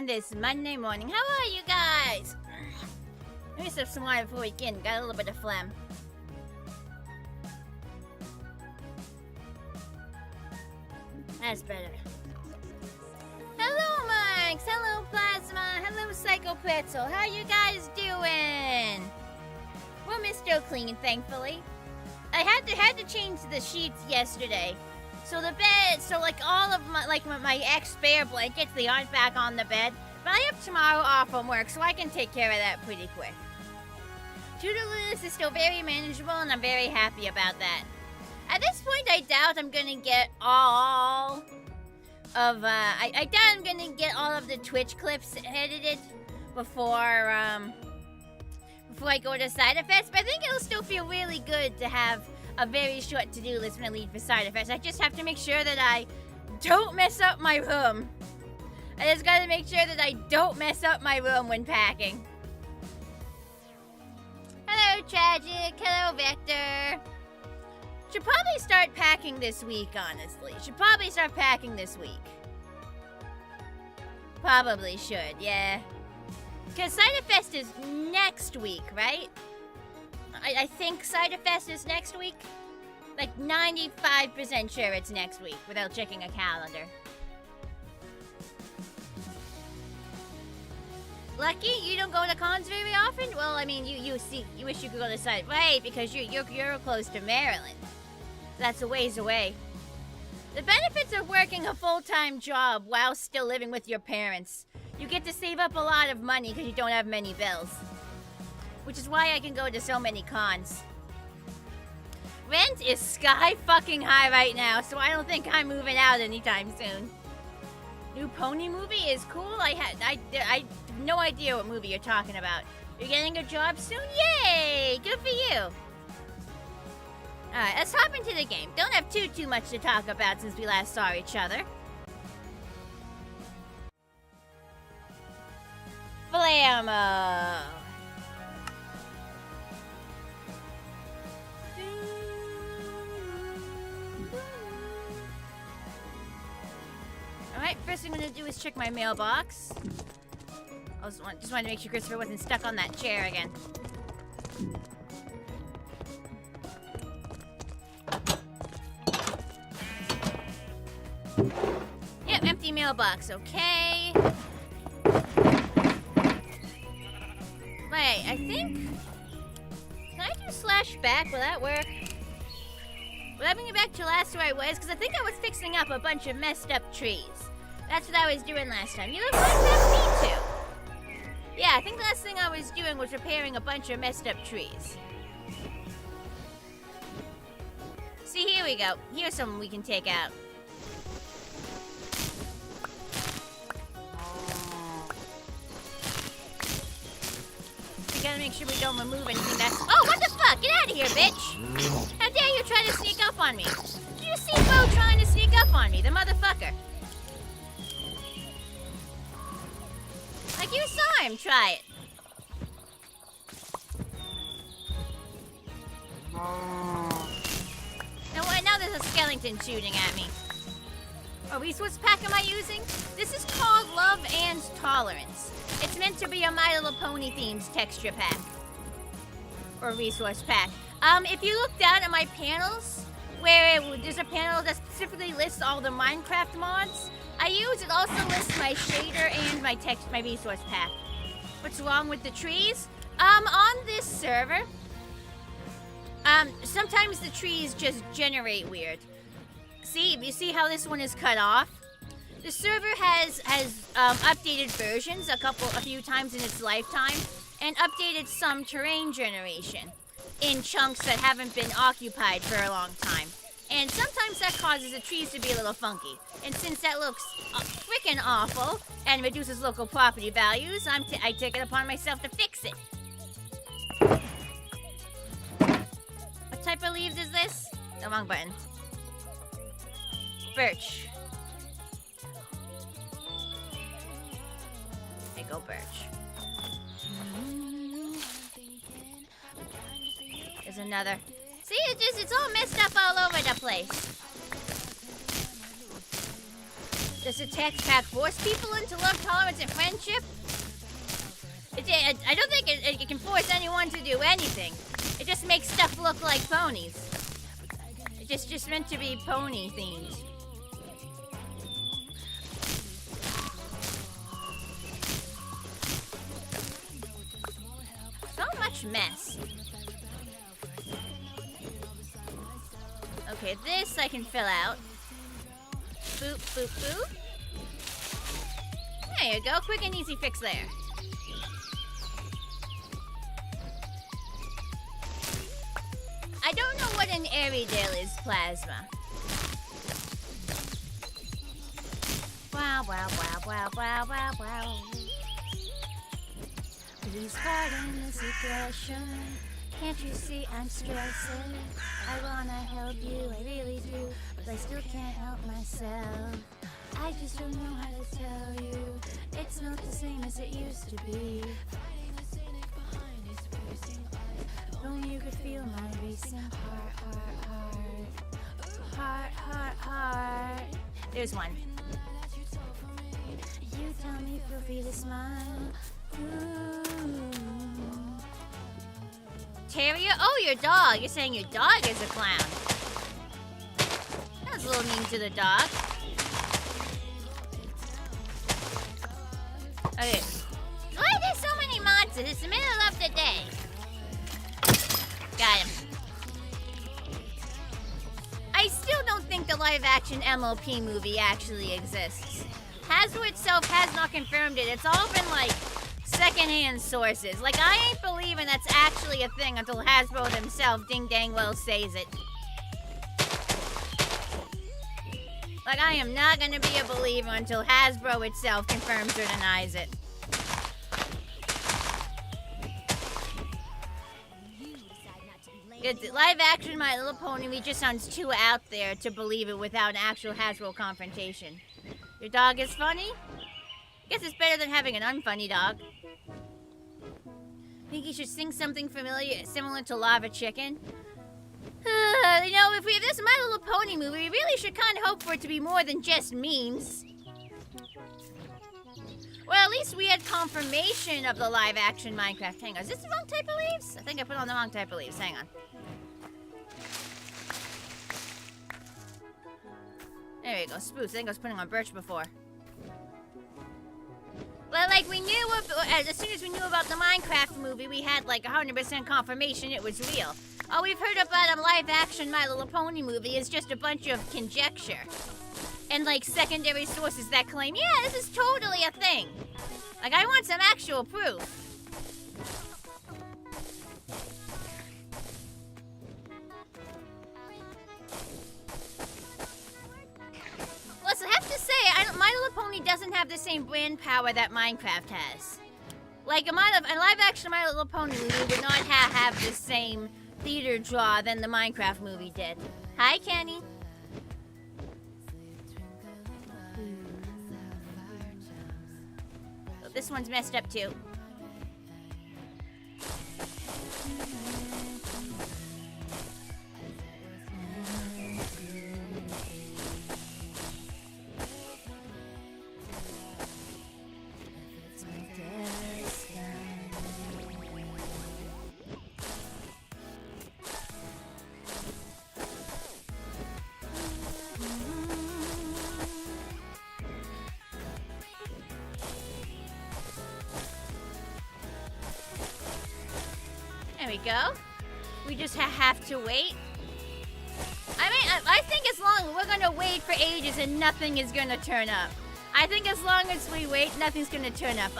this Monday morning. How are you guys? Let me sip some water before we begin. Got a little bit of phlegm. That's better. Hello, Marks. Hello, Plasma. Hello, Psycho Pretzel. How you guys doing? Well, we're still clean, thankfully. I had to change the sheets yesterday. So the bed, so like all of my ex-spare blankets, they aren't back on the bed. But I have tomorrow off from work, so I can take care of that pretty quick. To-do list is still very manageable, and I'm very happy about that. At this point, I doubt I'm gonna get all of, I doubt I'm gonna get all of the Twitch clips edited before I go to Cider Fest, but I think it'll still feel really good to have a very short to-do list when I leave for Cider Fest. I just have to make sure that I don't mess up my room. I just gotta make sure that I don't mess up my room when packing. Hello, Tragic. Hello, Vector. Should probably start packing this week, honestly. Should probably start packing this week. Probably should, yeah. Because Cider Fest is next week, right? I think Cider Fest is next week. Like 95% sure it's next week without checking a calendar. Lucky, you don't go to cons very often? Well, I mean, you wish you could go to Cider, right? Because you're close to Maryland. That's a ways away. The benefits of working a full-time job while still living with your parents. You get to save up a lot of money because you don't have many bills. Which is why I can go to so many cons. Rent is sky fucking high right now, so I don't think I'm moving out anytime soon. New pony movie is cool. I have no idea what movie you're talking about. You're getting a job soon? Yay! Good for you. Alright, let's hop into the game. Don't have too much to talk about since we last saw each other. Blammo! Alright, first thing I'm gonna do is check my mailbox. I just wanted to make sure Christopher wasn't stuck on that chair again. Yep, empty mailbox, okay. Wait, I think... Can I do slash back? Will that work? Will that bring me back to last where I was? Because I think I was fixing up a bunch of messed up trees. That's what I was doing last time. You look like that's me too. Yeah, I think the last thing I was doing was repairing a bunch of messed up trees. See, here we go. Here's something we can take out. We gotta make sure we don't remove anything that's... Oh, what the fuck? Get out of here, bitch! How dare you try to sneak up on me? Did you see Bo trying to sneak up on me, the motherfucker? Like you saw him try it. Now there's a skeleton shooting at me. What resource pack am I using? This is called Love and Tolerance. It's meant to be a My Little Pony themed texture pack. Or resource pack. If you look down at my panels, where there's a panel that specifically lists all the Minecraft mods, it also lists my shader and my resource pack. What's wrong with the trees? On this server, sometimes the trees just generate weird. See, you see how this one is cut off? The server has updated versions a few times in its lifetime, and updated some terrain generation in chunks that haven't been occupied for a long time. And sometimes that causes the trees to be a little funky. And since that looks freaking awful and reduces local property values, I take it upon myself to fix it. What type of leaves is this? The wrong button. Birch. Okay, go birch. There's another. See, it's all messed up all over the place. Does the tech pack force people into love, tolerance, and friendship? I don't think it can force anyone to do anything. It just makes stuff look like ponies. It's just meant to be pony themed. So much mess. Okay, this I can fill out. Boop, boop, boop. There you go. Quick and easy fix there. I don't know what an Airedale is, Plasma. Wow, wow, wow, wow, wow, wow, wow. Please pardon this aggression. Can't you see I'm stressing? I wanna help you, I really do, but I still can't help myself. I just don't know how to tell you. It's not the same as it used to be. If only you could feel my racing heart. There's one. You tell me feel free to smile. Ooh. Terrier? Oh, your dog. You're saying your dog is a clown. That was a little mean to the dog. Okay. Why are there so many monsters? It's the middle of the day. Got him. I still don't think the live-action MLP movie actually exists. Hasbro itself has not confirmed it. It's all been, like, secondhand sources. Like, I ain't believing that's actually a thing until Hasbro themselves ding-dang-well says it. Like, I am not gonna be a believer until Hasbro itself confirms or denies it. It's live-action My Little Pony just sounds too out there to believe it without an actual Hasbro confrontation. Your dog is funny? Guess it's better than having an unfunny dog. Think you should sing something familiar, similar to Lava Chicken? You know, if we have this My Little Pony movie, we really should kind of hope for it to be more than just memes. Well, at least we had confirmation of the live-action Minecraft. Hang on, is this the wrong type of leaves? I think I put on the wrong type of leaves. Hang on. There you go, spruce. I think I was putting on birch before. Well, like, we knew, as soon as we knew about the Minecraft movie, we had, like, 100% confirmation it was real. All we've heard about a live-action My Little Pony movie is just a bunch of conjecture. And, like, secondary sources that claim, yeah, this is totally a thing. Like, I want some actual proof. Plus, I have to say, My Little Pony doesn't have the same brand power that Minecraft has. Like, a live-action My Little Pony movie would not have the same theater draw than the Minecraft movie did. Hi, Kenny. Oh, this one's messed up, too. There we go. We just have to wait. I mean, I think as long we're gonna wait for ages and nothing is gonna turn up. I think as long as we wait, nothing's gonna turn up.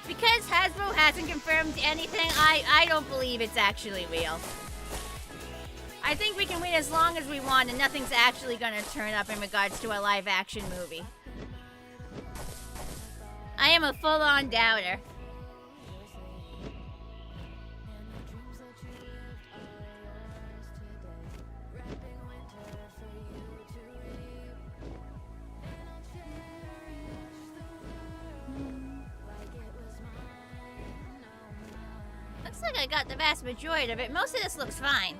Because Hasbro hasn't confirmed anything, I don't believe it's actually real. I think we can wait as long as we want and nothing's actually gonna turn up in regards to a live-action movie. I am a full-on doubter. Looks like I got the vast majority of it. Most of this looks fine.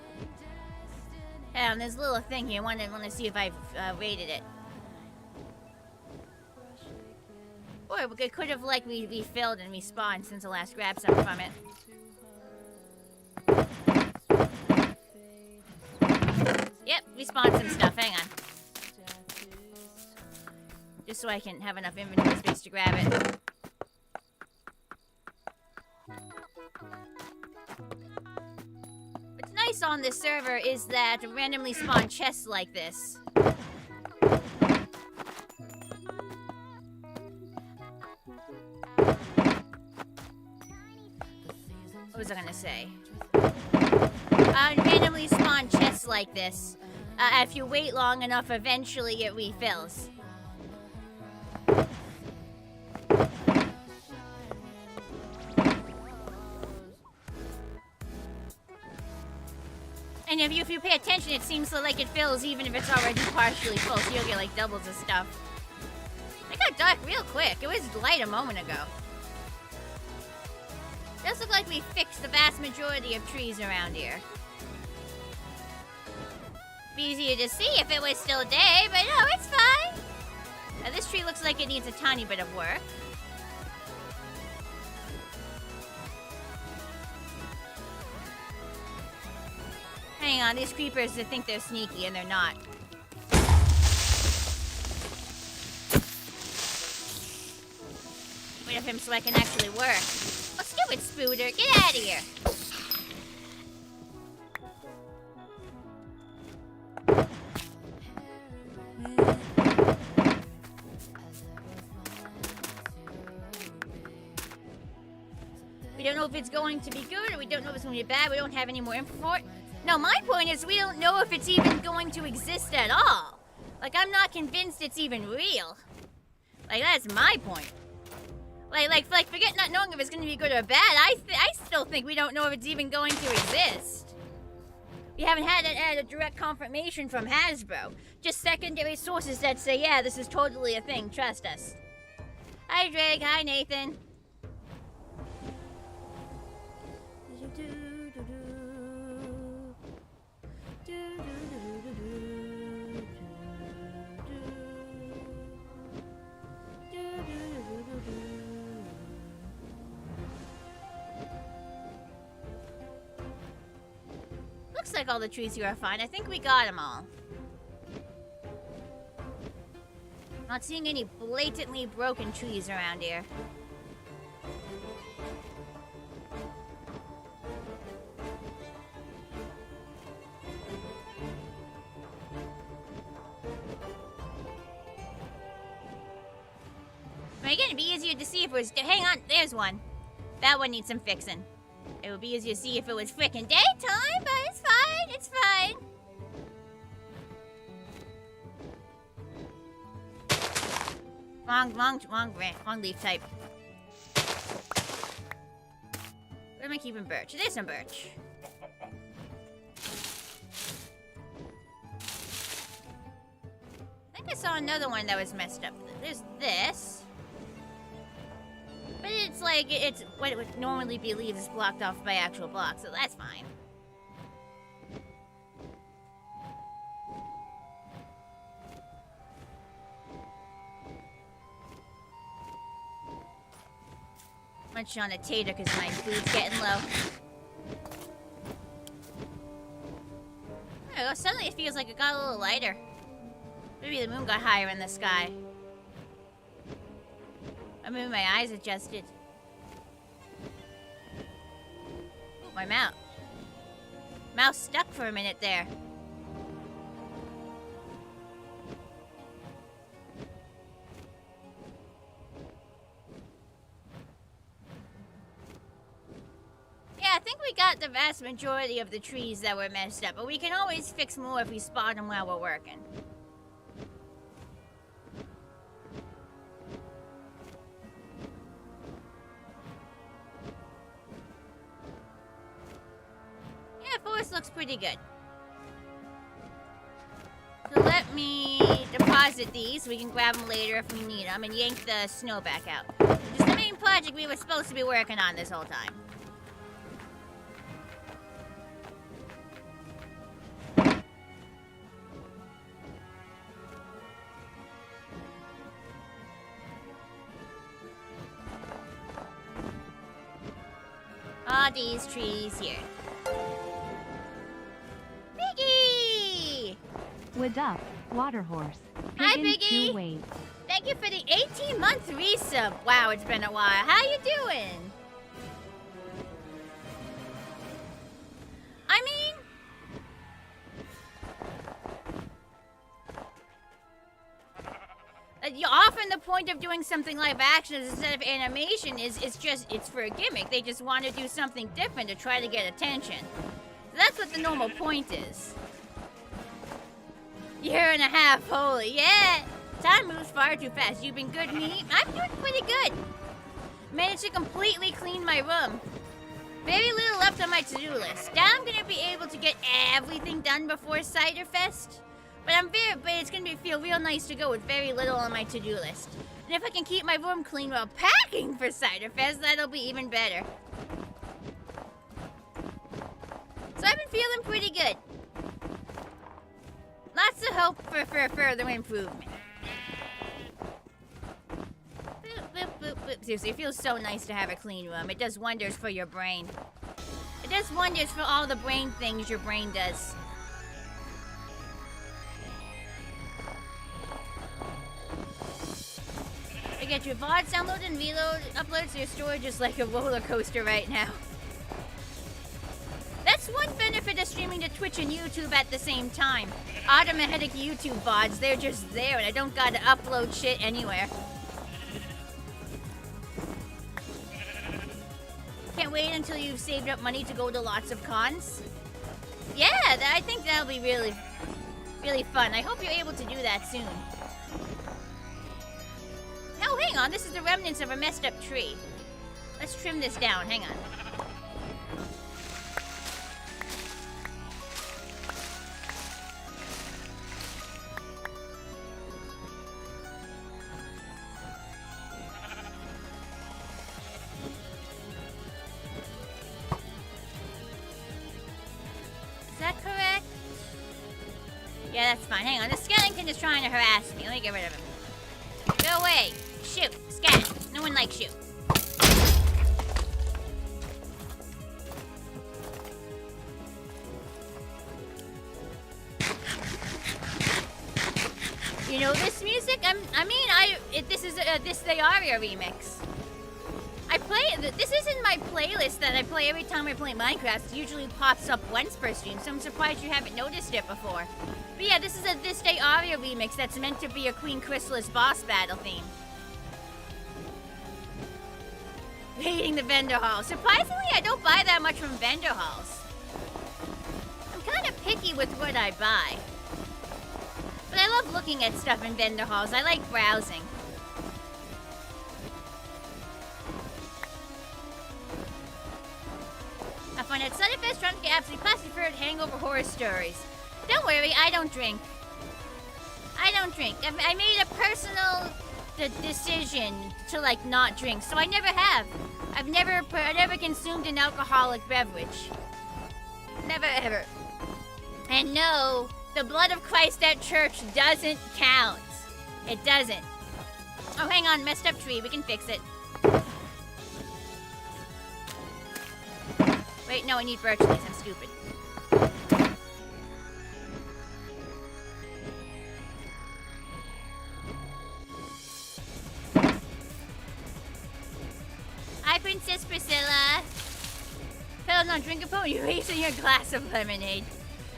There's a little thing here. I want to see if I've rated it. Or it could have, like, refilled and respawned since the last grabbed something from it. Yep, respawned some stuff. Hang on. Just so I can have enough inventory space to grab it. What's nice on this server is that randomly spawn chests like this. What was I gonna say? Randomly spawn chests like this. If you wait long enough, eventually it refills. And if you pay attention, it seems like it fills even if it's already partially full, so you'll get like doubles of stuff. It got dark real quick. It was light a moment ago. Does look like we fixed the vast majority of trees around here. Be easier to see if it was still day, but no, it's fine. Now, this tree looks like it needs a tiny bit of work. Hang on, these creepers think they're sneaky and they're not. Wait for him so I can actually work. Oh, stupid Spooter, get out of here. We don't know if it's going to be good or we don't know if it's going to be bad. We don't have any more info for it. No, my point is we don't know if it's even going to exist at all. Like, I'm not convinced it's even real. Like, that's my point. Like, forget not knowing if it's going to be good or bad. I still think we don't know if it's even going to exist. We haven't had a direct confirmation from Hasbro. Just secondary sources that say, yeah, this is totally a thing. Trust us. Hi, Drake. Hi, Nathan. Looks like all the trees here are fine. I think we got them all. Not seeing any blatantly broken trees around here. Again, it'd be easier to see if it was... Hang on, there's one. That one needs some fixing. It would be easier to see if it was frickin' daytime, but it's fine, it's fine. Wrong leaf type. Where am I keeping birch? There's some birch. I think I saw another one that was messed up. There's this. But it's like, it's what it would normally be leaves is blocked off by actual blocks, so that's fine. Munch on a tater because my food's getting low. There we go. Suddenly it feels like it got a little lighter. Maybe the moon got higher in the sky. I mean, my eyes adjusted. Oh, my mouse. Mouse stuck for a minute there. Yeah, I think we got the vast majority of the trees that were messed up, but we can always fix more if we spot them while we're working. Forest looks pretty good. So let me deposit these so we can grab them later if we need them and yank the snow back out. Which is the main project we were supposed to be working on this whole time. all these trees here. Biggie! What up, water horse? Hi, Higgins Biggie. 2 waves. Thank you for the 18-month resub. Wow, it's been a while. How you doing? I mean, often the point of doing something live action instead of animation is it's for a gimmick. They just want to do something different to try to get attention. So that's what the normal point is. Year and a half, holy yeah. Time moves far too fast. You've been good, me? I'm doing pretty good. Managed to completely clean my room. Very little left on my to-do list. Now I'm gonna be able to get everything done before Cider Fest. But it's gonna feel real nice to go with very little on my to-do list. And if I can keep my room clean while packing for Cider Fest, that'll be even better. So I've been feeling pretty good. Lots of hope for further improvement. Boop, boop, boop, boop. Seriously, it feels so nice to have a clean room. It does wonders for your brain. It does wonders for all the brain things your brain does. You get your VODs downloaded and reload, upload to your storage is like a roller coaster right now. That's one benefit of streaming to Twitch and YouTube at the same time. Automatic YouTube VODs, they're just there and I don't gotta upload shit anywhere. Can't wait until you've saved up money to go to lots of cons. Yeah, I think that'll be really, really fun. I hope you're able to do that soon. Oh, hang on, this is the remnants of a messed up tree. Let's trim this down, hang on. Is that correct? Yeah, that's fine. Hang on, the skeleton is trying to harass me. Let me get rid of him. Go away. Shoot. Scat. No one likes you. You know this music? This is this the Aria remix. I play this isn't my playlist that I play every time I play Minecraft. It usually pops up once per stream, so I'm surprised you haven't noticed it before. But yeah, this is a This Day Aria remix that's meant to be a Queen Chrysalis boss battle theme. Hating the vendor hall. Surprisingly, I don't buy that much from vendor halls. I'm kind of picky with what I buy. But I love looking at stuff in vendor halls. I like browsing. I find at Sunnyfest trying to get absolutely plastic for hangover horror stories. Don't worry, I don't drink. I don't drink. I made a personal decision to like not drink, so I never have. I've never consumed an alcoholic beverage. Never ever. And no, the blood of Christ at church doesn't count. It doesn't. Oh, hang on, messed up tree. We can fix it. Wait, no, I need birch leaves. I'm stupid. Hi, Princess Priscilla. Hell no, drink a pony. You're wasting your glass of lemonade.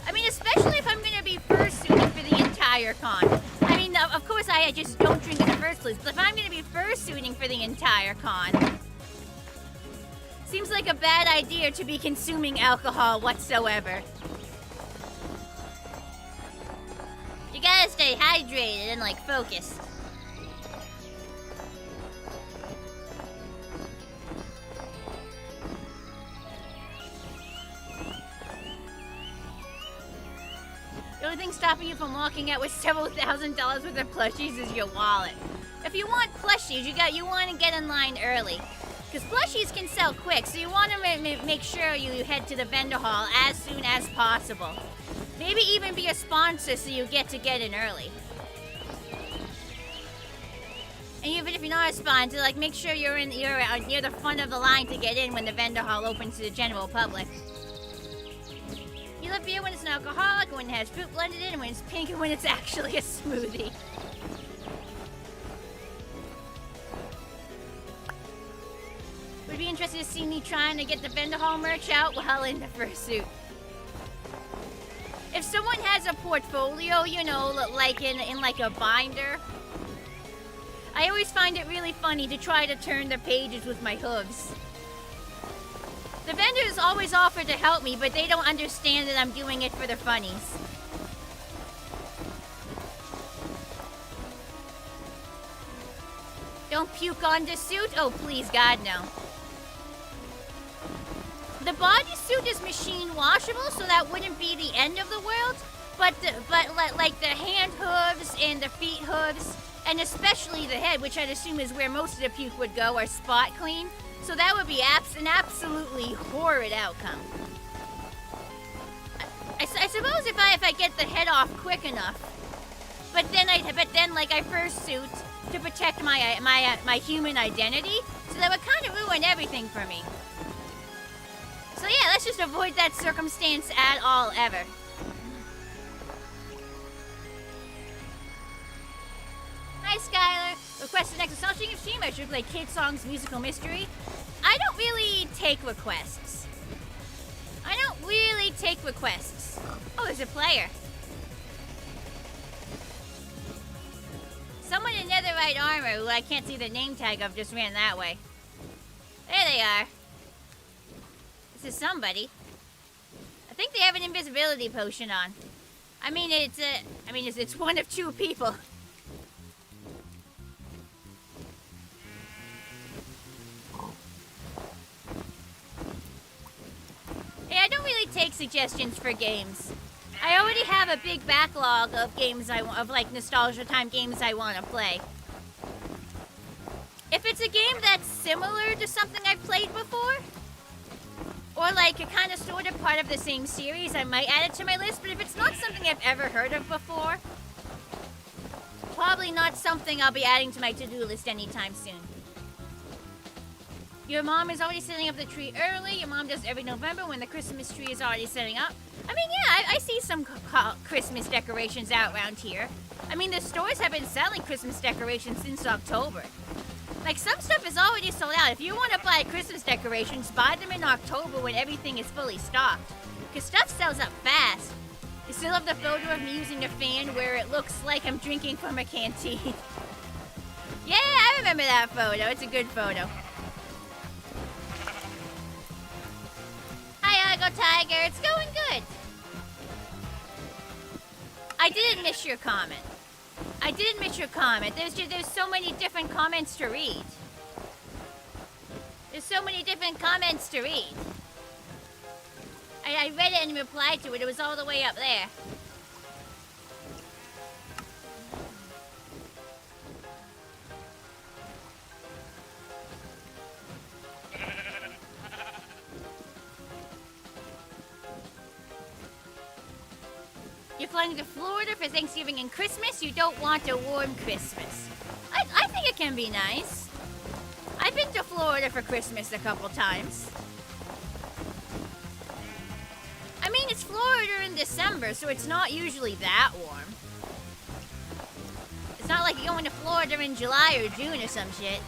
I mean, especially if I'm gonna be fursuiting for the entire con. I mean, of course I just don't drink in the first place, but if I'm gonna be fursuiting for the entire con, seems like a bad idea to be consuming alcohol whatsoever. You gotta stay hydrated and, like, focused. The only thing stopping you from walking out with several $1,000s worth of plushies is your wallet. If you want plushies, you want to get in line early. Because plushies can sell quick, so you want to make sure you head to the vendor hall as soon as possible. Maybe even be a sponsor so you get in early. And even if you're not a sponsor, like make sure you're near the front of the line to get in when the vendor hall opens to the general public. You love beer when it's an alcoholic, when it has fruit blended in, and when it's pink, and when it's actually a smoothie. Would be interested to see me trying to get the vendor hall merch out while in the fursuit. If someone has a portfolio, you know, like in like a binder, I always find it really funny to try to turn the pages with my hooves. The vendors always offer to help me, but they don't understand that I'm doing it for the funnies. Don't puke on the suit? Oh, please, God, no. The bodysuit is machine washable, so that wouldn't be the end of the world. But like the hand hooves and the feet hooves, and especially the head, which I'd assume is where most of the puke would go, are spot clean. So that would be an absolutely horrid outcome. I suppose if I get the head off quick enough, but then like I fursuit to protect my human identity, so that would kind of ruin everything for me. So yeah, let's just avoid that circumstance at all, ever. Hi, Skylar. Request the next astonishing stream. I should play Kid Songs Musical Mystery. I don't really take requests. Oh, there's a player. Someone in netherite armor who I can't see the name tag of just ran that way. There they are. This is somebody. I think they have an invisibility potion on. I mean, it's one of two people. Hey, I don't really take suggestions for games. I already have a big backlog of games of like nostalgia time games I want to play. If it's a game that's similar to something I've played before, or like a kind of sort of part of the same series, I might add it to my list. But if it's not something I've ever heard of before, probably not something I'll be adding to my to-do list anytime soon. Your mom is already setting up the tree early. Your mom does every November when the Christmas tree is already setting up. I mean, yeah, I see some Christmas decorations out around here. I mean, the stores have been selling Christmas decorations since October. Like, some stuff is already sold out. If you want to buy Christmas decorations, buy them in October when everything is fully stocked. Because stuff sells up fast. You still have the photo of me using a fan where it looks like I'm drinking from a canteen. Yeah, I remember that photo. It's a good photo. Hi, Go Tiger. It's going good. I didn't miss your comment. There's so many different comments to read. I read it and replied to it. It was all the way up there. You're flying to Florida for Thanksgiving and Christmas? You don't want a warm Christmas. I think it can be nice. I've been to Florida for Christmas a couple times. I mean, it's Florida in December, so it's not usually that warm. It's not like you're going to Florida in July or June or some shit.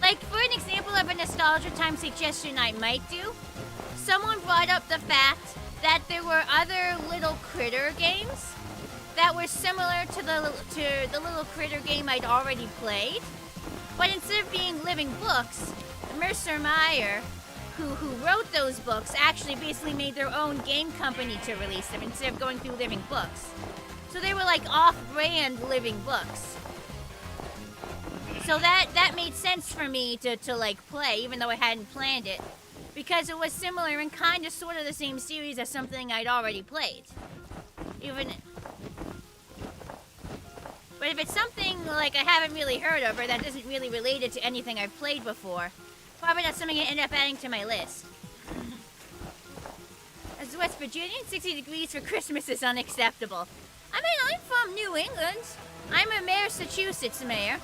Like, for an example of a nostalgia time suggestion I might do, someone brought up the fact that there were other little critter games that were similar to the little critter game I'd already played, but instead of being living books, Mercer Meyer, who wrote those books, actually basically made their own game company to release them instead of going through living books. So they were like off-brand living books. So that made sense for me to like play, even though I hadn't planned it, because it was similar and kind of sort of the same series as something I'd already played. But if it's something like I haven't really heard of or that isn't really related to anything I've played before, probably not something I end up adding to my list. is West Virginia, and 60 degrees for Christmas is unacceptable. I mean, I'm from New England. I'm a Massachusetts mayor.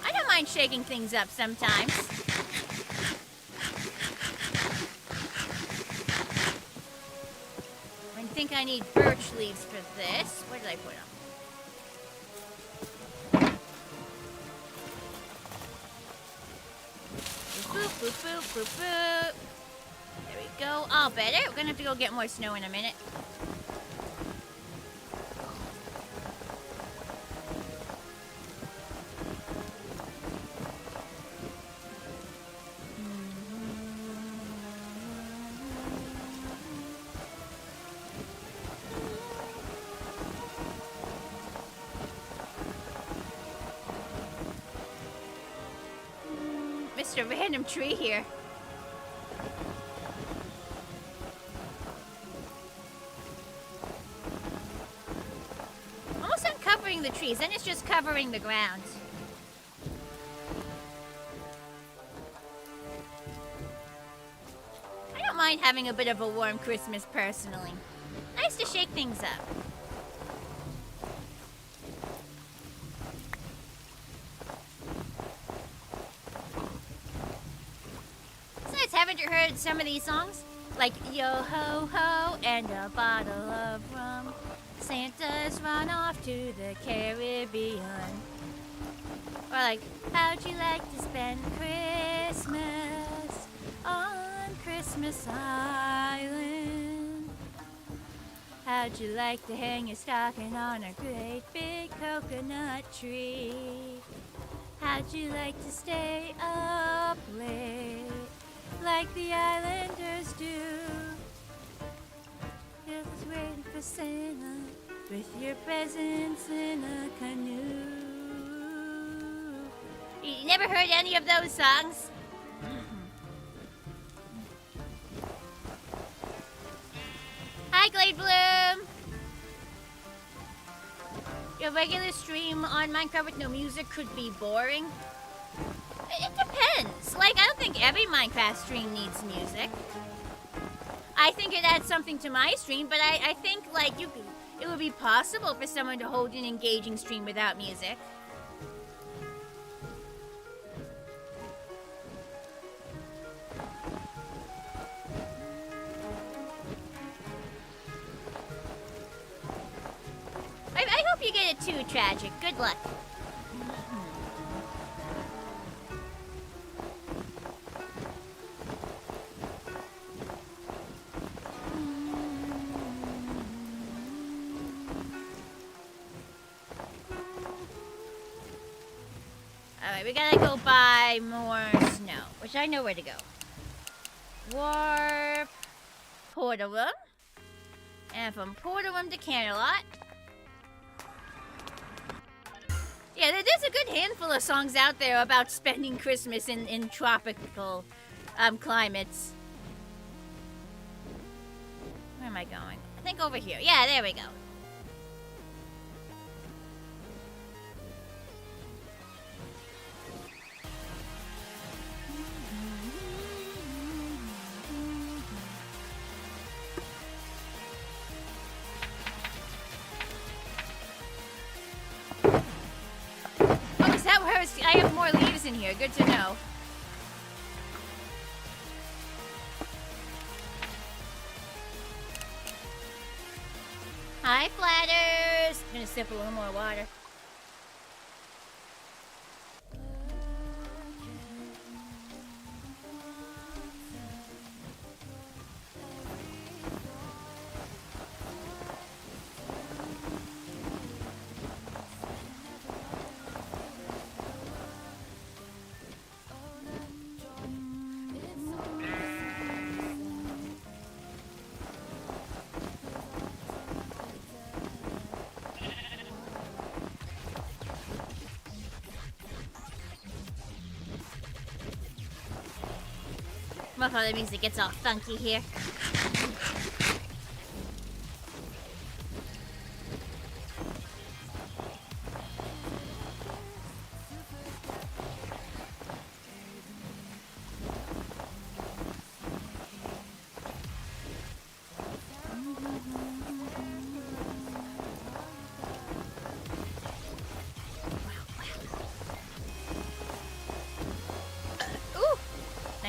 I don't mind shaking things up sometimes. I think I need birch leaves for this. Where did I put them? Boop, boop, boop, boop, boop. There we go. All better. We're gonna have to go get more snow in a minute. Mr. Random Tree here. Almost uncovering the trees, then it's just covering the ground. I don't mind having a bit of a warm Christmas personally. Nice to shake things up. Haven't you heard some of these songs? Like Yo Ho Ho and a bottle of rum. Santa's run off to the Caribbean. Or like, how'd you like to spend Christmas on Christmas Island? How'd you like to hang your stocking on a great big coconut tree? How'd you like to stay up late? Like the islanders do. Just waiting for Santa with your presents in a canoe. You never heard any of those songs? Hi, Glade Bloom. Your regular stream on Minecraft with no music could be boring. It depends. Like, I don't think every Minecraft stream needs music. I think it adds something to my stream, but I think, like, it would be possible for someone to hold an engaging stream without music. I hope you get it too, Tragic. Good luck. Alright, we gotta go buy more snow, which I know where to go. Warp Portalum. And from Portalum to Canterlot. Yeah, there's a good handful of songs out there about spending Christmas in tropical climates. Where am I going? I think over here. Yeah, there we go. I have more leaves in here. Good to know. Hi, Flatters. I'm gonna sip a little more water. Love how the music gets all funky here.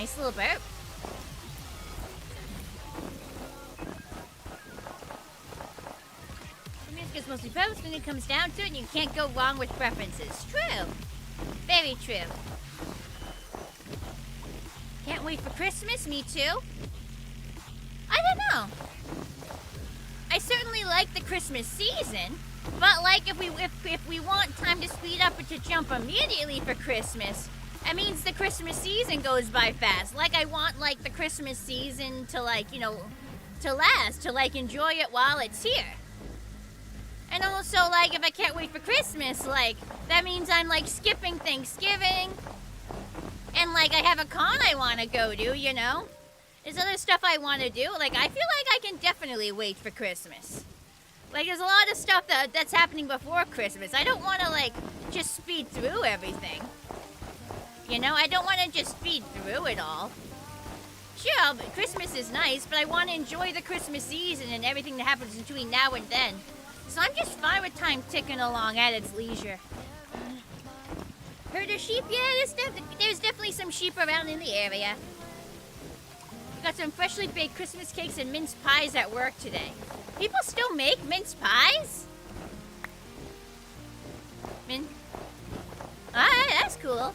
Nice little burp. The music is mostly preference when it comes down to it, and you can't go wrong with preferences. True. Very true. Can't wait for Christmas, me too. I don't know. I certainly like the Christmas season, but like if we want time to speed up or to jump immediately for Christmas, that means the Christmas season goes by fast. Like I want like the Christmas season to like, you know, to last, to like enjoy it while it's here. And also like if I can't wait for Christmas, like that means I'm like skipping Thanksgiving. And like I have a con I want to go to, you know? There's other stuff I want to do. Like I feel like I can definitely wait for Christmas. Like there's a lot of stuff that's happening before Christmas. I don't want to like just speed through everything. You know, I don't want to just speed through it all. Sure, but Christmas is nice, but I want to enjoy the Christmas season and everything that happens between now and then. So I'm just fine with time ticking along at its leisure. Heard of sheep? Yeah, there's definitely some sheep around in the area. Got some freshly baked Christmas cakes and mince pies at work today. People still make mince pies? That's cool.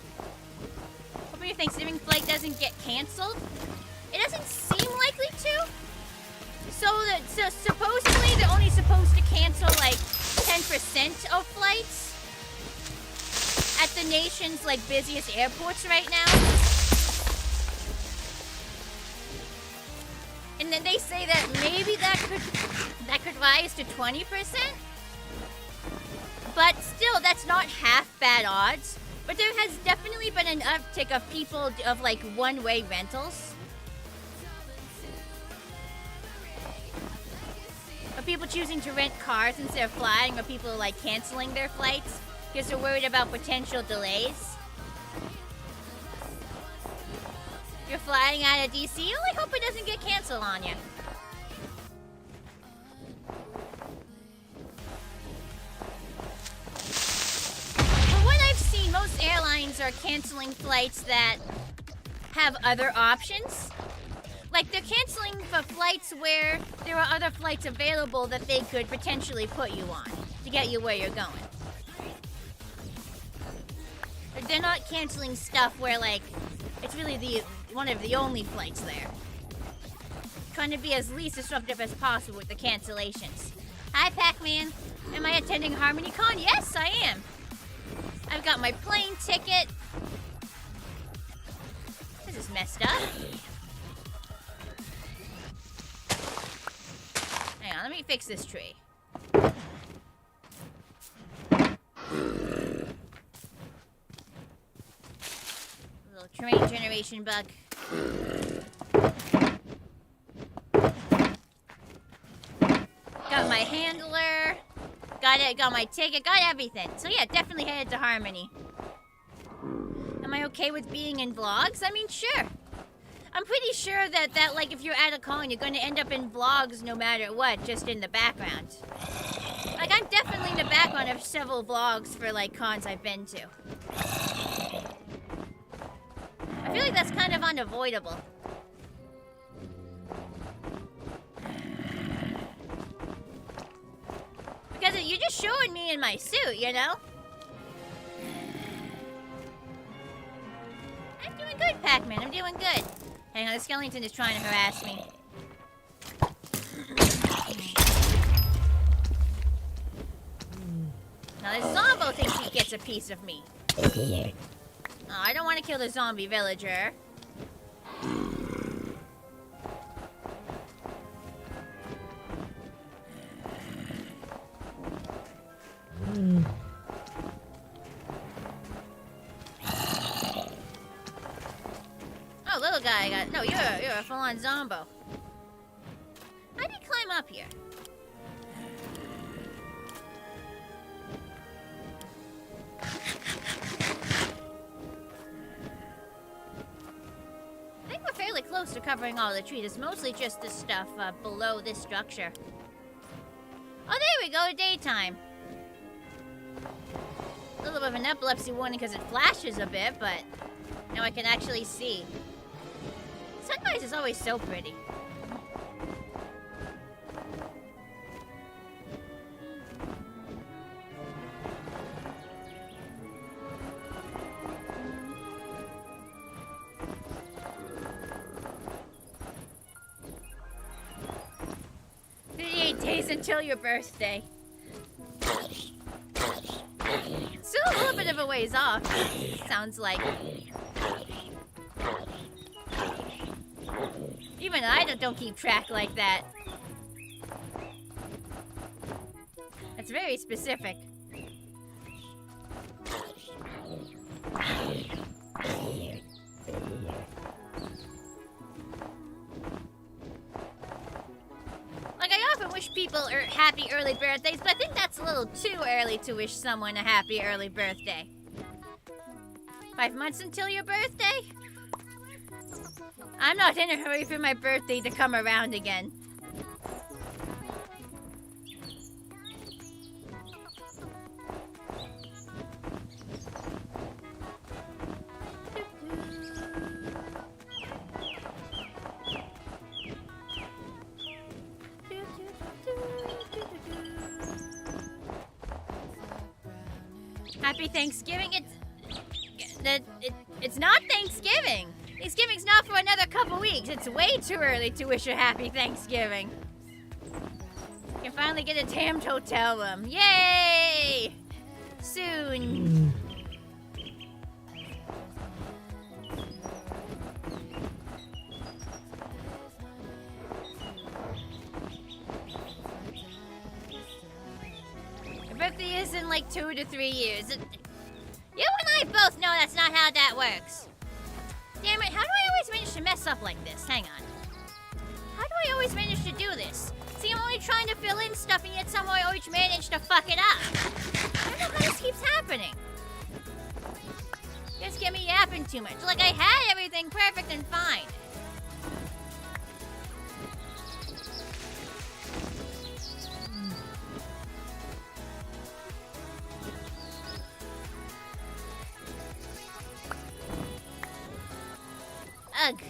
Hoping your Thanksgiving flight doesn't get canceled. It doesn't seem likely to. So supposedly they're only supposed to cancel like 10% of flights at the nation's like busiest airports right now. And then they say that maybe that could rise to 20%. But still, that's not half bad odds. But there has definitely been an uptick of people of like one-way rentals. Of people choosing to rent cars instead of flying, or people like canceling their flights because they're worried about potential delays. You're flying out of DC, only hope it doesn't get canceled on you. From what I've seen, most airlines are canceling flights that have other options. Like they're canceling for flights where there are other flights available that they could potentially put you on to get you where you're going. They're not canceling stuff where like it's really one of the only flights there. Trying to be as least disruptive as possible with the cancellations. Hi, Pac-Man. Am I attending HarmonyCon? Yes, I am. I've got my plane ticket. This is messed up. Hang on, let me fix this tree. Little terrain generation bug. Got my handler. Got my ticket. Got everything. So yeah, definitely headed to Harmony. Am I okay with being in vlogs? I mean, sure. I'm pretty sure that like if you're at a con, you're going to end up in vlogs no matter what, just in the background. Like I'm definitely in the background of several vlogs for like cons I've been to. I feel like that's kind of unavoidable. Because you're just showing me in my suit, you know? I'm doing good, Pac-Man. I'm doing good. Hang on, the skeleton is trying to harass me. Now this Zombo thinks he gets a piece of me. Oh, I don't want to kill the zombie villager. Oh, little guy no, you're a full-on zombo. How do you climb up here? I think we're fairly close to covering all the trees. It's mostly just the stuff below this structure. Oh, there we go, daytime. A little bit of an epilepsy warning because it flashes a bit, but now I can actually see. Sunrise is always so pretty. Days until your birthday. Still a little bit of a ways off, sounds like. Even I don't keep track like that. That's very specific. People are happy early birthdays, but I think that's a little too early to wish someone a happy early birthday. 5 months until your birthday? I'm not in a hurry for my birthday to come around again. Happy Thanksgiving. It's not Thanksgiving. Thanksgiving's not for another couple weeks. It's way too early to wish a happy Thanksgiving. You can finally get a damned hotel room. Yay! Soon. Your birthday is in like 2 to 3 years. You and I both know that's not how that works. Damn it, how do I always manage to mess up like this? Hang on. How do I always manage to do this? See, I'm only trying to fill in stuff and yet somehow I always manage to fuck it up. I don't know how this keeps happening. You guys get me yapping too much. Like I had everything perfect and fine. Ugh.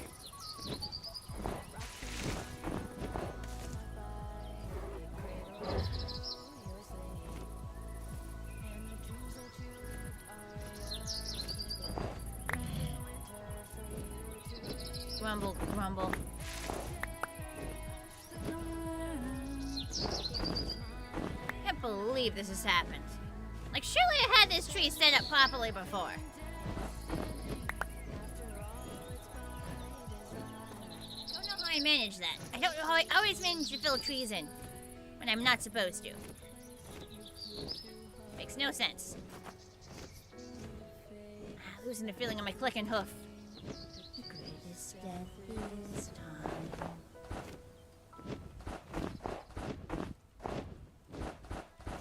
Grumble, grumble. Can't believe this has happened. Like, surely I had this tree set up properly before. I manage that. I don't know how I always manage to fill trees in when I'm not supposed to. Makes no sense. Losing the feeling of my clicking hoof. The greatest death is time.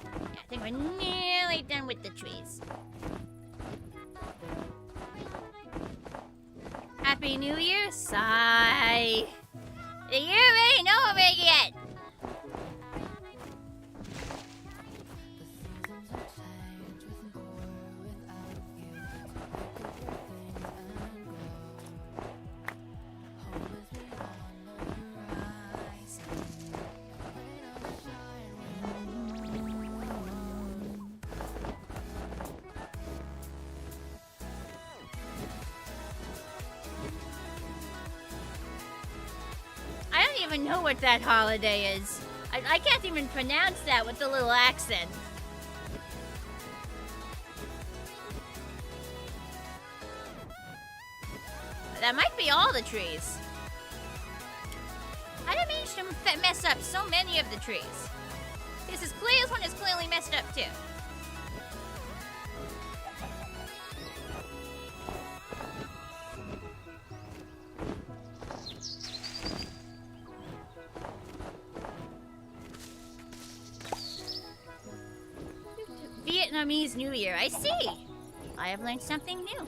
Yeah, I think we're nearly done with the trees. Happy New Year, sigh. The year ain't over yet. I don't even know what that holiday is. I can't even pronounce that with the little accent. That might be all the trees. How did I manage to mess up so many of the trees? This one is clearly messed up too. Vietnamese New Year, I see. I have learned something new.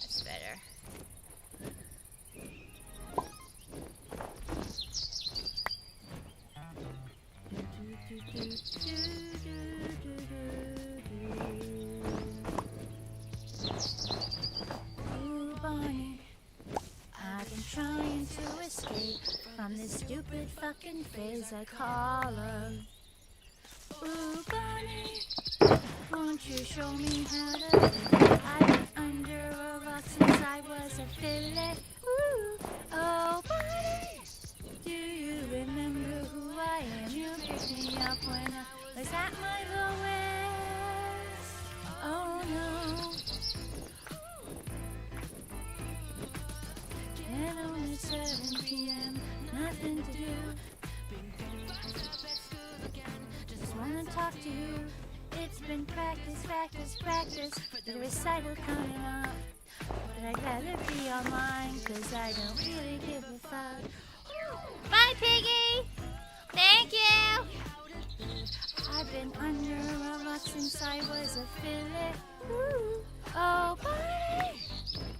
That's better. Ooh, Bonnie, I've been trying to escape from this stupid fucking phase I call love. Ooh, Bonnie, won't you show me how to live? I've been under a rock since I was a filly. Ooh, oh, Bonnie, do you remember who I am? You picked me up when I was at my lowest. Oh, no. Get home at 7 p.m., nothing to do. Just wanna talk to you. It's been practice, the recital coming up. But I'd rather be online, cause I don't really give a fuck. Bye, Piggy! Thank you! I've been under a rock since I was a filly. Ooh, oh, Bonnie!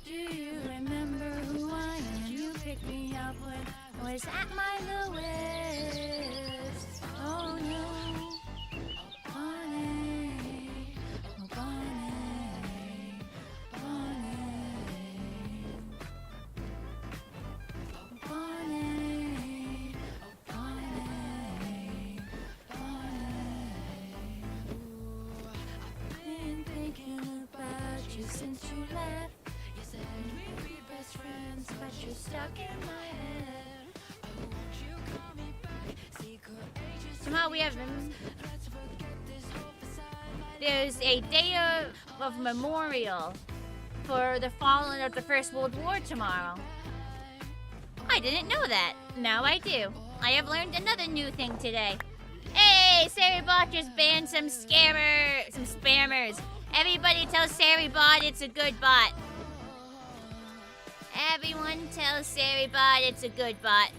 Do you remember who I am? You picked me up when I was at my lowest. Oh no, Bonnie, oh Bonnie, Bonnie, oh Bonnie, oh Bonnie, Bonnie. Ooh, I've been thinking about you since you left. We'd be best friends, but you're stuck in my head. Oh, won't you call me back? Secret agents. Tomorrow we have them. There's a day of memorial for the fallen of the First World War tomorrow. I didn't know that. Now I do. I have learned another new thing today. Hey, Sarybot just banned some spammers. Everybody tell Sarybot it's a good bot. Everyone tell Sarybot it's a good bot.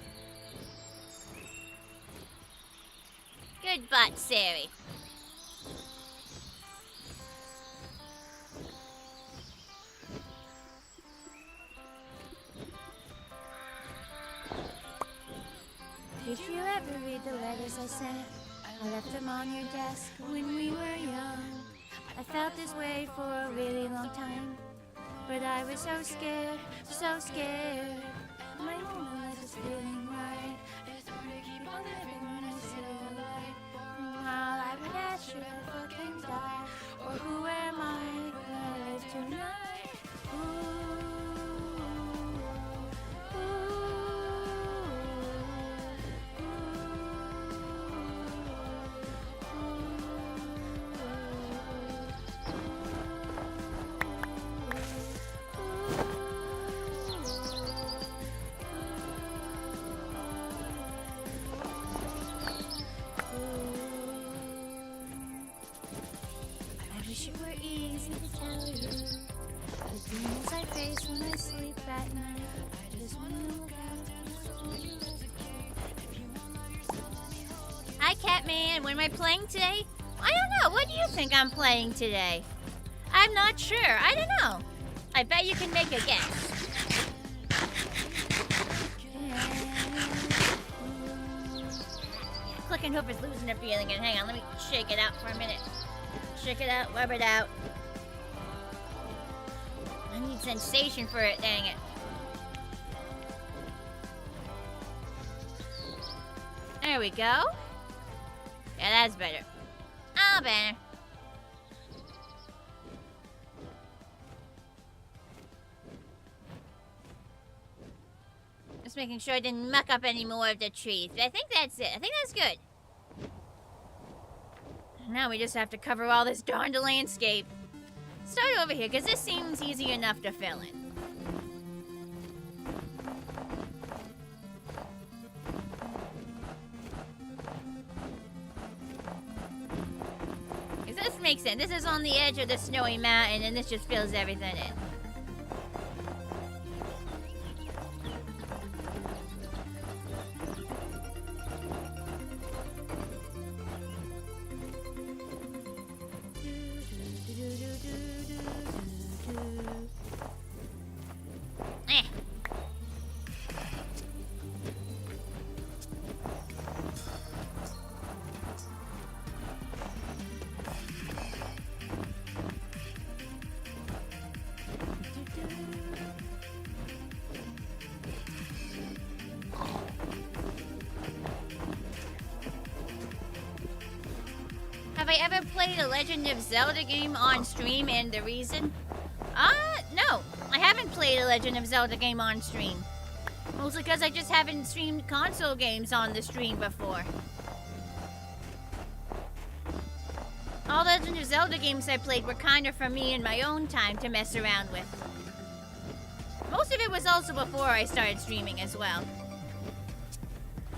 Good bot, Sari. Did you ever read the letters I sent? I left them on your desk when we were young. I felt this way for a really long time. But I was so scared, so scared. My moment is feeling right. It's hard to keep on living when I see the light. While I would ask you if fucking die, or who am I when I live tonight? Ooh, Hi, Catman. What am I playing today? I don't know. What do you think I'm playing today? I'm not sure. I don't know. I bet you can make a guess. Click and hope is losing their feeling. And hang on, let me shake it out for a minute. Shake it out, rub it out. I need sensation for it, dang it. There we go. Yeah, that's better. Oh, better. Just making sure I didn't muck up any more of the trees. But I think that's it. I think that's good. Now we just have to cover all this darned landscape. Start over here, because this seems easy enough to fill in. This makes sense. This is on the edge of the snowy mountain, and this just fills everything in. Have I ever played a Legend of Zelda game on stream and the reason? No. I haven't played a Legend of Zelda game on stream. Mostly because I just haven't streamed console games on the stream before. All Legend of Zelda games I played were kind of for me in my own time to mess around with. Most of it was also before I started streaming as well.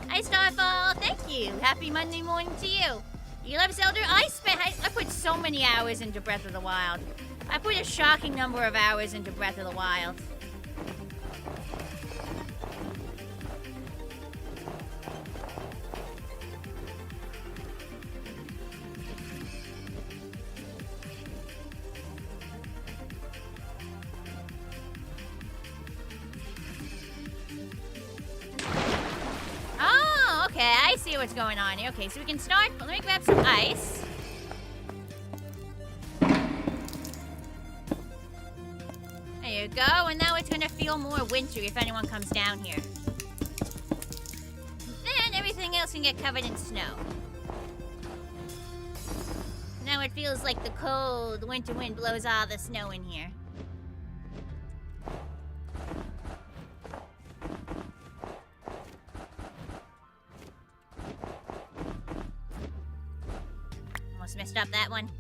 Hi Starfall, thank you. Happy Monday morning to you. You love Zelda? I put so many hours into Breath of the Wild. I put a shocking number of hours into Breath of the Wild. Oh, okay, I see what's going on here. Okay, so we can start, let me grab some ice. There you go, and now it's gonna feel more wintry if anyone comes down here. Then everything else can get covered in snow. Now it feels like the cold winter wind blows all the snow in here. Almost messed up that one.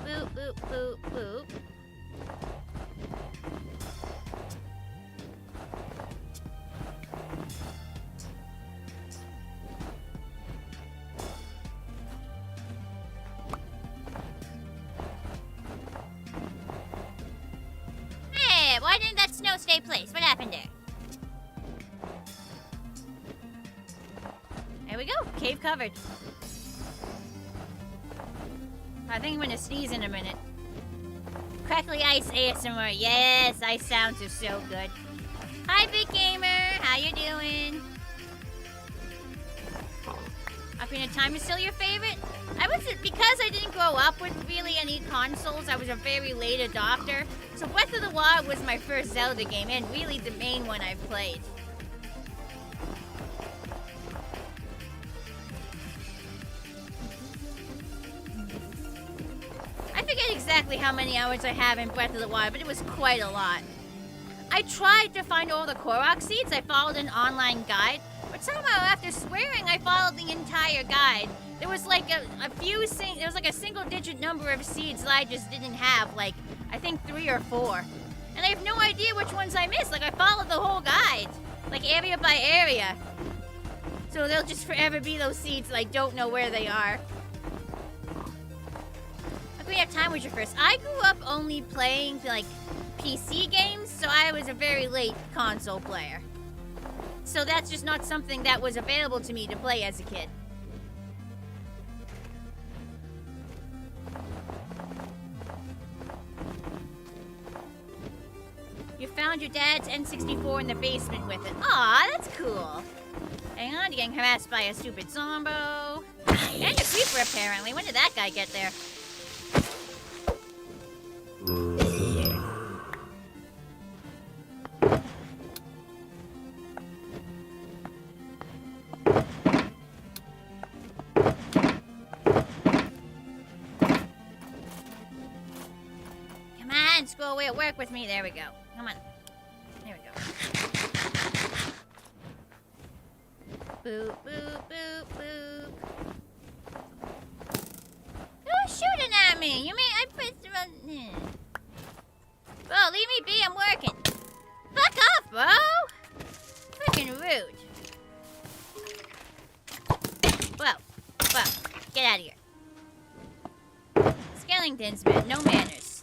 Boop, boop, boop, boop. Hey, why didn't that snow stay placed? What happened there? There we go, cave covered. I think I'm gonna sneeze in a minute. Crackly Ice ASMR. Yes, ice sounds are so good. Hi, Big Gamer. How you doing? Ocarina of Time is still your favorite? Because I didn't grow up with really any consoles, I was a very late adopter. So Breath of the Wild was my first Zelda game, and really the main one I've played. I forget exactly how many hours I have in Breath of the Wild, but it was quite a lot. I tried to find all the Korok seeds. I followed an online guide, but somehow after swearing I followed the entire guide. There was like there was like a single-digit number of seeds that I just didn't have, like I think 3 or 4. And I have no idea which ones I missed. Like I followed the whole guide, like area by area. So they'll just forever be those seeds that I don't know where they are. Ocarina of Time was your first. I grew up only playing like PC games, so I was a very late console player. So that's just not something that was available to me to play as a kid. You found your dad's N64 in the basement with it. Aw, that's cool. Hang on, you're getting harassed by a stupid Zombo. And a creeper, apparently. When did that guy get there? Come on, scroll away at work with me. There we go. Come on. There we go. Boop, boop, boop, boop. Who's shooting at me? You mean I put the... Bro, leave me be, I'm working. Fuck off, bro! Freaking rude. Whoa, whoa, get out of here. Skeletons, man, no manners.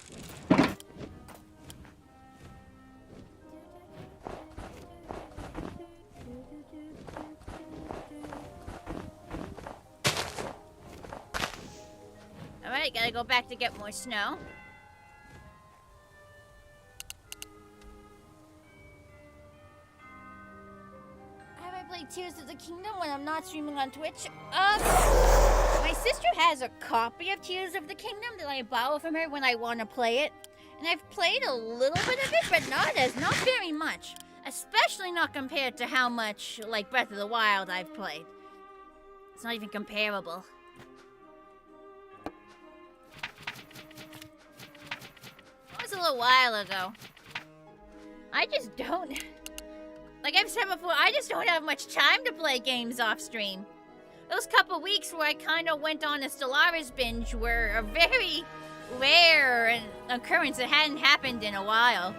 Alright, gotta go back to get more snow. Have I played Tears of the Kingdom when I'm not streaming on Twitch? My sister has a copy of Tears of the Kingdom that I borrow from her when I want to play it. And I've played a little bit of it, but not very much. Especially not compared to how much, like, Breath of the Wild I've played. It's not even comparable. little while ago. I just don't... Like I've said before, I just don't have much time to play games off stream. Those couple weeks where I kind of went on a Stellaris binge were a very rare occurrence that hadn't happened in a while.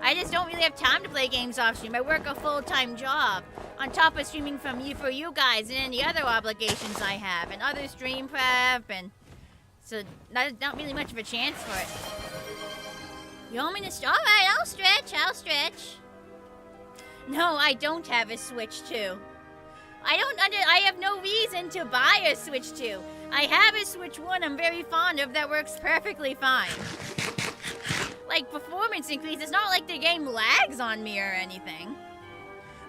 I just don't really have time to play games off stream. I work a full-time job on top of streaming for you guys and any other obligations I have and other stream prep, and so not really much of a chance for it. You want me to? All right, I'll stretch. No, I don't have a Switch 2. I have no reason to buy a Switch 2. I have a Switch 1 I'm very fond of that works perfectly fine. Like, performance increase, it's not like the game lags on me or anything.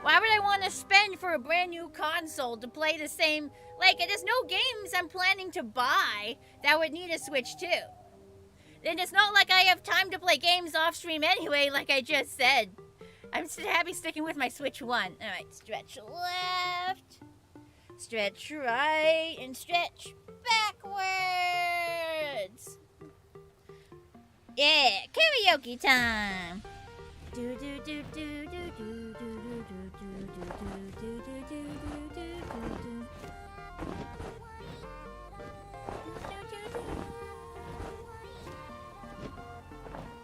Why would I want to spend for a brand new console to play the same... Like, there's no games I'm planning to buy that would need a Switch 2. Then it's not like I have time to play games off stream anyway, like I just said. I'm happy sticking with my Switch 1. Alright, stretch left, stretch right, and stretch backwards. Yeah, karaoke time. Do do do do do do do do do do do do do do.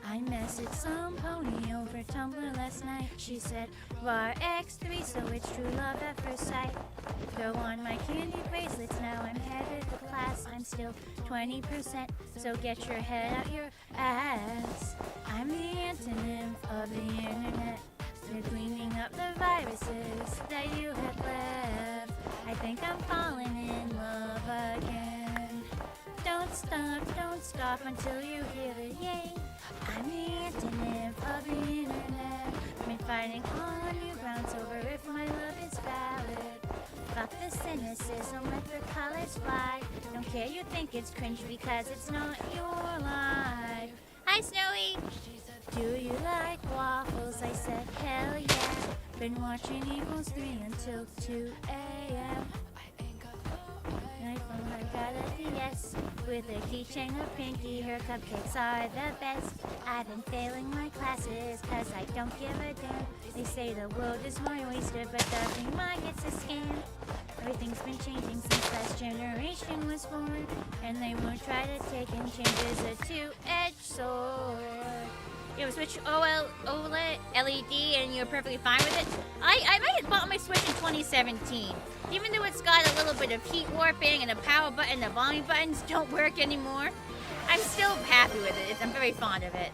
I messaged some pony over Tumblr last night. She said, "Var X3, so it's true love at first sight." Go on my candy bracelets, now I'm headed to class. I'm still 20%, so get your head out your ass. I'm the antonym of the internet. You're cleaning up the viruses that you had left. I think I'm falling in love again. Don't stop until you hear the yay. I'm the antonym of the internet. I've been fighting on new grounds over if my love is valid. Fuck the cynicism, let the colors fly. Don't care you think it's cringe because it's not your life. Hi Snowy! Do you like waffles? I said hell yeah. Been watching Equals 3 until 2 a.m. I got a DS with a keychain of Pinky. Her cupcakes are the best. I've been failing my classes cause I don't give a damn. They say the world is my oyster, but the free market's a scam. Everything's been changing since last generation was born, and they won't try to take and change as a two-edged sword. You have a Switch OLED LED and you're perfectly fine with it? I might have bought my Switch in 2017. Even though it's got a little bit of heat warping and the power button and the volume buttons don't work anymore, I'm still happy with it. I'm very fond of it.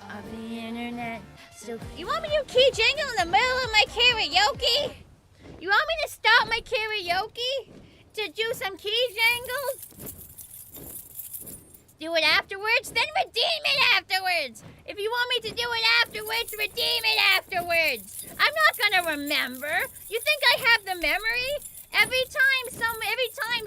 Of the internet. Still. You want me to do key jingle in the middle of my karaoke? You want me to stop my karaoke to do some key jingles? Do it afterwards? Then redeem it afterwards! If you want me to do it afterwards, redeem it afterwards! I'm not gonna remember! You think I have the memory? Every time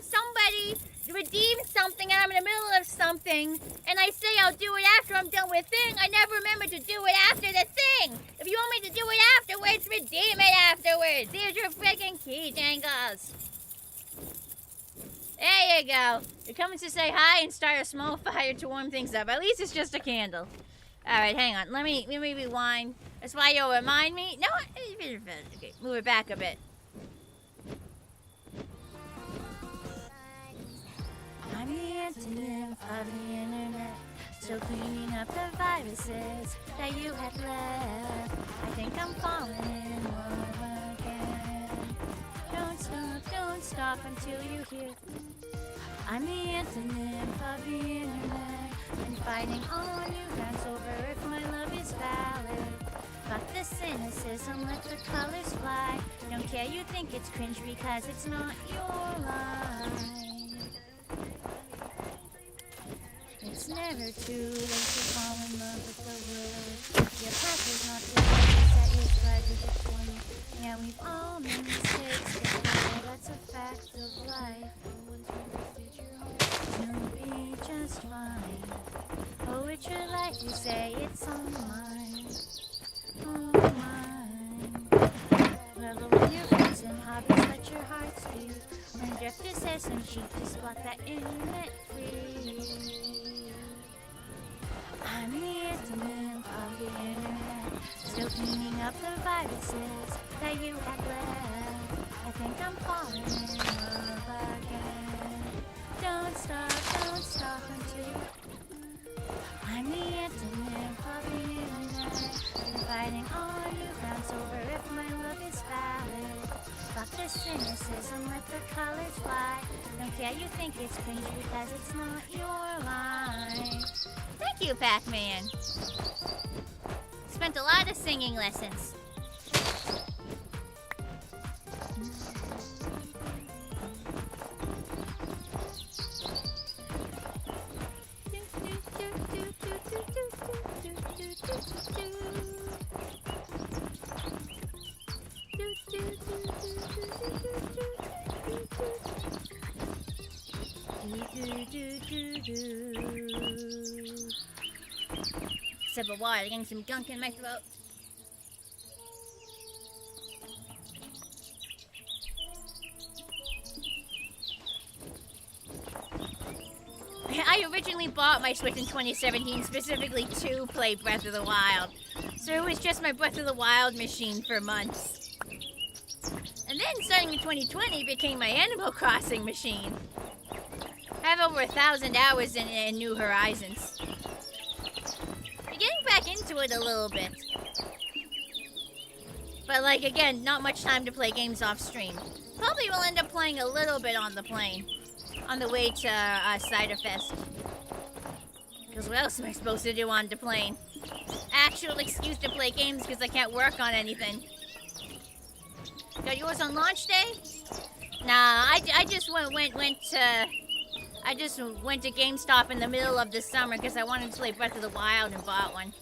somebody redeems something and I'm in the middle of something and I say I'll do it after I'm done with thing, I never remember to do it after the thing! If you want me to do it afterwards, redeem it afterwards! Here's your friggin' key jingles! There you go. You're coming to say hi and start a small fire to warm things up. At least it's just a candle. Alright, hang on. Let me rewind. That's why you'll remind me. No, okay, move it back a bit. I'm the antonym of the internet. Still cleaning up the viruses that you had left. I think I'm falling in love again. Don't stop until you hear. I'm the antonym of the internet. I'm fighting on new grounds over if my love is valid. Fuck the cynicism, let the colors fly. Don't care you think it's cringe because it's not your life. It's never too late to fall in love with the world. Your path is not the place that you tried to get for me. Yeah, we've all made mistakes before, that's a fact of life. You'll be just fine. Oh, it's your life, you say it's all mine. All mine. Revel with your friends and hobbies, let your heart speak. When Jeff just says some cheap, just block that internet free. I'm the intimate of the internet, still cleaning up the viruses that you had left. I think I'm falling in love again. Don't stop until I'm the intimate of the internet, inviting all you fans over if my love is valid. Fuck the cynicism, let the colors fly. Don't care you think it's cringe because it's not your line. Thank you, Pac-Man. Spent a lot of singing lessons. Sip of water, getting some gunk in my throat. I originally bought my Switch in 2017 specifically to play Breath of the Wild. So it was just my Breath of the Wild machine for months. And then starting in 2020 became my Animal Crossing machine. I have over 1,000 hours in New Horizons. I'm getting back into it a little bit. But like again, not much time to play games off stream. Probably will end up playing a little bit on the plane. On the way to Ciderfest. Because what else am I supposed to do on the plane? Actual excuse to play games because I can't work on anything. Got yours on launch day? Nah, I just went to GameStop in the middle of the summer because I wanted to play Breath of the Wild and bought one.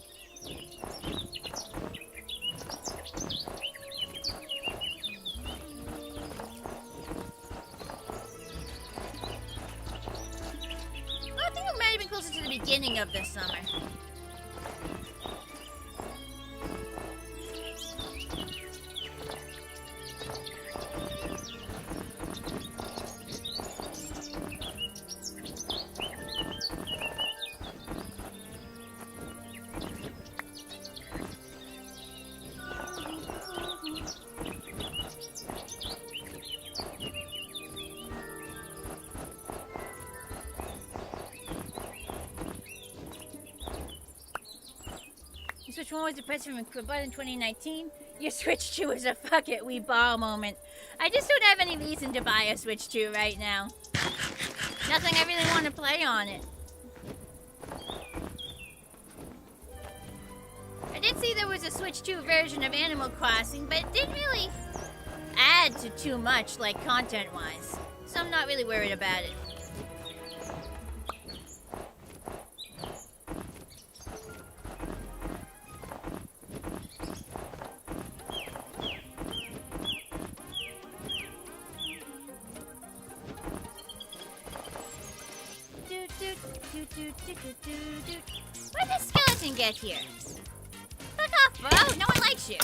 I think it might have been closer to the beginning of the summer. Switch 1 was depressed from Quibud in 2019. Your Switch 2 is a fuck it, we borrow moment. I just don't have any reason to buy a Switch 2 right now. Nothing I really want to play on it. I did see there was a Switch 2 version of Animal Crossing, but it didn't really add to too much, like content-wise. So I'm not really worried about it. Where did Skeleton get here? Fuck off, bro! No one likes you!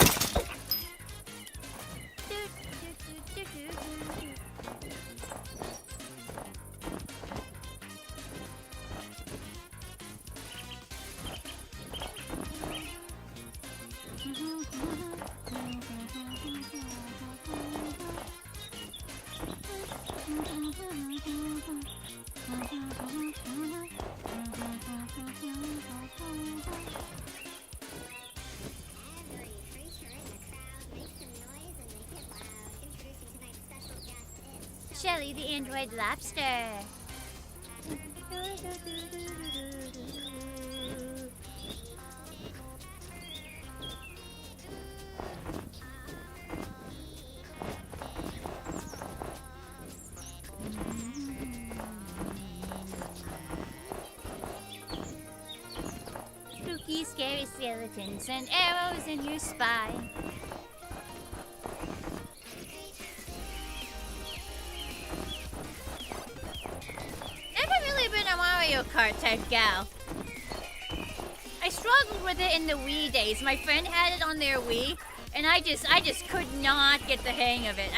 Shelly, the android lobster. Spooky, scary skeletons and arrows in your spine. Mario Kart type gal. I struggled with it in the Wii days. My friend had it on their Wii, and I just could not get the hang of it.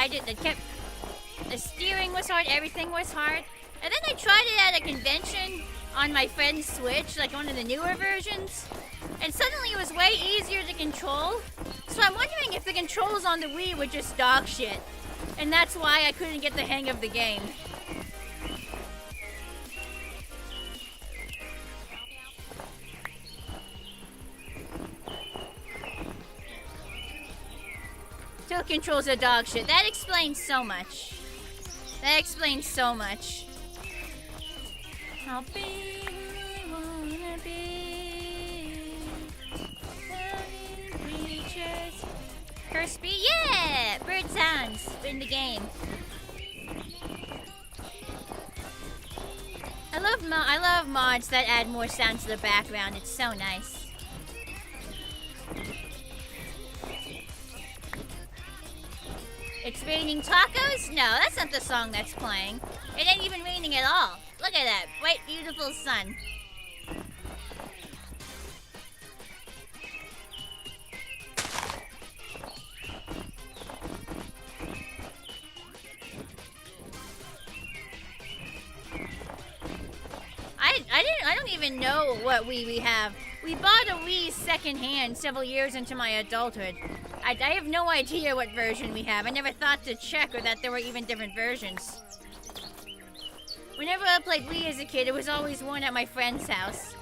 The steering was hard, everything was hard. And then I tried it at a convention on my friend's Switch, like one of the newer versions. And suddenly it was way easier to control. So I'm wondering if the controls on the Wii were just dog shit. And that's why I couldn't get the hang of the game. Tilt controls are dog shit. That explains so much. That explains so much. I'll be who I wanna be. Flying creatures. Crispy, yeah! Bird sounds in the game. I love mods that add more sound to the background. It's so nice. It's raining tacos? No, that's not the song that's playing. It ain't even raining at all. Look at that bright, beautiful sun. I don't even know what Wii we have. We bought a Wii secondhand several years into my adulthood. I have no idea what version we have. I never thought to check or that there were even different versions. Whenever I played Wii as a kid, it was always one at my friend's house.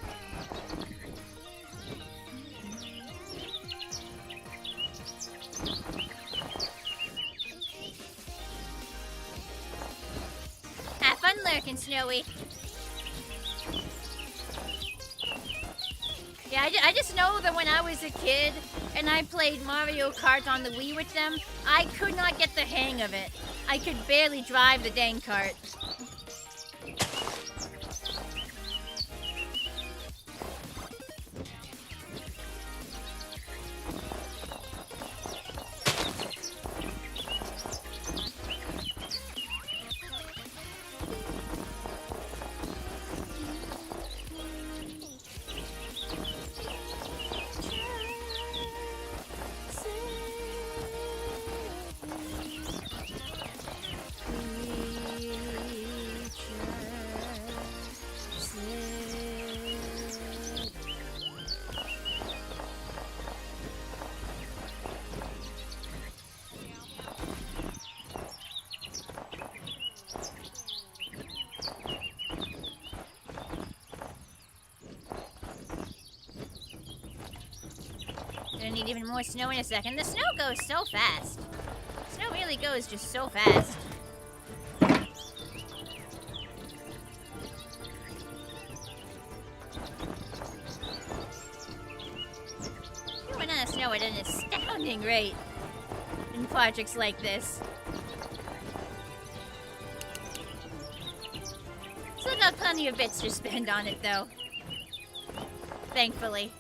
Have fun lurking, Snowy. Yeah, I just know that when I was a kid and I played Mario Kart on the Wii with them, I could not get the hang of it. I could barely drive the dang cart. Gonna need even more snow in a second. The snow goes so fast. Snow really goes just so fast. You went on the snow at an astounding rate in projects like this. Still got plenty of bits to spend on it, though. Thankfully.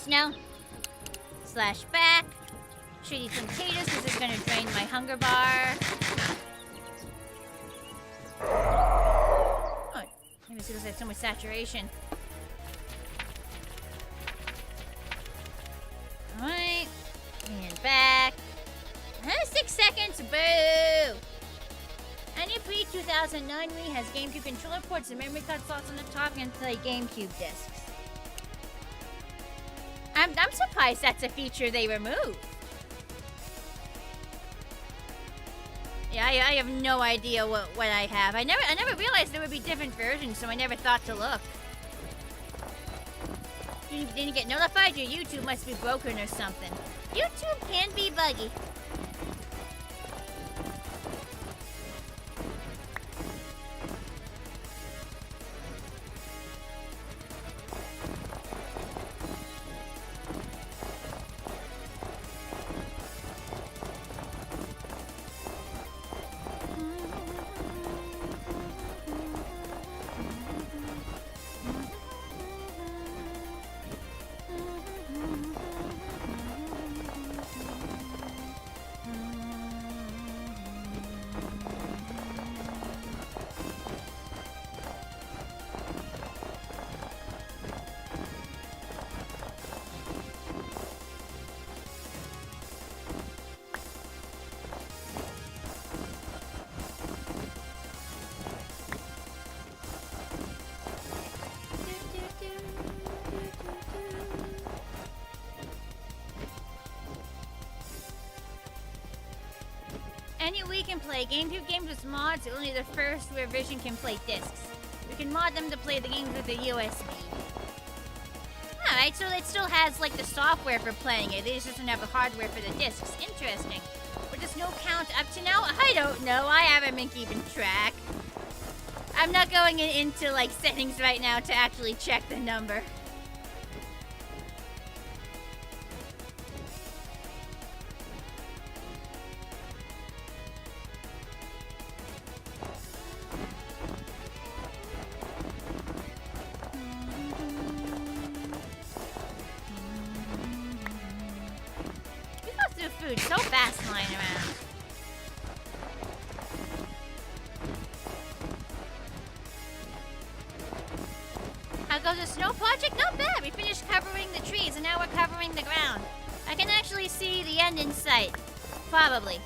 Now, slash back, should eat some potatoes because it's gonna drain my hunger bar. Oh, maybe it's because I have so much saturation. Alright, and back. 6 seconds, boo! And your pre-2009 Wii has GameCube controller ports and memory card slots on the top and play GameCube discs. I'm surprised that's a feature they removed. Yeah, I have no idea what I have. I never realized there would be different versions, so I never thought to look. You didn't get notified? Your YouTube must be broken or something. YouTube can be buggy. can play GameCube games with mods. Only the first revision can play discs. We can mod them to play the games with the USB. Alright, so it still has like the software for playing it. It just doesn't have the hardware for the discs. Interesting. But there's no count up to now? I don't know. I haven't been keeping track. I'm not going into like settings right now to actually check the number. We go through food so fast flying around. How goes the snow project? Not bad. We finished covering the trees and now we're covering the ground. I can actually see the end in sight. Probably.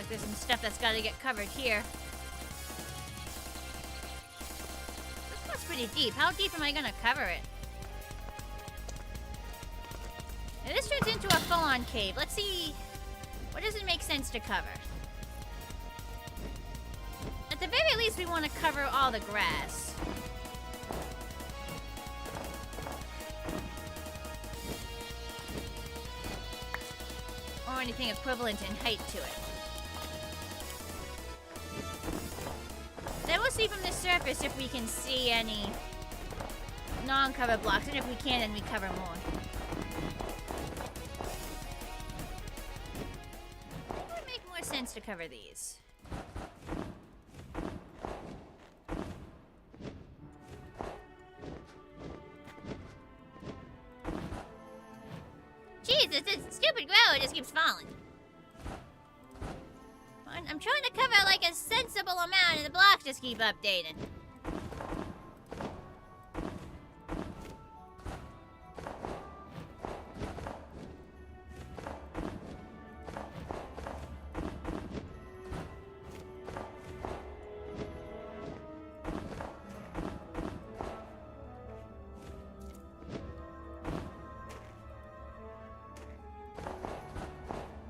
There's some stuff that's got to get covered here. This one's pretty deep. How deep am I going to cover it? Now this turns into a full-on cave. Let's see. What does it make sense to cover? At the very least, we want to cover all the grass. Or anything equivalent in height to it. Then we'll see from the surface if we can see any non-cover blocks, and if we can, then we cover more. It would make more sense to cover these. Jeez, this stupid grower just keeps falling. I'm trying to cover like a sensible amount and the blocks just keep updating.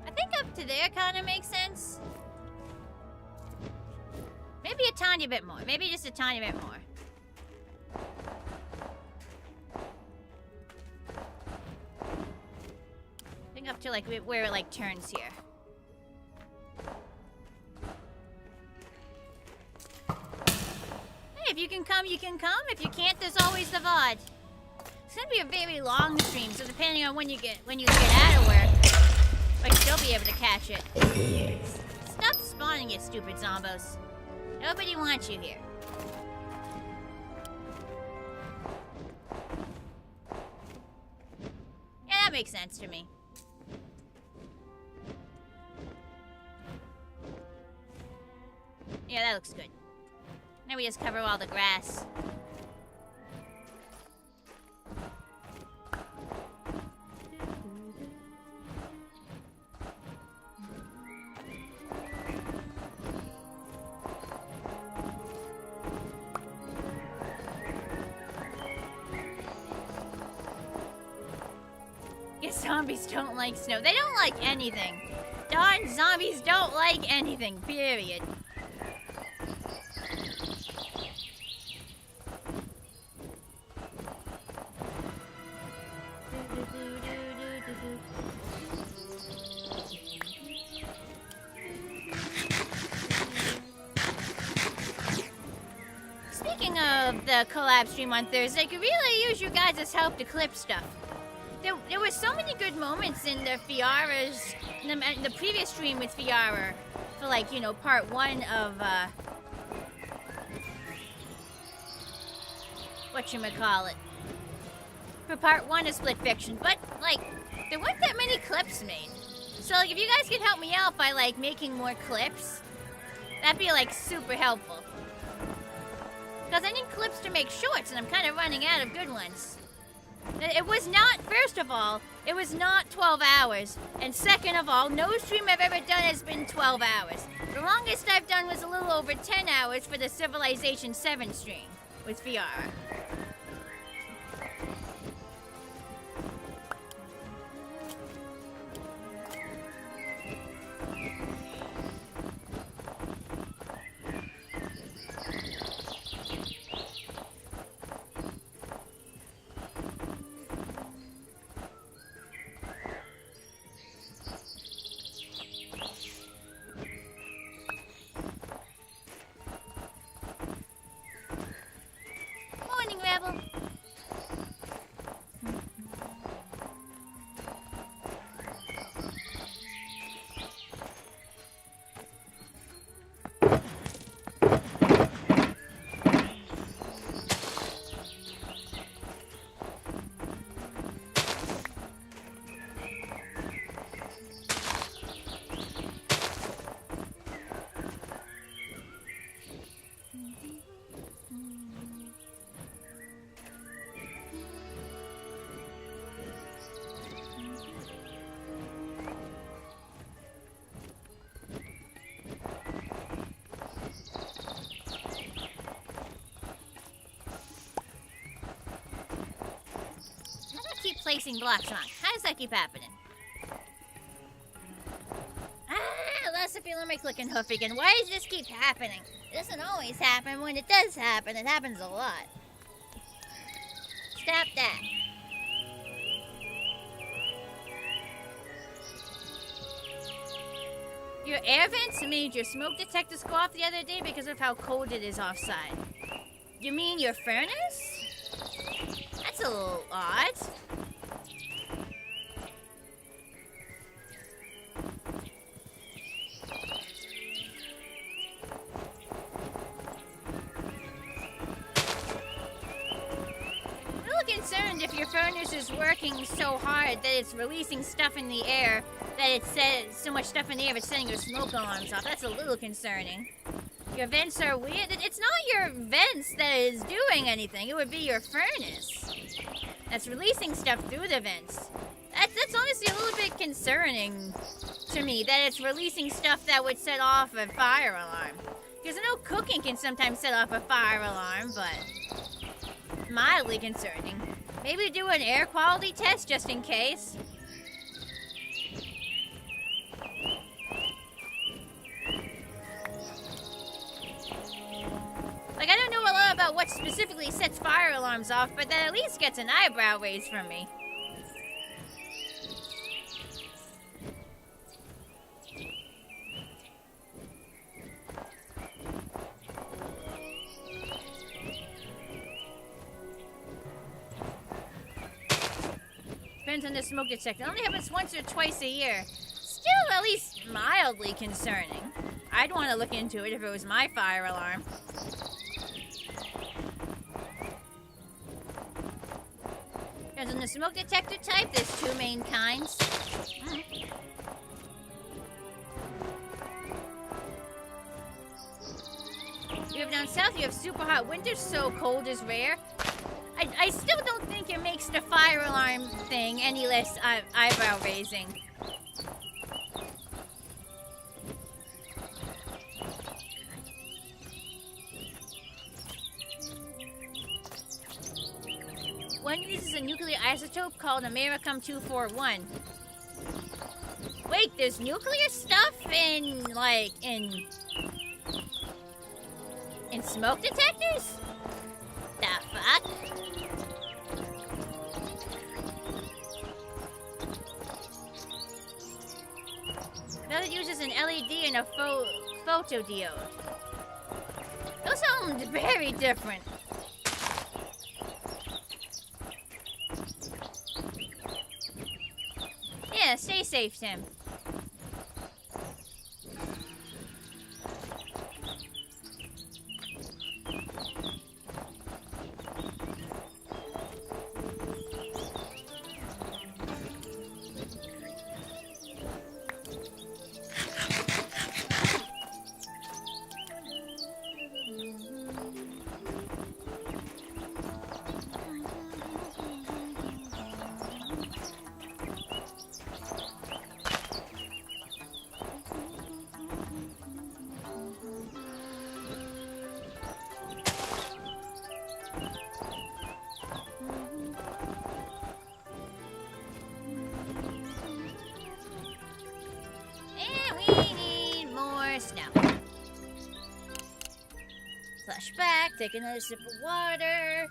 I think up to there kind of makes sense. Maybe a tiny bit more. Maybe just a tiny bit more. I think up to like where it like turns here. Hey, if you can come, you can come. If you can't, there's always the VOD. It's gonna be a very long stream, so depending on when you get out of work, I might still be able to catch it. Stop spawning, you stupid zombos. Nobody wants you here. Yeah, that makes sense to me. Yeah, that looks good. Now we just cover all the grass. Zombies don't like snow. They don't like anything. Darn zombies don't like anything, period. Speaking of the collab stream on Thursday, I could really use you guys' help to clip stuff. There were so many good moments in the Fiara's, in the previous stream with Fiara, for like, you know, part 1 of, whatchamacallit. For part 1 of Split Fiction, but, like, there weren't that many clips made. So, like, if you guys could help me out by, like, making more clips, That'd be like super helpful. Because I need clips to make shorts and I'm kind of running out of good ones. It was not, first of all, it was not 12 hours. And second of all, no stream I've ever done has been 12 hours. The longest I've done was a little over 10 hours for the Civilization 7 stream with Figura. Placing blocks wrong. How does that keep happening? I lost a feel on my click and hoof again. Why does this keep happening? It doesn't always happen. When it does happen, it happens a lot. Stop that. Your air vents made your smoke detectors go off the other day because of how cold it is offside. You mean your furnace? That's a little odd. If your furnace is working so hard that it's releasing stuff in the air, that it says so much stuff in the air it's setting your smoke alarms off. That's a little concerning. Your vents are weird. It's not your vents that is doing anything. It would be your furnace that's releasing stuff through the vents. That's honestly a little bit concerning to me, that it's releasing stuff that would set off a fire alarm. Because I know cooking can sometimes set off a fire alarm, but mildly concerning. Maybe do an air quality test just in case. Like, I don't know a lot about what specifically sets fire alarms off, but that at least gets an eyebrow raise from me. Depends on the smoke detector. It only happens once or twice a year. Still at least mildly concerning. I'd want to look into it if it was my fire alarm. Depends on the smoke detector type. There's two main kinds. You have down south, you have super hot winters, so cold is rare. I still don't think it makes the fire alarm thing any less eyebrow raising. One uses a nuclear isotope called Americum-241. Wait, there's nuclear stuff in smoke detectors? The fuck? That uses an LED and a photodiode. Those sound very different. Yeah, stay safe, Tim. Take another sip of water.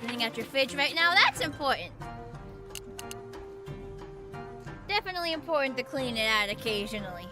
Cleaning out your fridge right now, that's important. Definitely important to clean it out occasionally.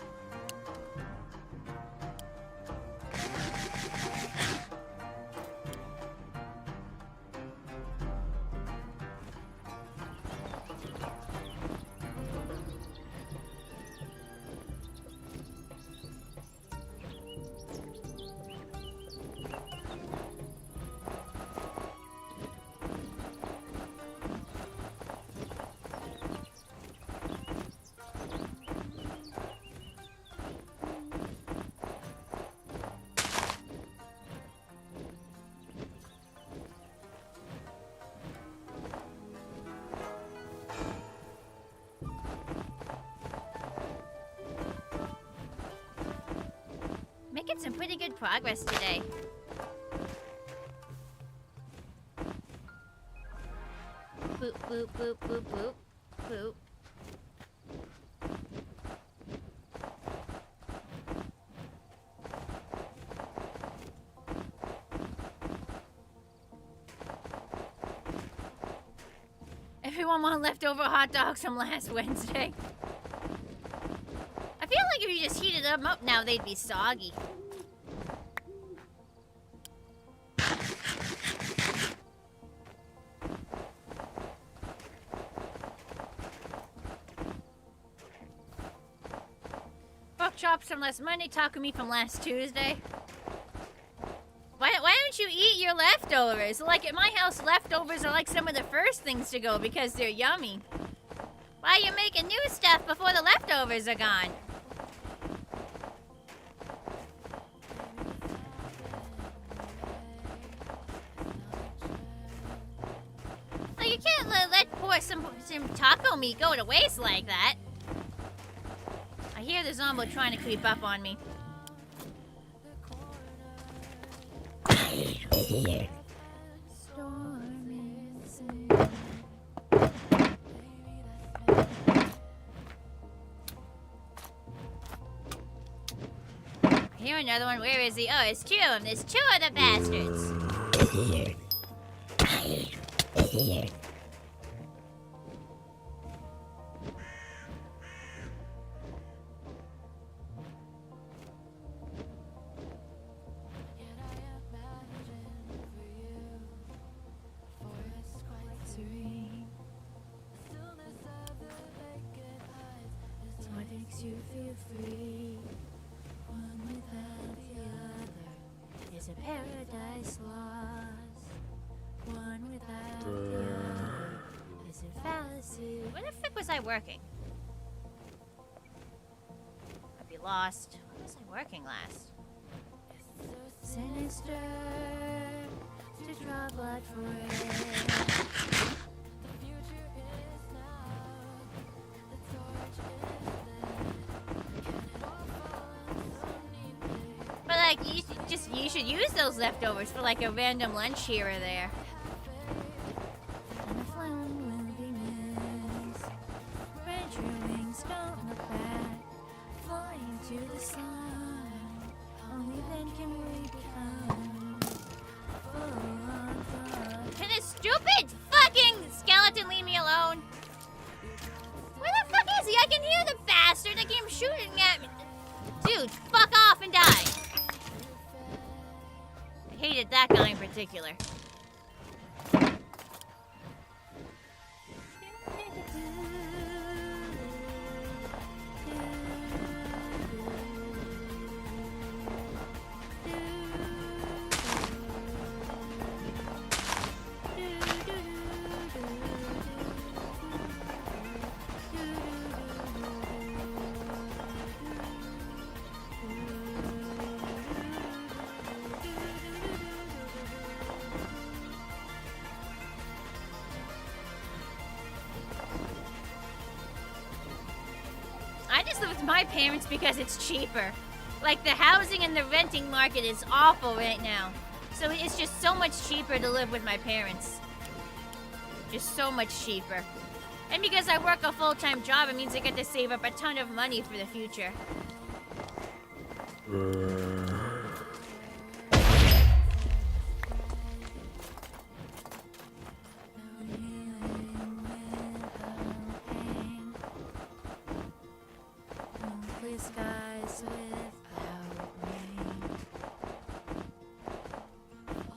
Making some pretty good progress today. Boop, boop, boop, boop, boop, boop. Everyone want leftover hot dogs from last Wednesday. I feel like if you just heated them up now, they'd be soggy. Pork chops from last Monday, taco meat from last Tuesday. Why don't you eat your leftovers? Like at my house, leftovers are like some of the first things to go because they're yummy. Why are you making new stuff before the leftovers are gone? Like you can't let some taco meat go to waste like that. I hear the zombie trying to creep up on me. Here another one. Where is he? Oh, it's two of them. There's two of the bastards. You feel free. One without the other is a paradise lost. One without the other is a fallacy. Where the frick was I working? I'd be lost. Where was I working last? Sinister to draw blood for it. But like, you should use those leftovers for like a random lunch here or there. And the flowering will be missed. Spread your wings, don't look back. Flying to the sun. Only then can we become full on fun. Can this stupid fucking skeleton leave me alone? Where the fuck is he? I can hear the bastard that came shooting at me. Dude, fuck off and die. I hated that guy in particular. My parents because it's cheaper. Like the housing and the renting market is awful right now. So it's just so much cheaper to live with my parents. just so much cheaper. And because I work a full-time job, it means I get to save up a ton of money for the future. Blue skies without rain.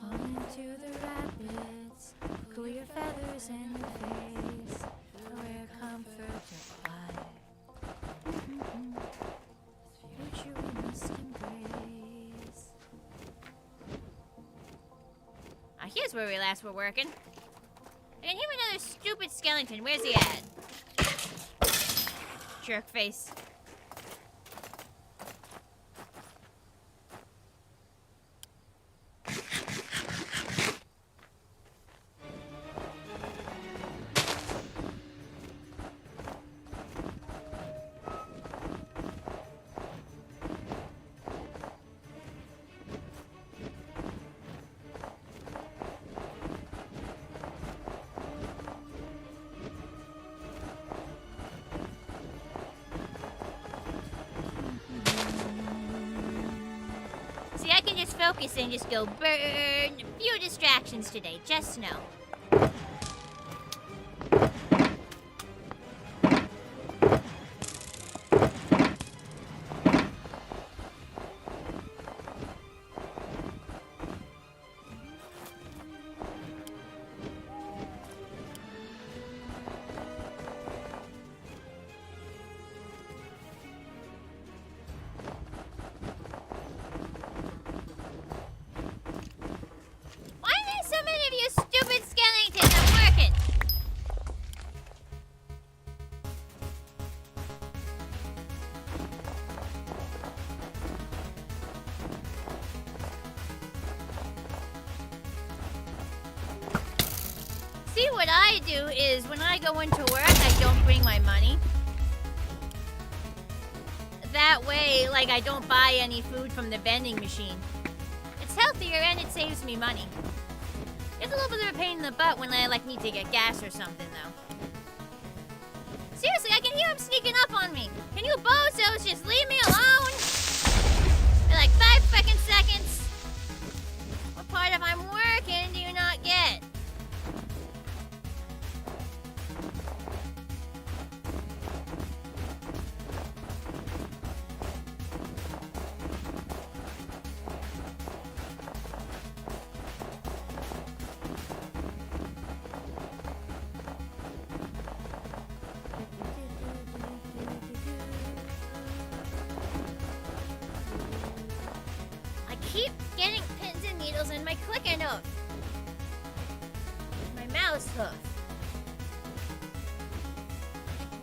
On into the rapids, cool your feathers in your face. Where comfort to fly. Future we must embrace. Here's where we last were working. And here another stupid skeleton. Where's he at? Jerk face. I can just focus and just go burn. A few distractions today, just know. What I do is when I go into work, I don't bring my money. That way, like, I don't buy any food from the vending machine. It's healthier and it saves me money. It's a little bit of a pain in the butt when I, like, need to get gas or something, though. Seriously, I can hear him sneaking up on me. Can you bozos just leave me alone? For like 5 fucking seconds. What part of I'm working do you not get? Keep getting pins and needles in my clicker note. My mouse hoof.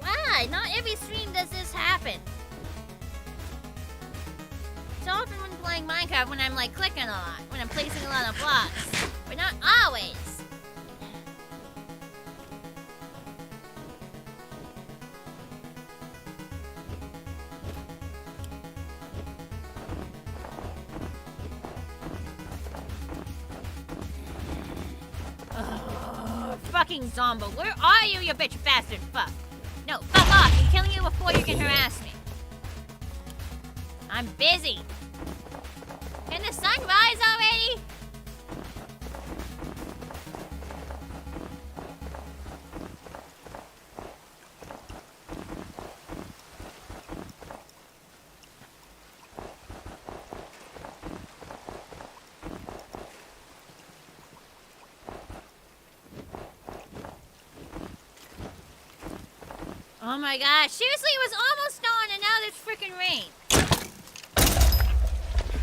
Why? Not every stream does this happen. It's often when playing Minecraft when I'm like clicking a lot, when I'm placing a lot of blocks, but not always. Fucking Zombo, where are you, you bitch bastard fuck? No, fuck off, I'm killing you before you can harass me. I'm busy. Can the sun rise already? Oh my gosh, seriously, it was almost dawn and now there's freaking rain.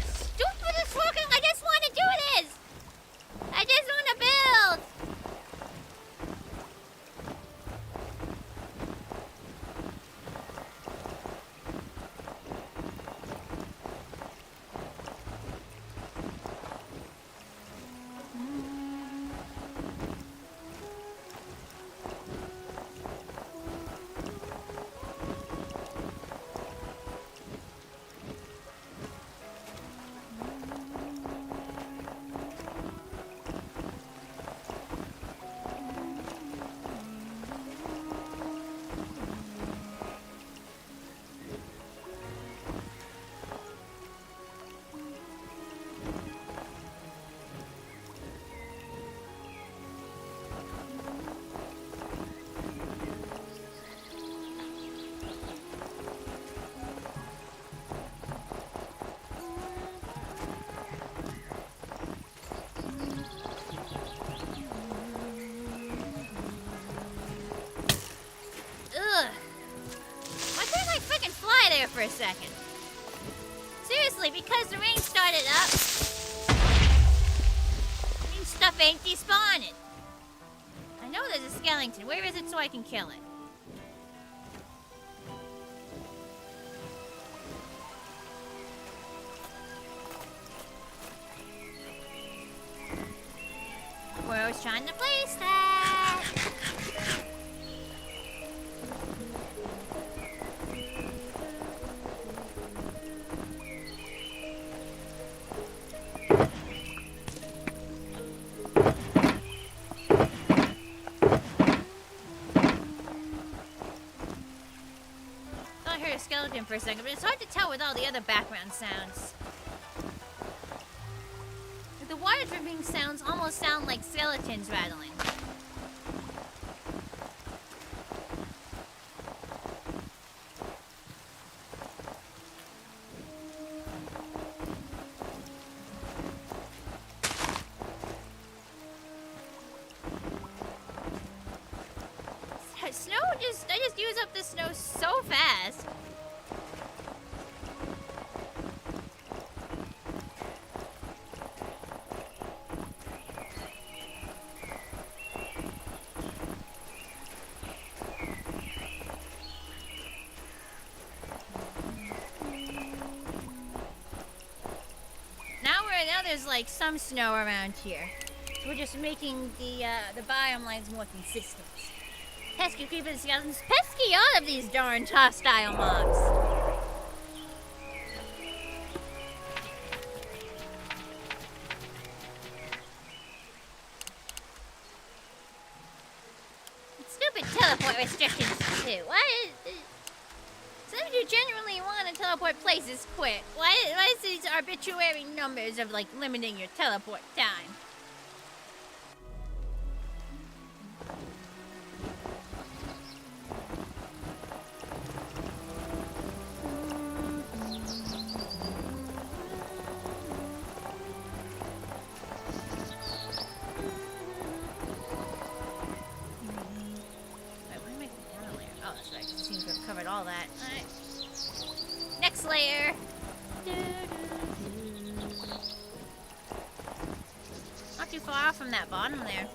Stupidest fucking, I just want to do this. I just want to build. second. Seriously, because the rain started up, means stuff ain't despawning. I know there's a skeleton. Where is it so I can kill it? We're always trying to place that. I heard a skeleton for a second, but it's hard to tell with all the other background sounds. The water dripping sounds almost sound like skeletons rattling. I just use up the snow so fast. Now there's like some snow around here. So we're just making the biome lines more consistent. Pesky creepers, skeletons, pesky all of these darn hostile mobs. Stupid teleport restrictions too. Why is some of you genuinely want to teleport places quick? Why is these arbitrary numbers of like limiting your teleport time? All that. Alright. Next layer. Not too far off from that bottom there.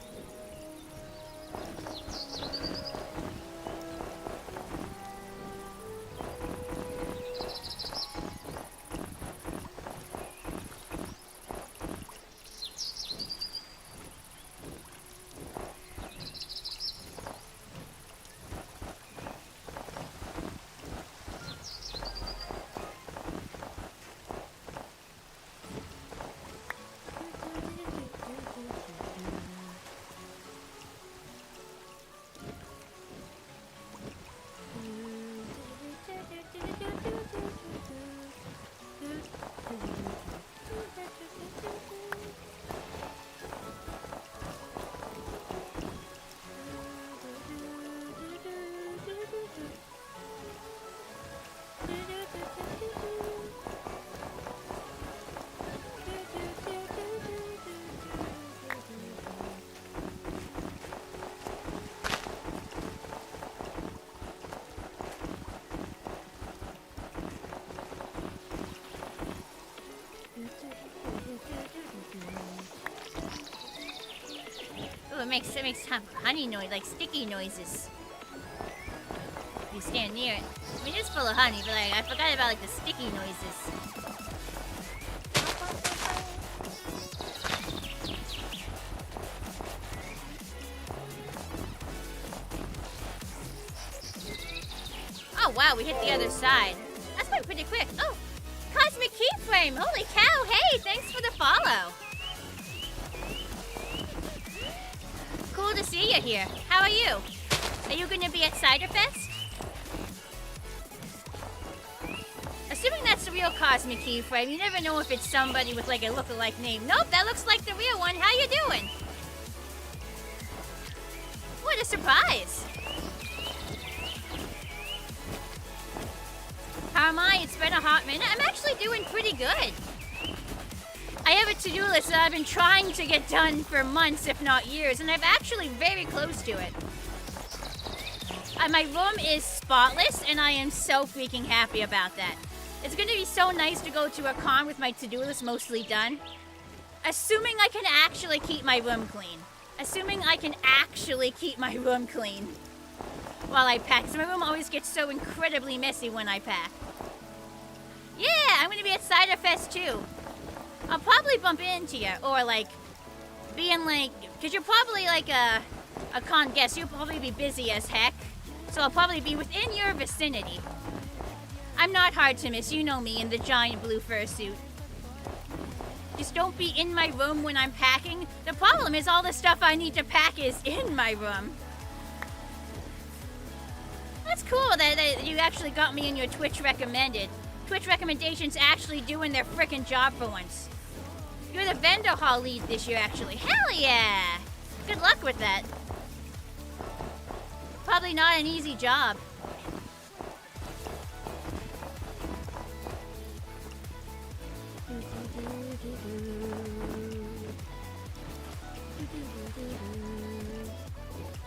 It makes honey noise, like sticky noises. If you stand near it. I mean, it's full of honey, but like, I forgot about like the sticky noises. Oh wow, we hit the other side. That's went pretty quick. Oh, Cosmic Keyframe! Holy cow! Hey, thanks for the follow. Cool to see you here. How are you? Are you going to be at Cider Fest? Assuming that's the real Cosmic Keyframe, you never know if it's somebody with like a look-alike name. Nope, that looks like the real one. How you doing? What a surprise. How am I? It's been a hot minute. I'm actually doing pretty good. I have a to-do list that I've been trying to get done for months, if not years, and I'm actually very close to it. My room is spotless, and I am so freaking happy about that. It's gonna be so nice to go to a con with my to-do list mostly done. Assuming I can actually keep my room clean. Assuming I can actually keep my room clean while I pack. Because my room always gets so incredibly messy when I pack. Yeah, I'm gonna be at Cider Fest too. I'll probably bump into you, or like, being like, because you're probably like a con guest. You'll probably be busy as heck. So I'll probably be within your vicinity. I'm not hard to miss, you know me in the giant blue fursuit. Just don't be in my room when I'm packing. The problem is all the stuff I need to pack is in my room. That's cool that you actually got me in your Twitch recommended. Twitch recommendations actually doing their frickin' job for once. You're the vendor hall lead this year, actually. Hell yeah! Good luck with that. Probably not an easy job.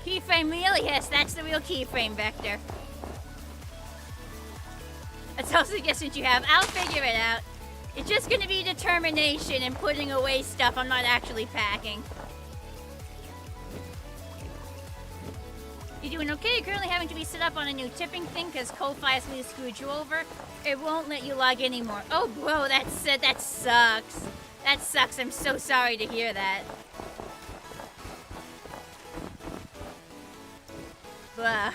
Keyframe wheel? Yes, that's the real keyframe vector. That's all the suggestions you have. I'll figure it out. It's just gonna be determination and putting away stuff I'm not actually packing. You doing okay? You're currently having to be set up on a new tipping thing because Ko-Fi has really screwed you over. It won't let you log anymore. Oh, bro, that sucks. That sucks. I'm so sorry to hear that. Blah.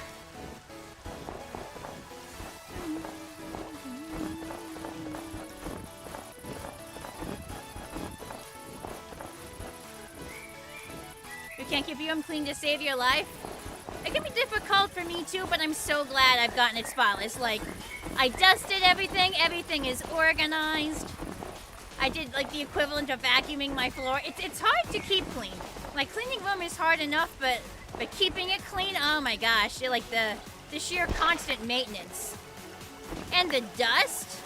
You can't keep your room clean to save your life? It can be difficult for me too, but I'm so glad I've gotten it spotless. Like, I dusted everything. Everything is organized. I did like the equivalent of vacuuming my floor. It's hard to keep clean. Like, cleaning room is hard enough, but keeping it clean, oh my gosh. Like the sheer constant maintenance. And the dust.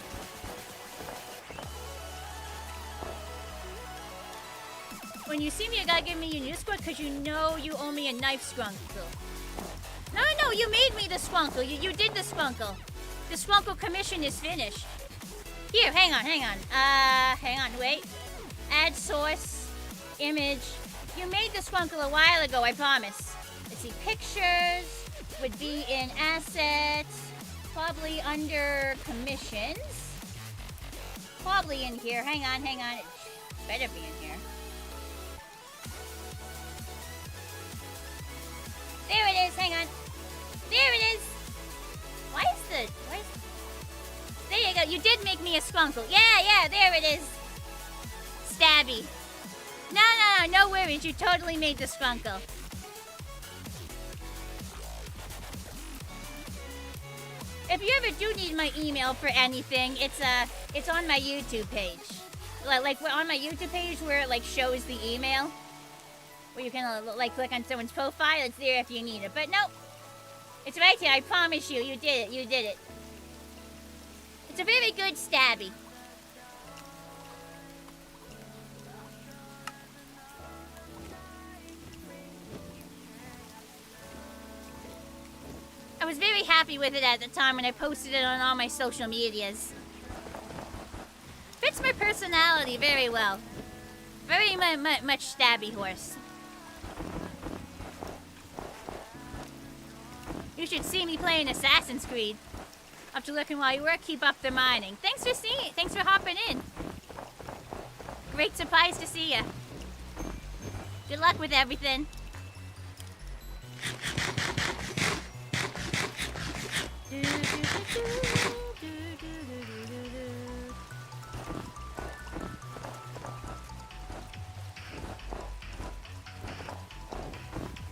When you see me, you gotta give me your new squad because you know you owe me a knife skunkle. No, you made me the skunkle. You did the skunkle. The skunkle commission is finished. Here, hang on, wait. Add source, image. You made the skunkle a while ago, I promise. Let's see, pictures would be in assets, probably under commissions. Probably in here, hang on. It better be in here. There it is, hang on. There it is. Why is there you go. You did make me a skunkle. Yeah, there it is. Stabby. No worries. You totally made the skunkle. If you ever do need my email for anything, it's on my YouTube page. Like on my YouTube page where it like shows the email. Where you can like click on someone's profile, it's there if you need it. But nope, it's right here. I promise you, you did it. It's a very good stabby. I was very happy with it at the time when I posted it on all my social medias. Fits my personality very well. Very much stabby horse. You should see me playing Assassin's Creed. After looking while you work, keep up the mining. Thanks for seeing it. Thanks for hopping in. Great surprise to see you. Good luck with everything.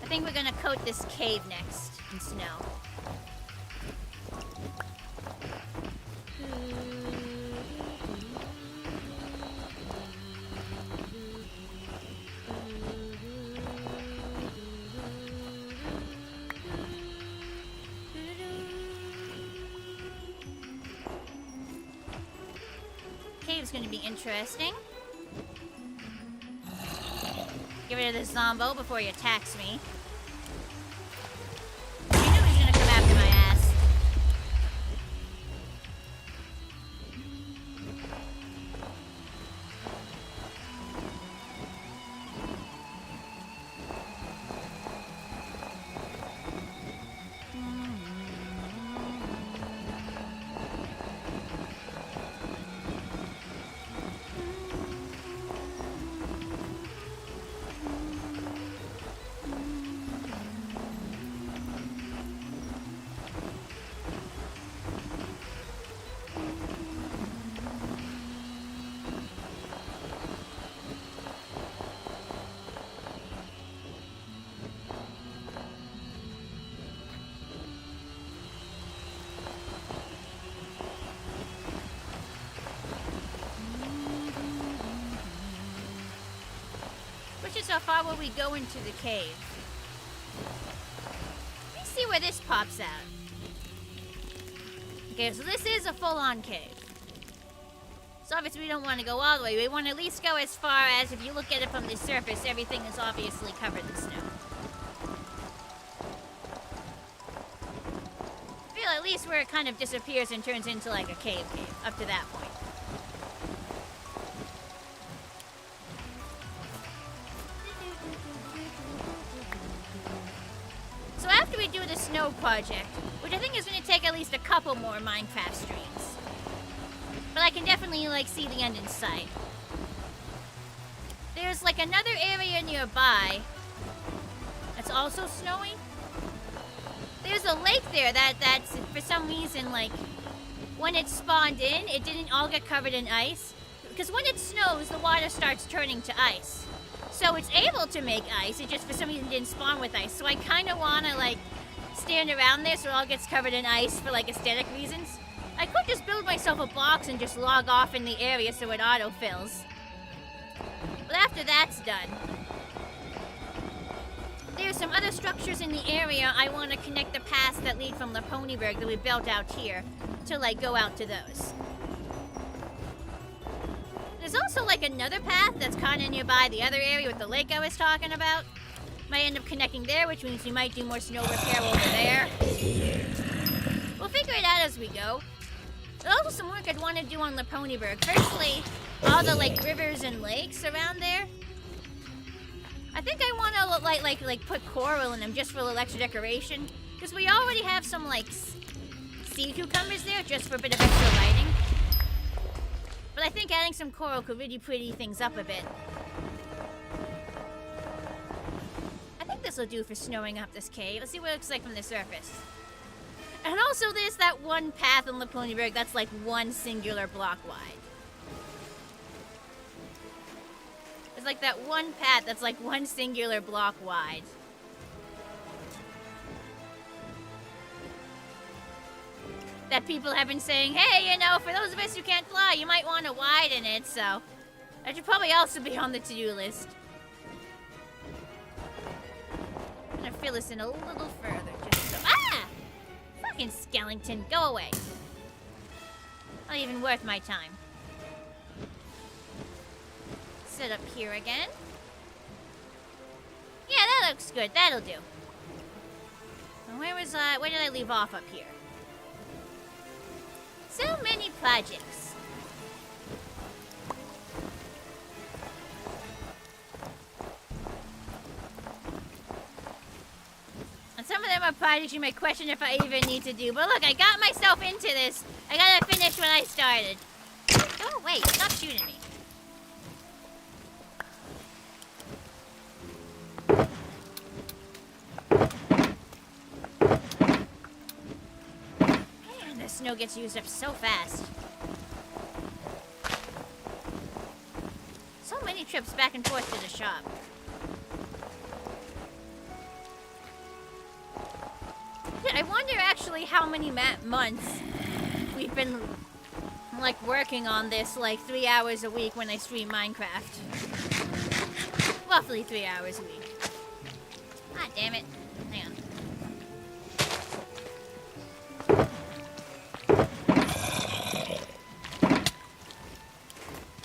I think we're gonna coat this cave next in snow. Cave's gonna be interesting. Get rid of this zombo before he attacks me. You know he's gonna come after my ass. first off, how will we go into the cave? Let me see where this pops out. Okay, so this is a full-on cave. So obviously we don't want to go all the way. We want to at least go as far as, if you look at it from the surface, everything is obviously covered in snow. I feel at least where it kind of disappears and turns into like a cave, up to that point. So after we do the snow project, which I think is going to take at least a couple more Minecraft streams, but I can definitely like see the end in sight. There's like another area nearby that's also snowing. There's a lake there that's for some reason, like, when it spawned in, it didn't all get covered in ice. Because when it snows, the water starts turning to ice. So it's able to make ice, it just for some reason didn't spawn with ice. So I kind of want to, like, stand around there so it all gets covered in ice for, like, aesthetic reasons. I could just build myself a box and just log off in the area so it auto-fills. But after that's done, there's some other structures in the area I want to connect the paths that lead from the Ponyberg that we built out here to, like, go out to those. There's also, like, another path that's kind of nearby the other area with the lake I was talking about. Might end up connecting there, which means we might do more snow repair over there. We'll figure it out as we go. There's also some work I'd want to do on the Ponyberg. Firstly, all the, like, rivers and lakes around there. I think I want to like put coral in them just for a little extra decoration, because we already have some like sea cucumbers there just for a bit of extra lighting. But I think adding some coral could really pretty things up a bit. I think this will do for snowing up this cave. Let's see what it looks like from the surface. And also there's that one path on the Ponyberg that's like one singular block wide. There's like that one path that's like one singular block wide. That people have been saying, hey, you know, for those of us who can't fly, you might want to widen it, so that should probably also be on the to-do list. I'm gonna fill this in a little further, just so... Ah! Fucking skeleton, go away. Not even worth my time. Set up here again. Yeah, that looks good. That'll do. And where did I leave off up here? So many projects. And some of them are projects you might question if I even need to do. But look, I got myself into this. I gotta finish what I started. Oh, wait, stop shooting me. Snow gets used up so fast. So many trips back and forth to the shop. I wonder actually how many months we've been like working on this like 3 hours a week when I stream Minecraft. Roughly 3 hours a week. Ah, damn it. Hang on.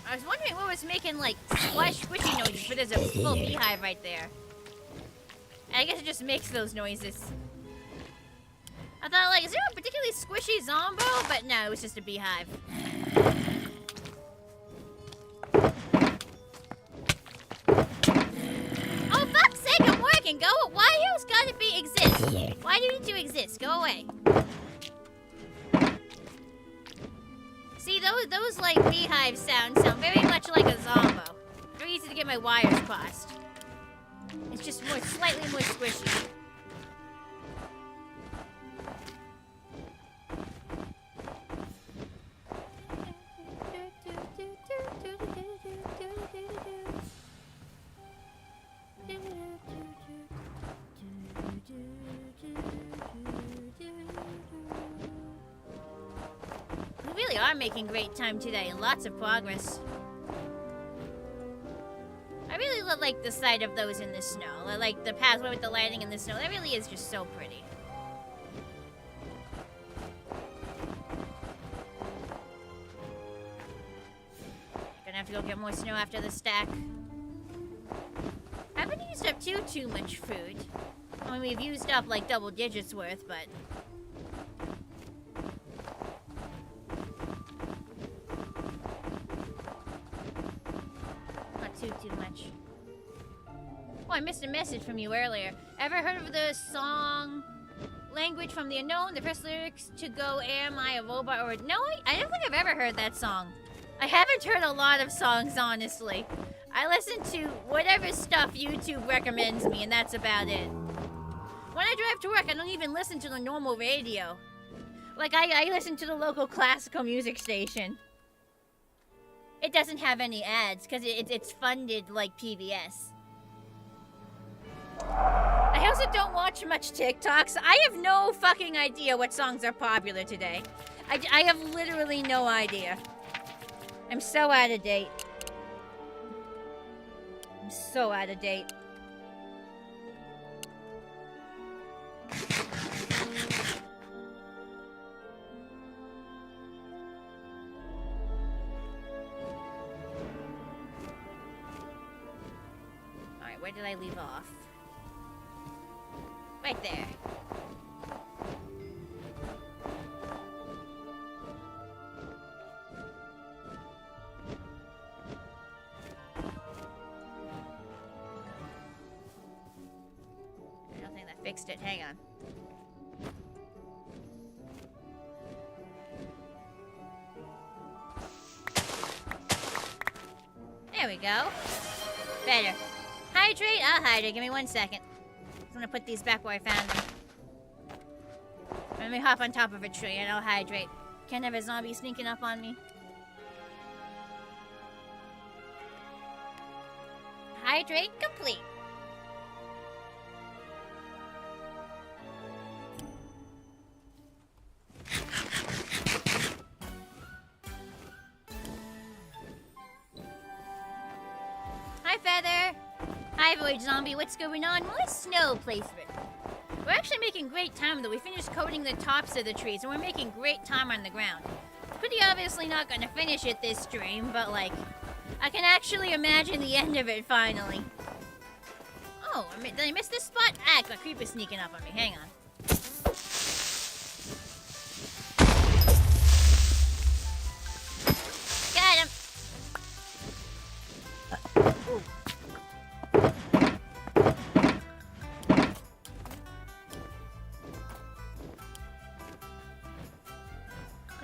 I was wondering what was making, like, squishy noises, but there's a full beehive right there. And I guess it just makes those noises. I thought, like, is there a particularly squishy zombo? But no, it was just a beehive. Oh, fuck's sake, I'm working! Go! Why else gotta exist? Why do you need to exist? Go away. See, those like beehive sounds sound very much like a zombo. Very easy to get my wires crossed. It's just slightly more squishy. We really are making great time today and lots of progress. I really like the sight of those in the snow. I like the pathway with the lighting in the snow. That really is just so pretty. Gonna have to go get more snow after the stack. Haven't used up too much food. I mean, we've used up like double digits worth, but... not too much. Oh, I missed a message from you earlier. Ever heard of the song Language from the Unknown? The first lyrics to go, am I a robot or... No, I don't think I've ever heard that song. I haven't heard a lot of songs, honestly. I listen to whatever stuff YouTube recommends me, and that's about it. When I drive to work, I don't even listen to the normal radio. Like, I listen to the local classical music station. It doesn't have any ads, because it's funded like PBS. I also don't watch much TikToks. I have no fucking idea what songs are popular today. I have literally no idea. I'm so out of date. I'm so out of date. Alright, where did I leave off? Right there. Fixed it. Hang on. There we go. Better. Hydrate? I'll hydrate. Give me 1 second. I'm gonna put these back where I found them. Let me hop on top of a tree and I'll hydrate. Can't have a zombie sneaking up on me. Hydrate complete. Void Zombie, what's going on? More snow placement. We're actually making great time though. We finished coating the tops of the trees and we're making great time on the ground. Pretty obviously not gonna finish it this stream, but like, I can actually imagine the end of it finally. Oh, did I miss this spot? Ah, got creepers sneaking up on me. Hang on. Got him. Ooh.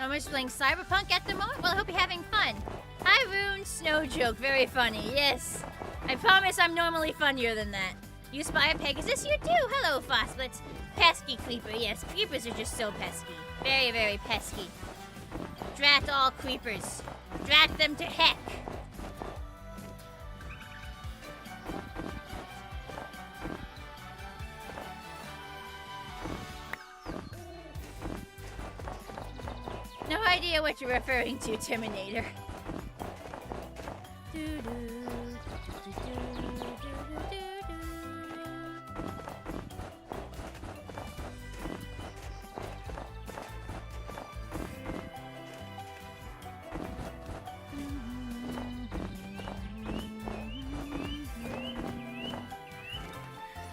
I'm just playing Cyberpunk at the moment. Well, I hope you're having fun. Hi, Rune. Snow joke. Very funny. Yes. I promise I'm normally funnier than that. You spy a Pegasus? You do. Hello, Phosphates. Pesky creeper. Yes, creepers are just so pesky. Very, very pesky. Drat all creepers. Drat them to heck. No idea what you're referring to, Terminator.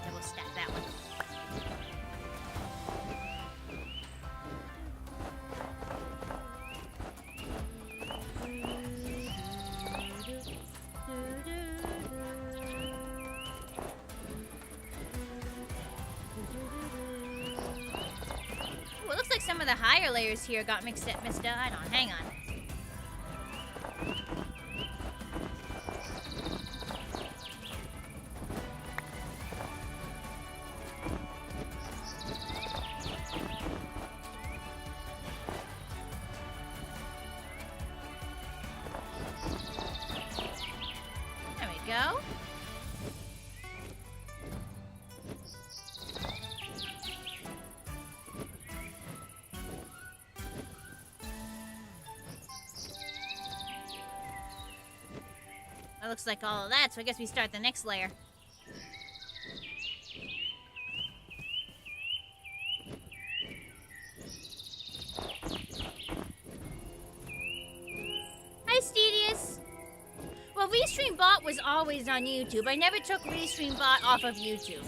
Double stack that one. Some of the higher layers here got mixed up. Hold on, hang on. There we go. looks like all of that, so I guess we start the next layer. Hi, Stedius. Well, RestreamBot was always on YouTube. I never took RestreamBot off of YouTube.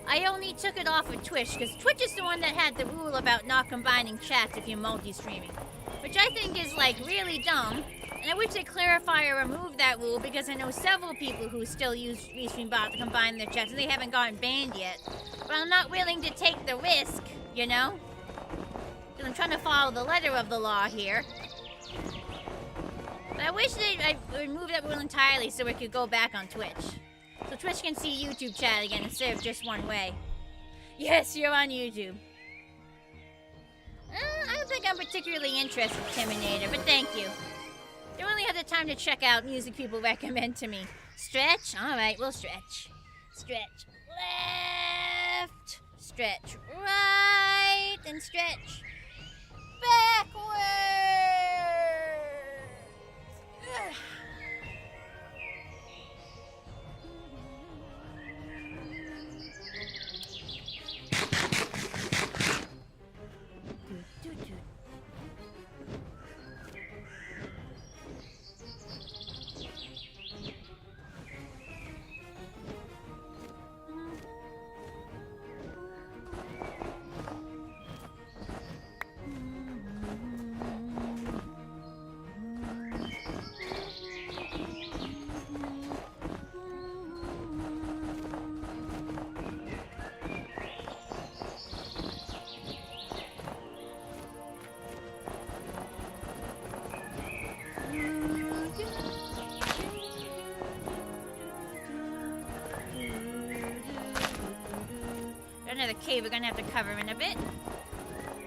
I only took it off of Twitch, because Twitch is the one that had the rule about not combining chats if you're multi-streaming. Which I think is, like, really dumb. And I wish they'd clarify or remove that rule, because I know several people who still use RestreamBot to combine their chats, and they haven't gotten banned yet. But I'm not willing to take the risk, you know? Because I'm trying to follow the letter of the law here. But I wish they'd remove that rule entirely so we could go back on Twitch. So Twitch can see YouTube chat again instead of just one way. Yes, you're on YouTube. I don't think I'm particularly interested in Terminator, but thank you. I only had the time to check out music people recommend to me. Stretch? Alright, we'll stretch. Stretch left. Stretch right. And stretch backwards. Ugh. Another cave we're gonna have to cover in a bit.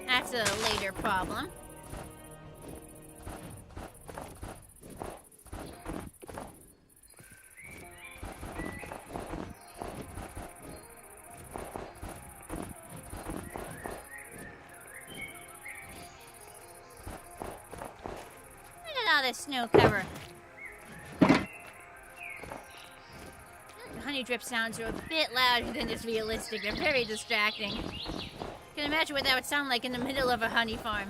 That's a later problem. Look at all this snow cover. Honey drip sounds are a bit louder than just realistic. They're very distracting. You can imagine what that would sound like in the middle of a honey farm.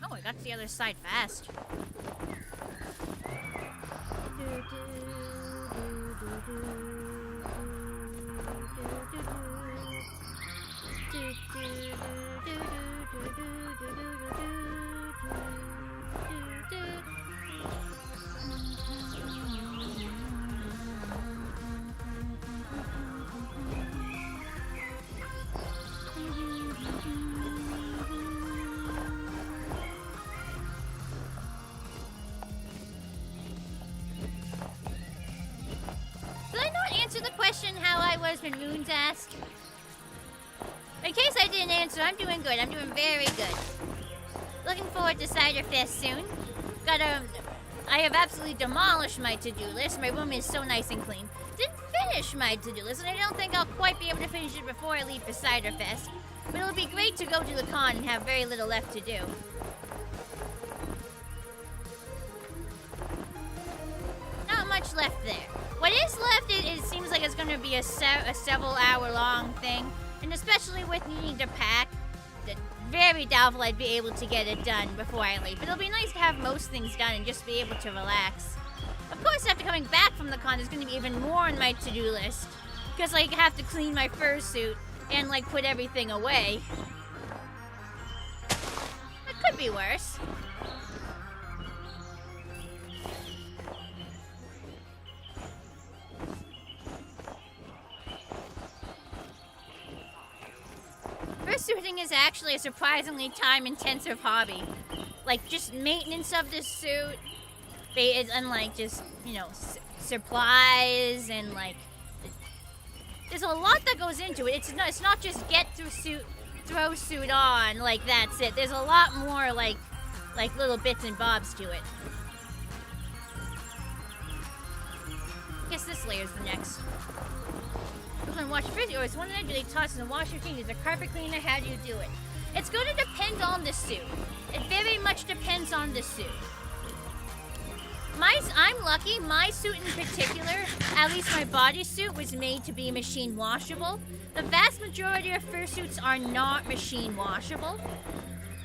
Oh, I got to the other side fast. How I was when Moons asked. In case I didn't answer, I'm doing good. I'm doing very good. Looking forward to Cider Fest soon. I have absolutely demolished my to-do list. My room is so nice and clean. Didn't finish my to-do list, and I don't think I'll quite be able to finish it before I leave for Cider Fest. But it'll be great to go to the con and have very little left to do. Not much left there. What is left, it seems like it's going to be a several hour long thing. And especially with needing to pack, very doubtful I'd be able to get it done before I leave. But it'll be nice to have most things done and just be able to relax. Of course, after coming back from the con, there's going to be even more on my to-do list. Because I have to clean my fursuit and, like, put everything away. It could be worse. Fursuiting is actually a surprisingly time-intensive hobby. Like, just maintenance of the suit, and, like, just, you know, supplies, and, like, there's a lot that goes into it. It's not just get through suit, throw suit on, like, that's it. There's a lot more, like little bits and bobs to it. I guess this layer's the next. Goes on wash fridge, or is one of them, do they toss in the washing machine? Is a carpet cleaner? How do you do it? It's going to depend on the suit. It very much depends on the suit. I'm lucky, my suit in particular, at least my bodysuit, was made to be machine washable. The vast majority of fursuits are not machine washable.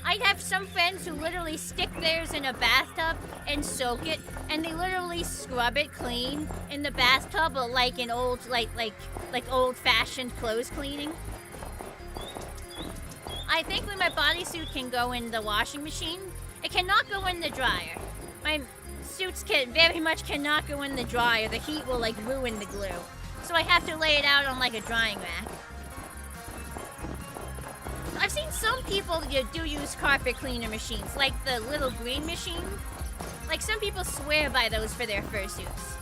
I have some friends who literally stick theirs in a bathtub and soak it, and they literally scrub it clean in the bathtub, like an old, like old-fashioned clothes cleaning. I think when my bodysuit can go in the washing machine, it cannot go in the dryer. My suits very much cannot go in the dryer. The heat will like ruin the glue. So I have to lay it out on like a drying rack. I've seen some people do use carpet cleaner machines, like the little green machine. Like some people swear by those for their fursuits.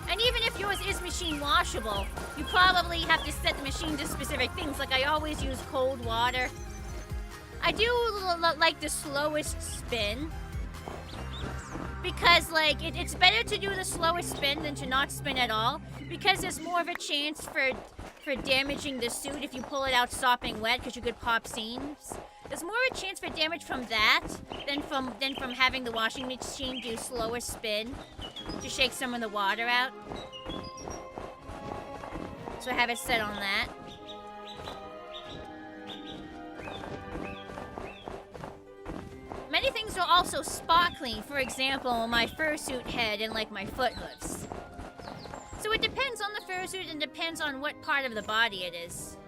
And even if yours is machine washable, you probably have to set the machine to specific things. Like I always use cold water. I do like the slowest spin. Because like it's better to do the slowest spin than to not spin at all. Because there's more of a chance for damaging the suit if you pull it out sopping wet, because you could pop seams. There's more of a chance for damage from that than from having the washing machine do slower spin to shake some of the water out. So I have it set on that. Many things are also spot clean. For example, my fursuit head and like my foot hooves. So it depends on the fursuit and depends on what part of the body it is.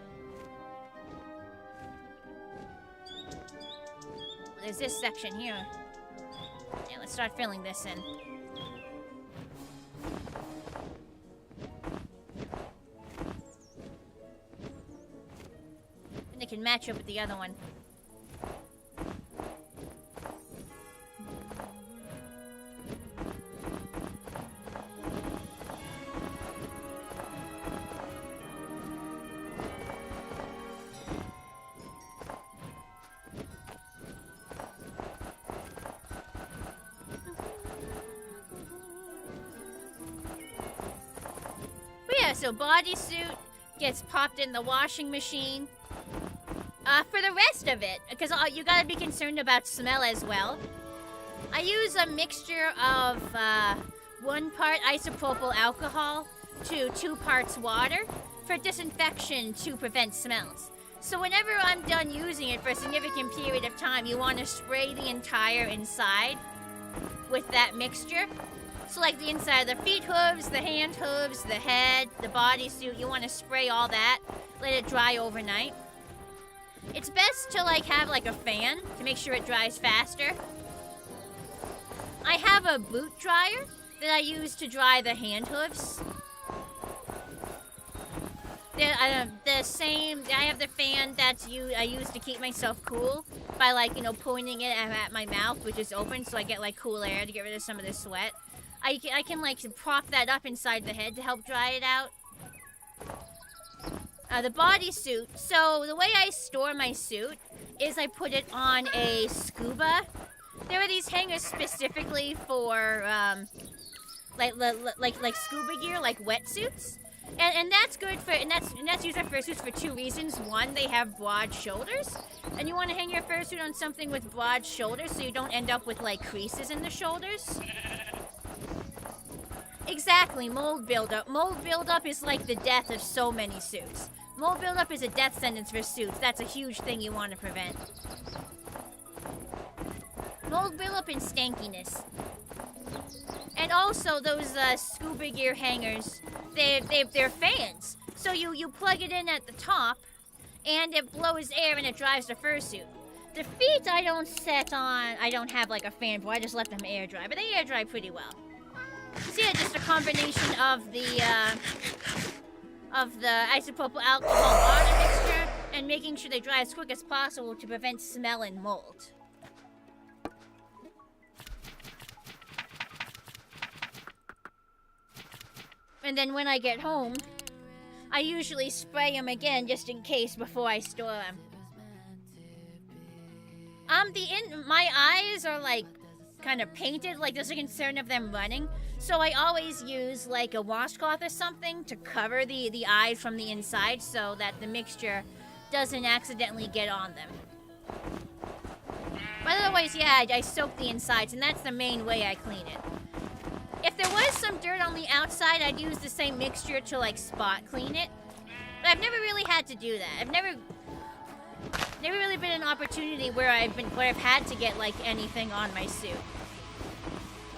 There's this section here. Yeah, let's start filling this in. And it can match up with the other one. So bodysuit gets popped in the washing machine. For the rest of it, because you gotta be concerned about smell as well. I use a mixture of 1 part isopropyl alcohol to 2 parts water for disinfection to prevent smells. So whenever I'm done using it for a significant period of time, you want to spray the entire inside with that mixture. So like the inside of the feet hooves, the hand hooves, the head, the bodysuit, you want to spray all that, let it dry overnight. It's best to like have like a fan to make sure it dries faster. I have a boot dryer that I use to dry the hand hooves. I have the fan I use to keep myself cool by like, pointing it at my mouth, which is open, so I get like cool air to get rid of some of the sweat. I can like prop that up inside the head to help dry it out. The bodysuit. So the way I store my suit is I put it on a scuba. There are these hangers specifically for like scuba gear, like wetsuits. And that's good for and that's used for fursuits for 2 reasons. One, they have broad shoulders, and you want to hang your fursuit on something with broad shoulders so you don't end up with like creases in the shoulders. Exactly, mold buildup. Mold buildup is like the death of so many suits. Mold buildup is a death sentence for suits. That's a huge thing you want to prevent. Mold buildup and stankiness. And also those scuba gear hangers, they're fans. So you plug it in at the top, and it blows air and it dries the fursuit. The feet I don't have like a fan for. I just let them air dry, but they air dry pretty well. So yeah, just a combination of the isopropyl alcohol water mixture and making sure they dry as quick as possible to prevent smell and mold. And then when I get home, I usually spray them again just in case before I store them. My eyes are like kind of painted, like there's a concern of them running. So I always use like a washcloth or something to cover the eyes from the inside so that the mixture doesn't accidentally get on them. But otherwise, yeah, I soak the insides, and that's the main way I clean it. If there was some dirt on the outside, I'd use the same mixture to like spot clean it. But I've never really had to do that. I've never really been an opportunity where I've had to get like anything on my suit.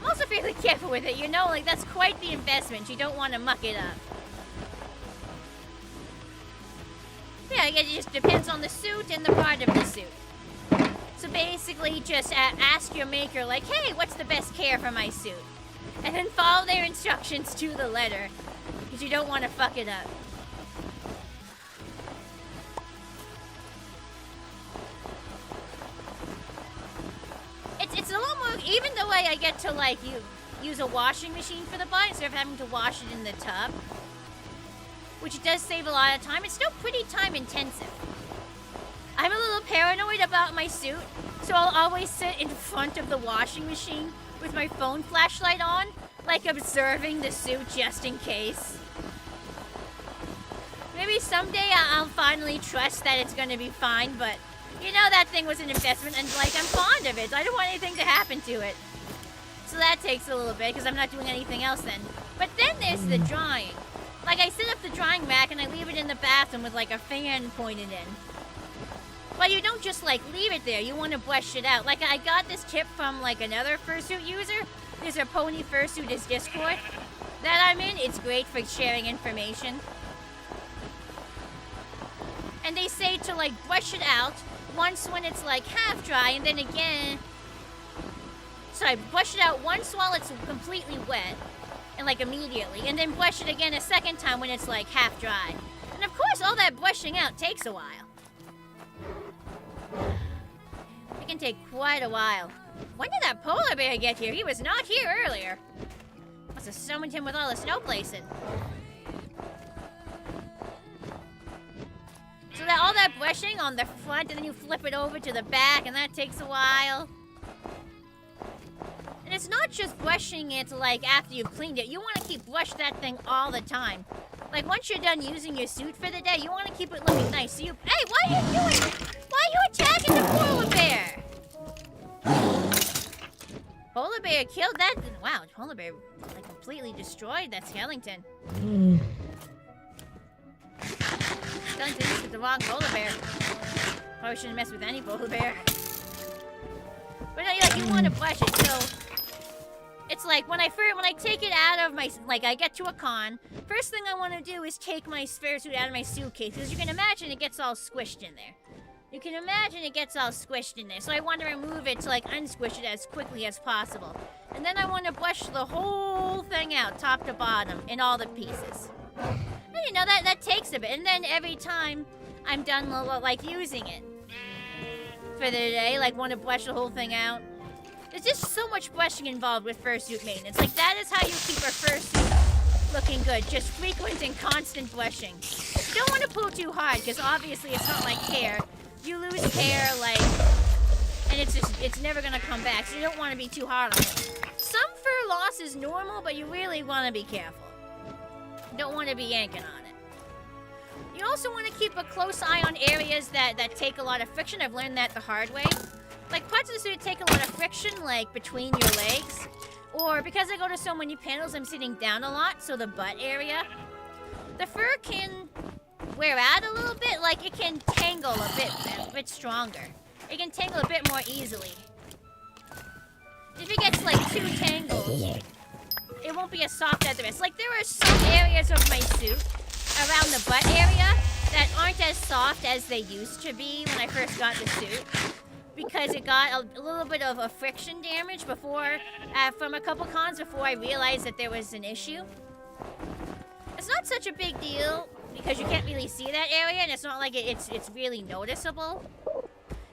I'm also fairly careful with it, you know, like that's quite the investment. You don't want to muck it up. Yeah, it just depends on the suit and the part of the suit. So basically just ask your maker like, hey, what's the best care for my suit? And then follow their instructions to the letter, because you don't want to fuck it up. It's a little more, even though I get to like use a washing machine for the butt instead of having to wash it in the tub, which does save a lot of time, it's still pretty time intensive. I'm a little paranoid about my suit, so I'll always sit in front of the washing machine with my phone flashlight on, like observing the suit just in case. Maybe someday I'll finally trust that it's gonna be fine, but you know that thing was an investment and like I'm fond of it. I don't want anything to happen to it. So that takes a little bit because I'm not doing anything else then. But then there's the drying. Like I set up the drying rack and I leave it in the bathroom with like a fan pointed in. But you don't just like leave it there, you want to brush it out. Like I got this tip from like another fursuit user. There's a Pony Fursuit Discord that I'm in. It's great for sharing information. And they say to like brush it out once when it's like half dry and then again. So I brush it out once while it's completely wet and like immediately. And then brush it again a second time when it's like half dry. And of course all that brushing out takes a while. It can take quite a while. When did that polar bear get here? He was not here earlier. Must have summoned him with all the snow placing. So that all that brushing on the front and then you flip it over to the back and that takes a while. And it's not just brushing it like after you've cleaned it. You want to keep brush that thing all the time. Like once you're done using your suit for the day, you want to keep it looking nice. So you, hey, what are you doing? Why are you attacking the polar bear? Polar bear killed that. Wow, polar bear like completely destroyed that skeleton. Skeleton is the wrong polar bear. Probably shouldn't mess with any polar bear. But no, you want to brush it, so it's like when I take it out of my, like I get to a con, first thing I want to do is take my fursuit out of my suitcase, because you can imagine it gets all squished in there. You can imagine it gets all squished in there, so I want to remove it to like unsquish it as quickly as possible. And then I want to brush the whole thing out, top to bottom, in all the pieces. And you know, that takes a bit, and then every time I'm done like using it for the day, like want to brush the whole thing out. There's just so much brushing involved with fursuit maintenance. Like that is how you keep a fursuit looking good, just frequent and constant brushing. You don't want to pull too hard, because obviously it's not like hair. You lose hair, like, and it's never gonna come back, so you don't want to be too hard on it. Some fur loss is normal, but you really want to be careful. You don't want to be yanking on it. You also want to keep a close eye on areas that take a lot of friction. I've learned that the hard way. Like parts of the suit take a lot of friction, like between your legs. Or because I go to so many panels, I'm sitting down a lot, so the butt area. The fur can wear out a little bit, like it can tangle a bit stronger. It can tangle a bit more easily. If it gets like too tangled, it won't be as soft as the rest. Like there are some areas of my suit around the butt area that aren't as soft as they used to be when I first got the suit, because it got a little bit of a friction damage before, from a couple cons before I realized that there was an issue. It's not such a big deal because you can't really see that area, and it's not like it's really noticeable,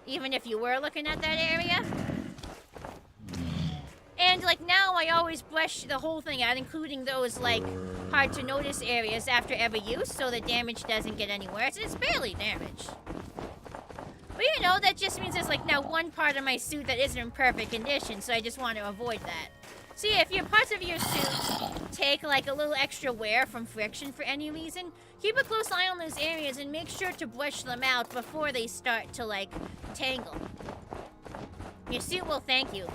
even if you were looking at that area. And like now I always brush the whole thing out, including those like hard to notice areas after every use, so the damage doesn't get any worse. It's barely damaged. But you know, that just means there's like now one part of my suit that isn't in perfect condition, so I just want to avoid that. So yeah, if your parts of your suit take like a little extra wear from friction for any reason, keep a close eye on those areas and make sure to brush them out before they start to like tangle. Your suit will thank you.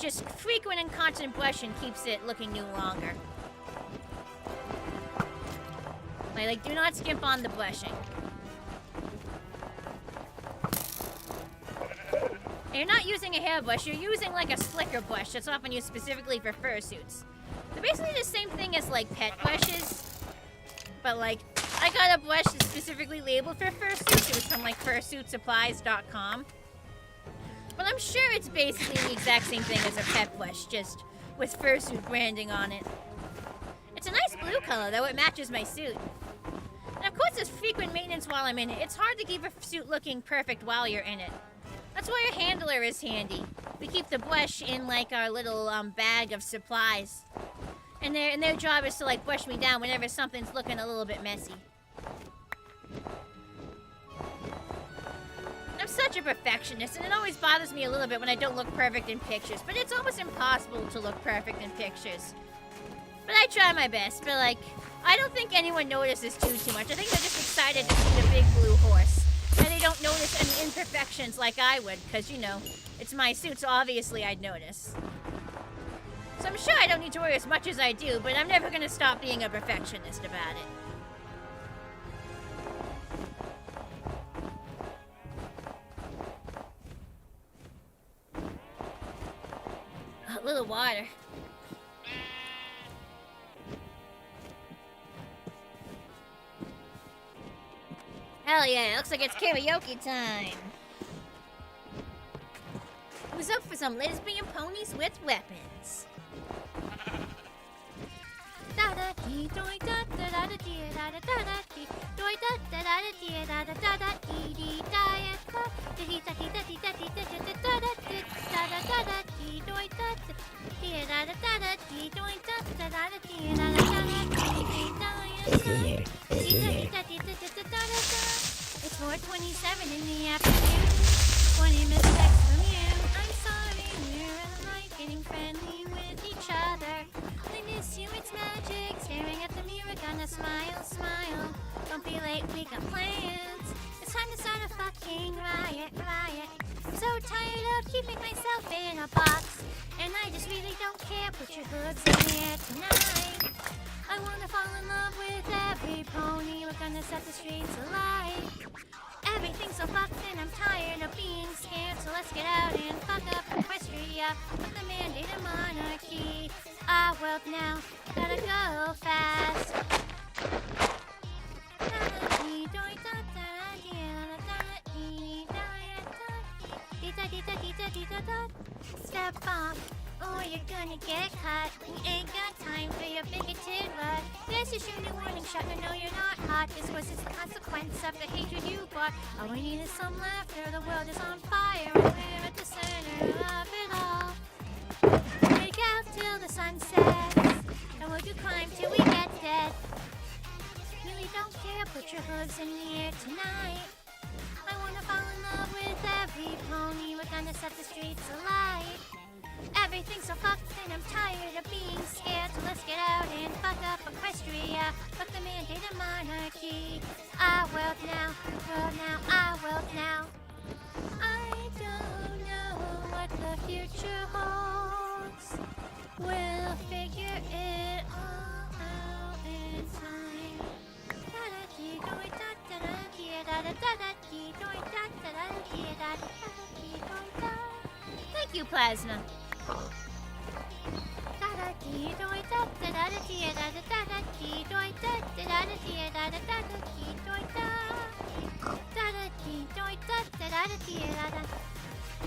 Just frequent and constant brushing keeps it looking new longer. Like do not skimp on the brushing. And you're not using a hairbrush, you're using like a slicker brush that's often used specifically for fursuits. They're basically the same thing as like pet brushes, but like I got a brush that's specifically labeled for fursuits. It was from like fursuitsupplies.com. But I'm sure it's basically the exact same thing as a pet brush, just with fursuit branding on it. It's a nice blue color though, it matches my suit. And of course there's frequent maintenance while I'm in it. It's hard to keep a suit looking perfect while you're in it. That's why your handler is handy. We keep the brush in like our little bag of supplies. And their job is to like brush me down whenever something's looking a little bit messy. I'm such a perfectionist, and it always bothers me a little bit when I don't look perfect in pictures, but it's almost impossible to look perfect in pictures. But I try my best, but like, I don't think anyone notices too much. I think they're just excited to see the big blue horse. And they don't notice any imperfections like I would, because, you know, it's my suit, so obviously I'd notice. So I'm sure I don't need to worry as much as I do, but I'm never going to stop being a perfectionist about it. A little water. Hell yeah, looks like it's karaoke time. Who's up for some lesbian ponies with weapons? It's 4:27 in the afternoon. 20 missed texts from you. I'm sorry, we're like getting friendly with each other. I miss you, it's magic. Staring at the mirror, gonna smile, smile. Don't be late, we got plans. It's time to start a fucking riot. So tired of keeping myself in a box, and I just really don't care. Put your hoods in the air tonight. I wanna fall in love with every pony. We're gonna set the streets alight. Everything's so fucked and I'm tired of being scared. So let's get out and fuck up Equestria with the mandate of monarchy. Our world now, gotta go fast. Step off, or you're gonna get cut. We ain't got time for your bigoted rut. This is your new warning shot. No, you're not hot. This was just the consequence of the hatred you brought. All we need is some laughter. The world is on fire, and we're at the center of it all. Break out till the sun sets, and we'll do crime till we get dead. Really don't care. Put your hooves in the air tonight. I wanna fall in love with every pony. We're gonna set the streets alight. Everything's so fucked and I'm tired of being scared. So let's get out and fuck up Equestria. Fuck the mandate of monarchy. Our world now, our world now. I don't know what the future holds. We'll figure it all out in time. Thank you, Plasma.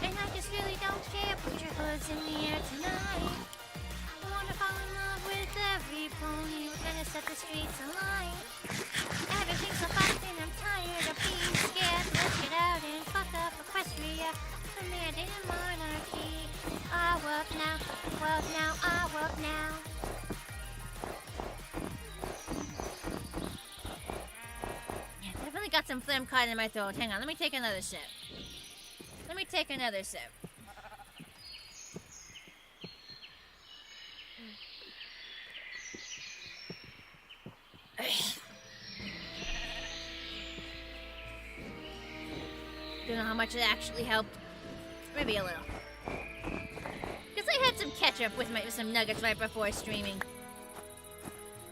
And I just really don't care. Put your hoods in the air tonight. I wanna fall in love with every pony. We're gonna set the streets alight. Everything's so fucked and I'm tired of being scared. Let's get out and fuck up Equestria. The mandate of monarchy. Our world now, our world now. Yeah, definitely got some phlegm caught in my throat. Hang on, let me take another sip. Don't know how much it actually helped. Maybe a little. Because I had some ketchup with some nuggets right before streaming.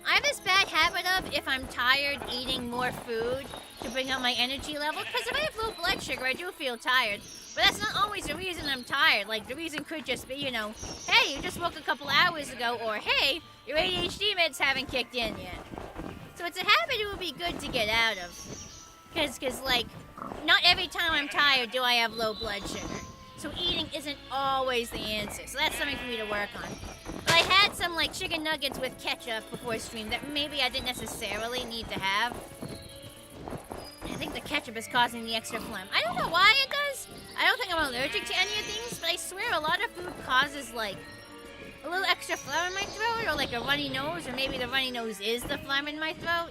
I have this bad habit of, if I'm tired, eating more food to bring up my energy level. Because if I have low blood sugar, I do feel tired. But that's not always the reason I'm tired. Like, the reason could just be, you know, hey, you just woke a couple hours ago, or hey, your ADHD meds haven't kicked in yet. So it's a habit it would be good to get out of. Because, like, not every time I'm tired do I have low blood sugar. So eating isn't always the answer. So that's something for me to work on. But I had some, like, chicken nuggets with ketchup before stream that maybe I didn't necessarily need to have. I think the ketchup is causing the extra phlegm. I don't know why it does. I don't think I'm allergic to any of these, but I swear a lot of food causes, like, a little extra phlegm in my throat, or like a runny nose, or maybe the runny nose is the phlegm in my throat.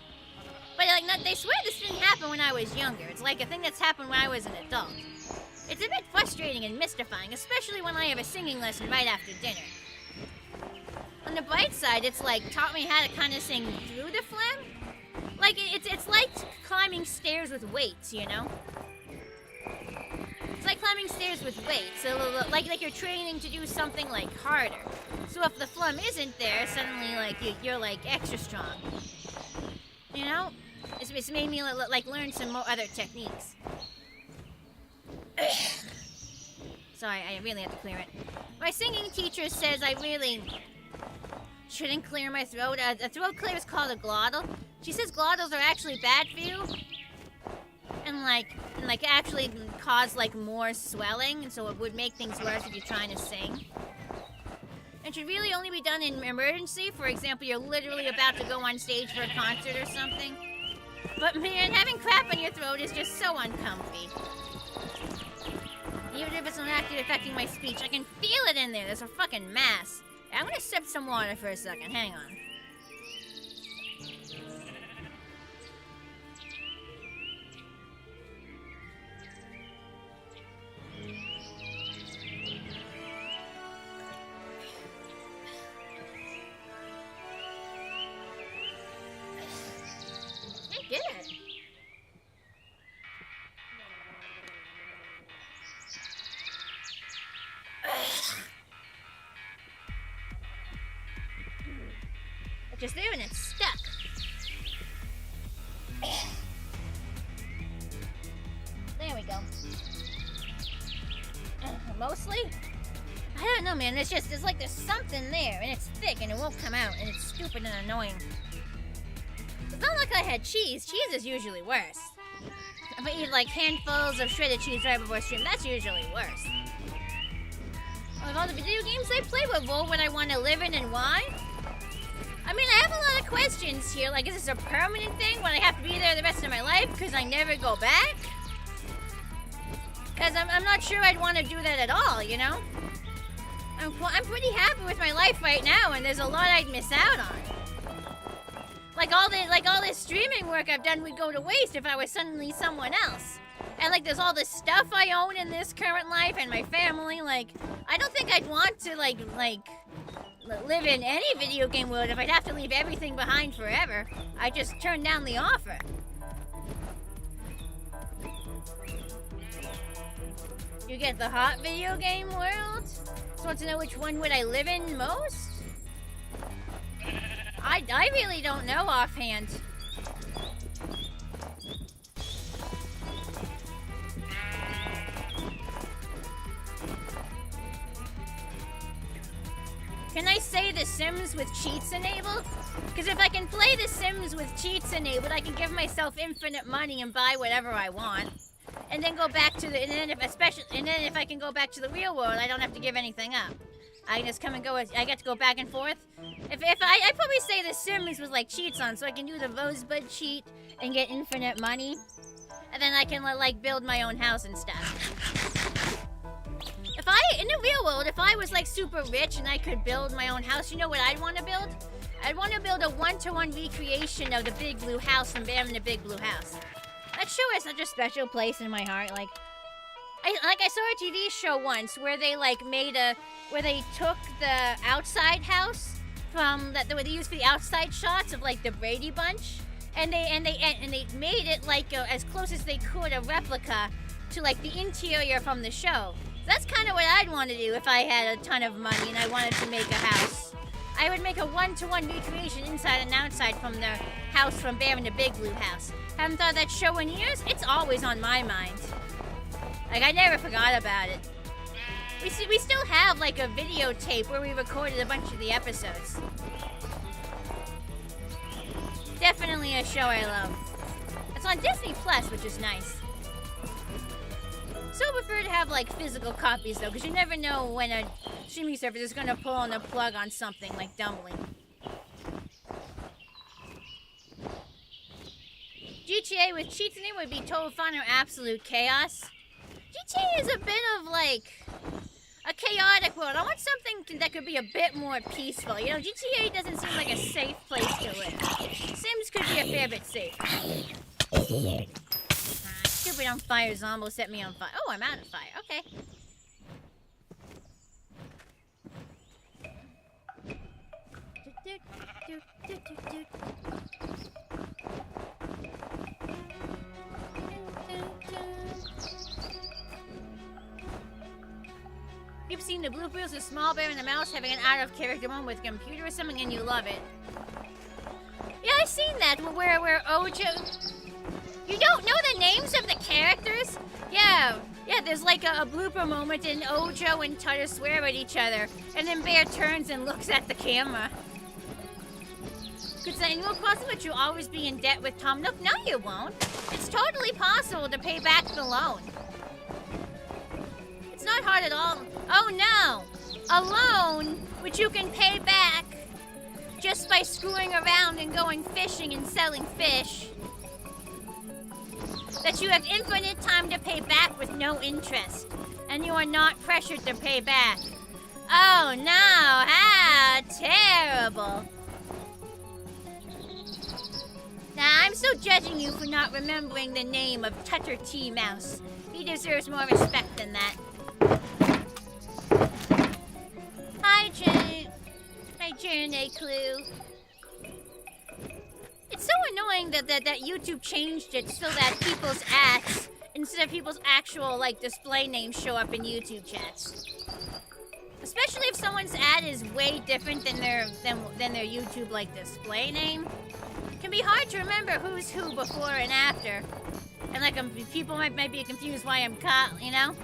But, like, they swear this didn't happen when I was younger. It's like a thing that's happened when I was an adult. It's a bit frustrating and mystifying, especially when I have a singing lesson right after dinner. On the bright side, it's like taught me how to kind of sing through the phlegm. Like, it's like climbing stairs with weights, you know? It's like climbing stairs with weights. So, like you're training to do something, like, harder. So if the phlegm isn't there, suddenly, like, you're like, extra strong. You know? It's made me, like, learn some more other techniques. Sorry, I really have to clear it. My singing teacher says I really shouldn't clear my throat. A throat clear is called a glottal. She says glottals are actually bad for you. And actually cause, like, more swelling. And so it would make things worse if you're trying to sing. It should really only be done in emergency. For example, you're literally about to go on stage for a concert or something. But man, having crap in your throat is just so uncomfy. Even if it's not actually affecting my speech, I can feel it in there. There's a fucking mass. I'm gonna sip some water for a second. Hang on. I did it. Just there and it's stuck. There we go. Mostly? I don't know, man. It's like there's something there and it's thick and it won't come out and it's stupid and annoying. It's not like I had cheese. Cheese is usually worse. If I eat like handfuls of shredded cheese right before stream, that's usually worse. Of all the video games I play, what role would I want to live in and why? I mean, I have a lot of questions here. Like, is this a permanent thing? Would I have to be there the rest of my life because I never go back? Because I'm not sure I'd want to do that at all, you know? I'm pretty happy with my life right now, and there's a lot I'd miss out on. Like all this streaming work I've done would go to waste if I was suddenly someone else. And like, there's all this stuff I own in this current life and my family. Like, I don't think I'd want to like live in any video game world if I'd have to leave everything behind forever. I just turned down the offer. You get the hot video game world? So want to know which one would I live in most? I really don't know offhand. Can I say The Sims with cheats enabled? Because if I can play The Sims with cheats enabled, I can give myself infinite money and buy whatever I want. And then go back to the, and then if I can go back to the real world, I don't have to give anything up. I can just come and go, I get to go back and forth. I'd probably say The Sims with like cheats on, so I can do the Rosebud cheat and get infinite money. And then I can like build my own house and stuff. In the real world, if I was like super rich and I could build my own house, you know what I'd want to build? I'd want to build a one-to-one recreation of the Big Blue House from Biome the Big Blue House. That show has such a special place in my heart. Like I saw a TV show once where they where they took the outside house from where they used for the outside shots of like the Brady Bunch, and they made it like as close as they could a replica to like the interior from the show. That's kind of what I'd want to do if I had a ton of money and I wanted to make a house. I would make a one-to-one recreation inside and outside from the house from Bear in the Big Blue House. Haven't thought of that show in years? It's always on my mind. Like, I never forgot about it. We still have like a videotape where we recorded a bunch of the episodes. Definitely a show I love. It's on Disney Plus, which is nice. So prefer to have like physical copies though, because you never know when a streaming service is going to pull on a plug on something like Dumbling. GTA with cheats in it would be total fun or absolute chaos. GTA is a bit of like a chaotic world. I want something that could be a bit more peaceful. You know, GTA doesn't seem like a safe place to live. Sims could be a fair bit safe. Stupid on fires almost set me on fire. Oh, I'm out of fire. Okay. You've seen the bloopers of Small Bear and the Mouse having an out-of-character moment with a computer or something, and you love it. Yeah, I've seen that where Ojo... You don't know the names of the characters? Yeah, there's like a blooper moment and Ojo and Tutter swear at each other, and then Bear turns and looks at the camera. Because Animal Crossing, but you'll always be in debt with Tom Nook? No, you won't. It's totally possible to pay back the loan. It's not hard at all. Oh no! A loan which you can pay back just by screwing around and going fishing and selling fish. That you have infinite time to pay back with no interest, and you are not pressured to pay back. Oh no, how terrible. Nah, I'm still judging you for not remembering the name of Tutter T. Mouse. He deserves more respect than that. Hi, Journey Clue. It's so annoying that YouTube changed it so that people's ads, instead of people's actual, like, display names show up in YouTube chats. Especially if someone's ad is way different than their YouTube, like, display name. It can be hard to remember who's who before and after. And, like, people might be confused why I'm caught, you know?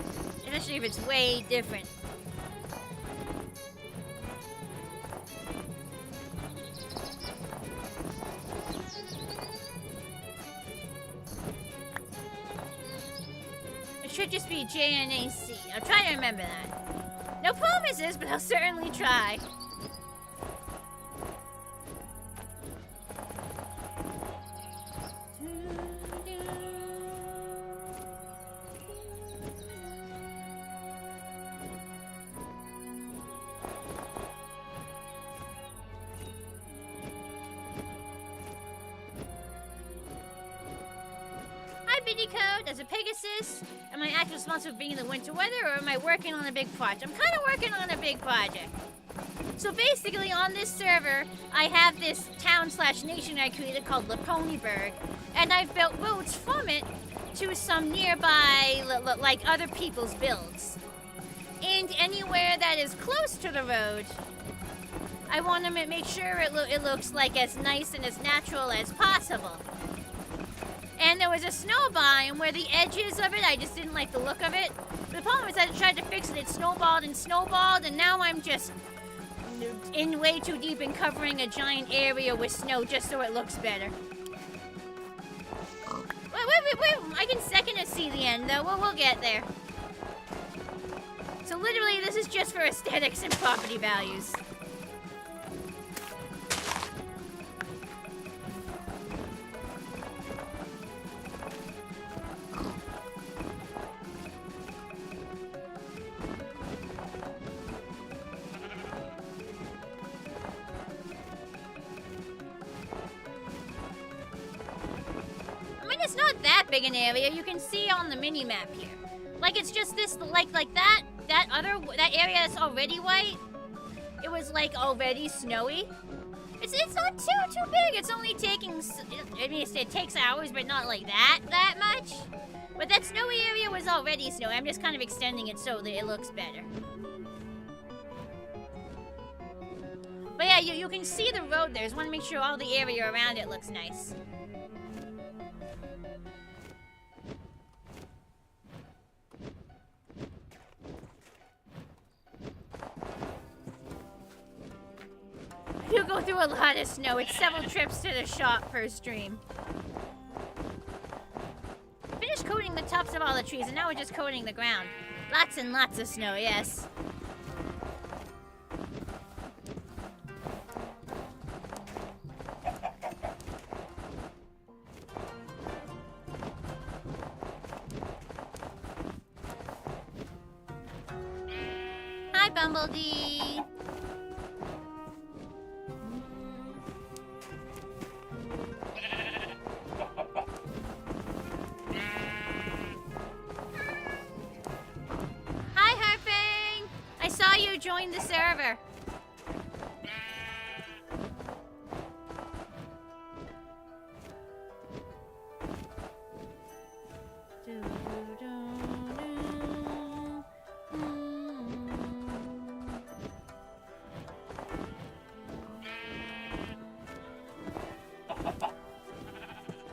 Especially if it's way different. Should just be JNAC. I'll try to remember that. No promises, but I'll certainly try. Code as a Pegasus. Am I actually responsible for being in the winter weather, or am I working on a big project? I'm kind of working on a big project. So basically, on this server, I have this town/nation I created called Laponyburg, and I've built roads from it to some nearby, like other people's builds. And anywhere that is close to the road, I want to make sure it looks like as nice and as natural as possible. And there was a snow biome where the edges of it, I just didn't like the look of it. The problem is I tried to fix it, it snowballed, and now I'm just in way too deep in covering a giant area with snow just so it looks better. Wait, I can second to see the end though, we'll get there. So literally, this is just for aesthetics and property values. It's not that big an area. You can see on the mini-map here. Like, it's just this, like that area that's already white. It was, like, already snowy. It's not too big. It's only taking, I mean, it takes hours, but not like that much. But that snowy area was already snowy. I'm just kind of extending it so that it looks better. But yeah, you can see the road there. Just want to make sure all the area around it looks nice. You go through a lot of snow. It's several trips to the shop per stream. We finished coating the tops of all the trees, and now we're just coating the ground. Lots and lots of snow, yes. Hi, Bumblebee. Join the server.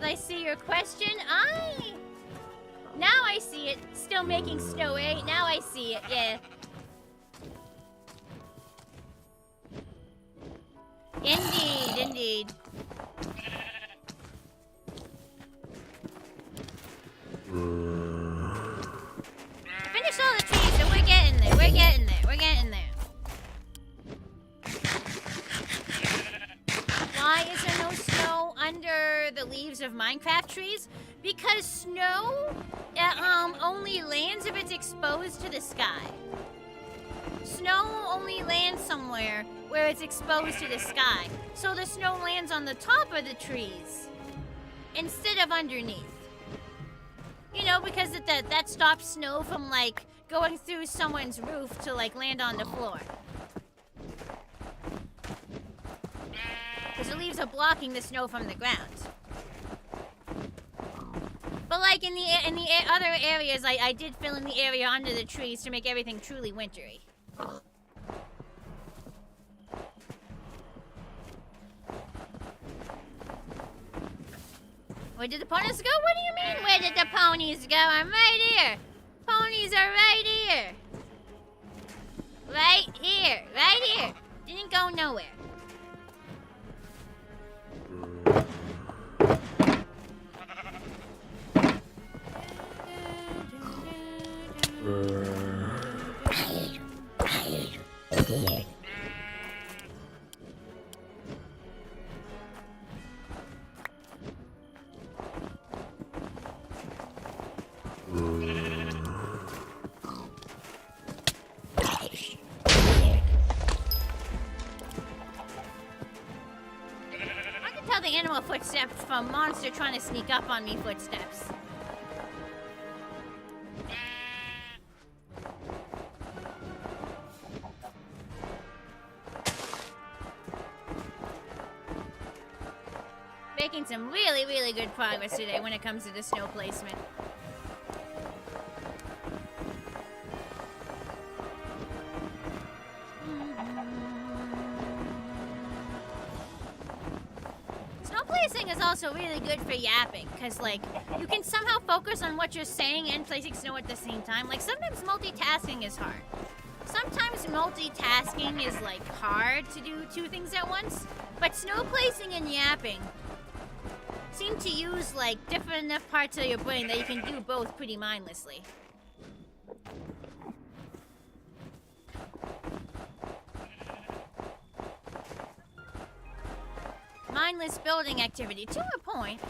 Did I see your question? Now I see it. Still making snow, eh? Now I see it, yeah. Indeed. Finish all the trees and we're getting there. We're getting there. Why is there no snow under the leaves of Minecraft trees? Because snow only lands if it's exposed to the sky. Snow only lands somewhere where it's exposed to the sky. So the snow lands on the top of the trees instead of underneath. You know, because that stops snow from, like, going through someone's roof to, like, land on the floor. Because the leaves are blocking the snow from the ground. But, like, in the other areas, I did fill in the area under the trees to make everything truly wintry. Where did the ponies go? What do you mean, where did the ponies go? I'm right here. Ponies are right here. Right here. Didn't go nowhere. The animal footsteps from monster trying to sneak up on me footsteps. Making some really good progress today when it comes to the snow placement. Placing is also really good for yapping, because, like, you can somehow focus on what you're saying and placing snow at the same time. Like, sometimes multitasking is hard. Sometimes multitasking is, like, hard to do two things at once. But snow placing and yapping seem to use, like, different enough parts of your brain that you can do both pretty mindlessly. Mindless building activity, to a point.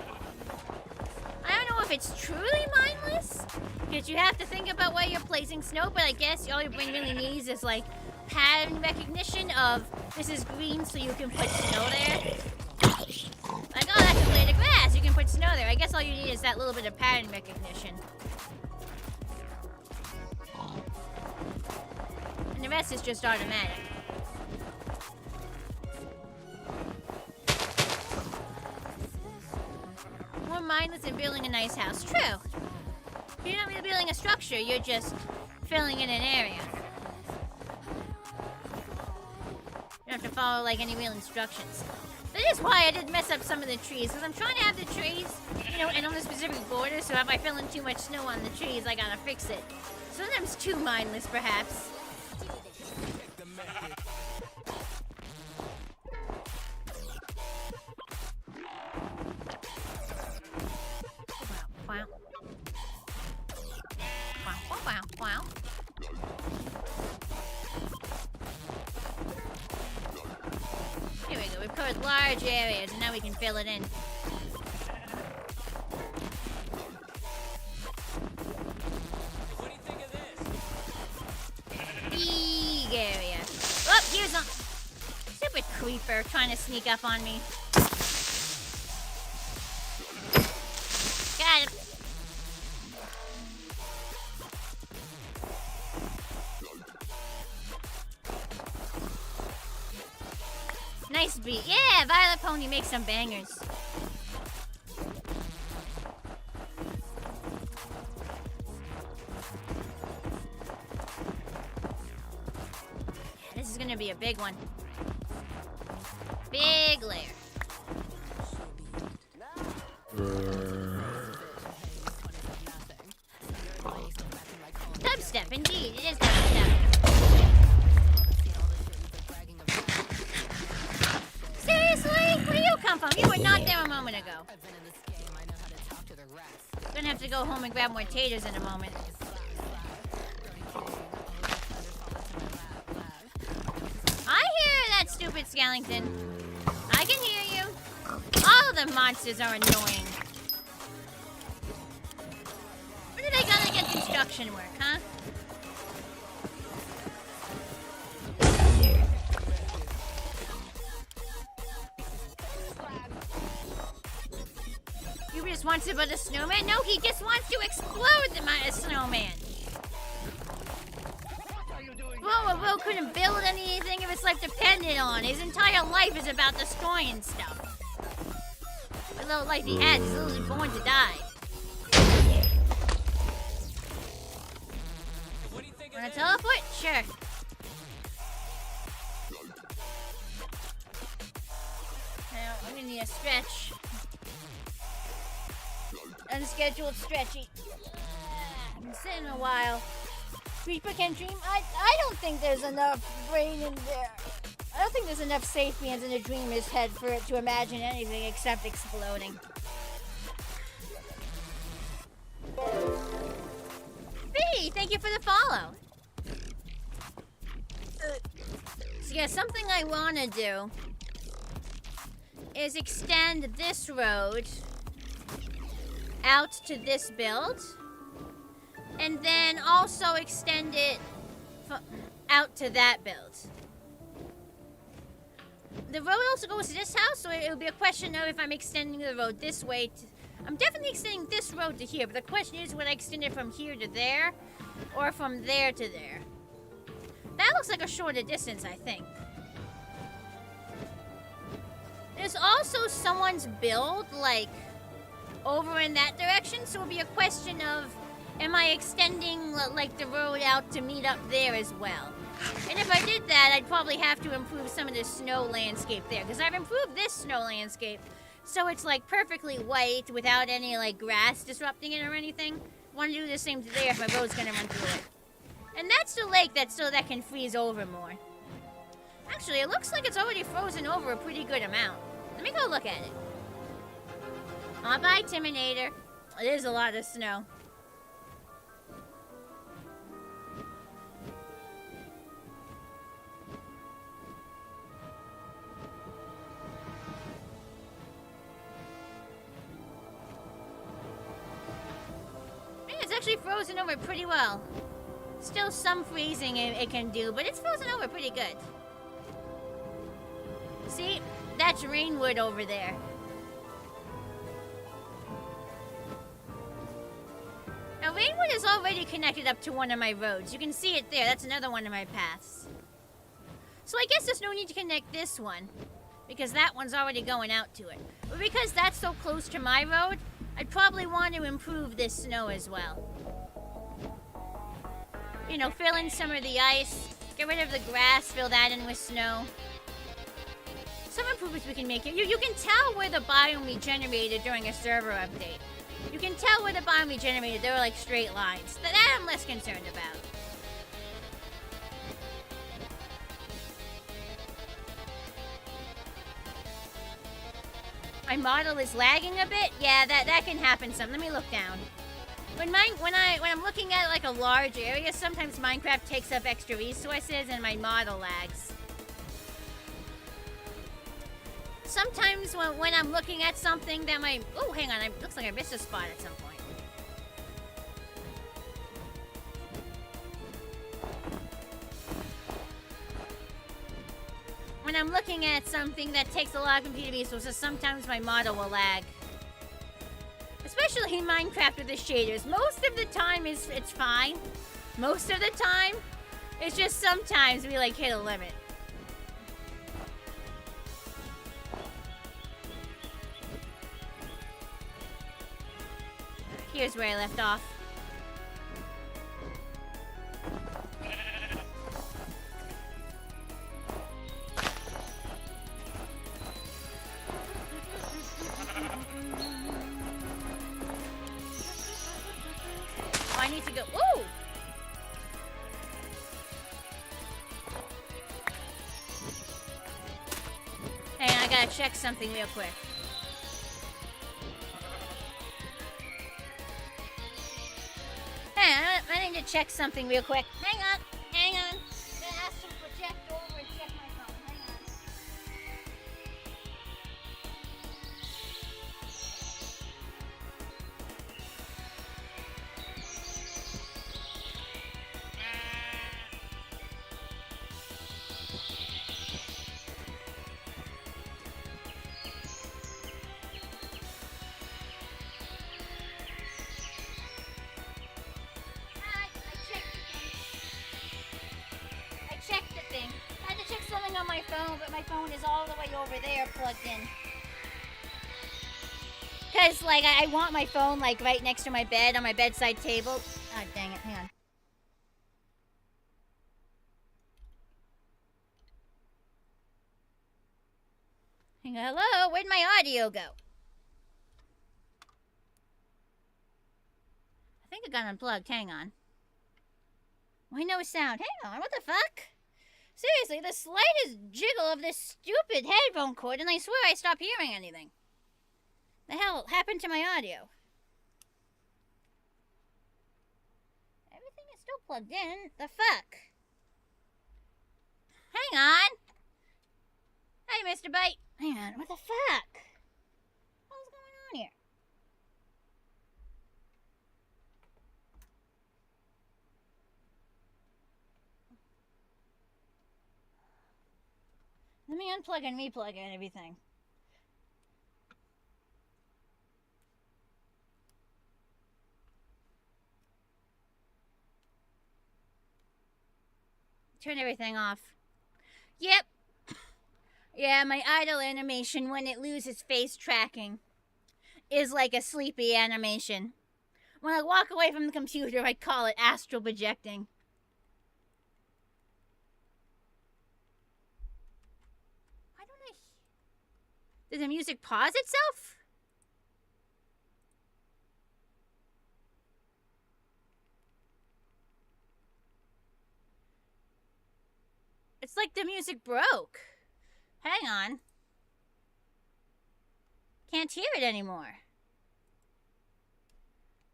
I don't know if it's truly mindless, because you have to think about where you're placing snow, but I guess all your brain really needs is, like, pattern recognition of this is green, so you can put snow there. Like, oh, that's a blade of grass, you can put snow there. I guess all you need is that little bit of pattern recognition. And the rest is just automatic. mindless than building a nice house. True. You're not really building a structure, you're just filling in an area. You don't have to follow like any real instructions. That is why I did mess up some of the trees, because I'm trying to have the trees, you know, and on the specific border, so if I fill in too much snow on the trees, I gotta fix it. Sometimes too mindless, perhaps. Wow. Wow. Here we go, we've covered large areas, and now we can fill it in. What do you think of this? Big area. Oh, here's a stupid creeper trying to sneak up on me. Got him. Nice beat. Yeah, Violet Pony makes some bangers. This is gonna be a big one. Big layer. Dubstep, indeed. It is dubstep. Seriously? Where do you come from? You were not there a moment ago. Gonna have to go home and grab more taters in a moment. I hear that stupid skeleton. I can hear you. All of the monsters are annoying. Where do they go to get construction work, huh? You just wants to build a snowman? No, he just wants to explode the snowman. Well, Will couldn't build anything if his life depended on. His entire life is about destroying stuff. What little life he has, he's literally born to die. Wanna teleport? Sure. Now, I'm gonna need a stretch. Unscheduled stretchy. I've been sitting a while. Creeper can dream? I don't think there's enough brain in there. I don't think there's enough sapiens in a dreamer's head for it to imagine anything except exploding. B, thank you for the follow. So yeah, something I want to do is extend this road out to this build, and then also extend it out to that build. The road also goes to this house, so it would be a question of if I'm extending the road this way. I'm definitely extending this road to here, but the question is, would I extend it from here to there, or from there to there? That looks like a shorter distance, I think. There's also someone's build, like, over in that direction, so it would be a question of, am I extending, like, the road out to meet up there as well? And if I did that, I'd probably have to improve some of the snow landscape there, because I've improved this snow landscape, so it's, like, perfectly white without any, like, grass disrupting it or anything. Want to do the same there if my road's gonna run through it. And that's the lake that can freeze over more. Actually, it looks like it's already frozen over a pretty good amount. Let me go look at it. Bye, Timinator. It is a lot of snow. Yeah, it's actually frozen over pretty well. Still some freezing it can do, but it's frozen over pretty good. See? That's Rainwood over there. Now, Rainwood is already connected up to one of my roads. You can see it there. That's another one of my paths. So I guess there's no need to connect this one, because that one's already going out to it. But because that's so close to my road, I'd probably want to improve this snow as well. You know, fill in some of the ice, get rid of the grass, fill that in with snow. Some improvements we can make here. You can tell where the biome regenerated during a server update. You can tell where the biome regenerated. There were like straight lines. That I'm less concerned about. My model is lagging a bit. Yeah, that can happen some. Let me look down. When I'm looking at like a large area, sometimes Minecraft takes up extra resources and my model lags. Sometimes when I'm looking at something that might... Oh, hang on. It looks like I missed a spot at some point. When I'm looking at something that takes a lot of computer resources, sometimes my model will lag. Especially in Minecraft with the shaders. Most of the time it's fine. Most of the time, it's just sometimes we like hit a limit. Here's where I left off. Oh, I need to go. Woo! Hey, I gotta check something real quick. I need to check something real quick. Hang on. I'm gonna ask to project over and check my phone. Hang on. On my phone, but my phone is all the way over there plugged in. Cause like I want my phone like right next to my bed on my bedside table. Ah, dang it, hang on. Hang on, hello, where'd my audio go? I think it got unplugged, hang on. Why no sound? Hang on, what the fuck? Seriously, the slightest jiggle of this stupid headphone cord and I swear I stopped hearing anything. The hell happened to my audio? Everything is still plugged in. The fuck? Hang on. Hey, Mr. Bite. Hang on, what the fuck? What's going on here? Let me unplug and replug and everything. Turn everything off. Yep. Yeah, my idle animation when it loses face tracking is like a sleepy animation. When I walk away from the computer, I call it astral projecting. Did the music pause itself? It's like the music broke. Hang on. Can't hear it anymore.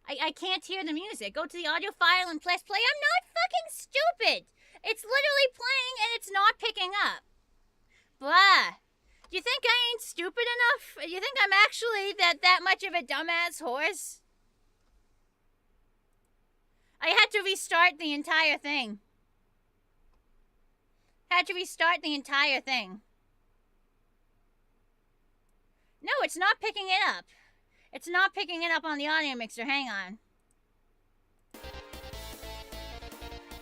I can't hear the music. Go to the audio file and press play. I'm not fucking stupid. It's literally playing and it's not picking up. Blah. Do you think I ain't stupid enough? Do you think I'm actually that much of a dumbass horse? I had to restart the entire thing. No, it's not picking it up. It's not picking it up on the audio mixer. Hang on.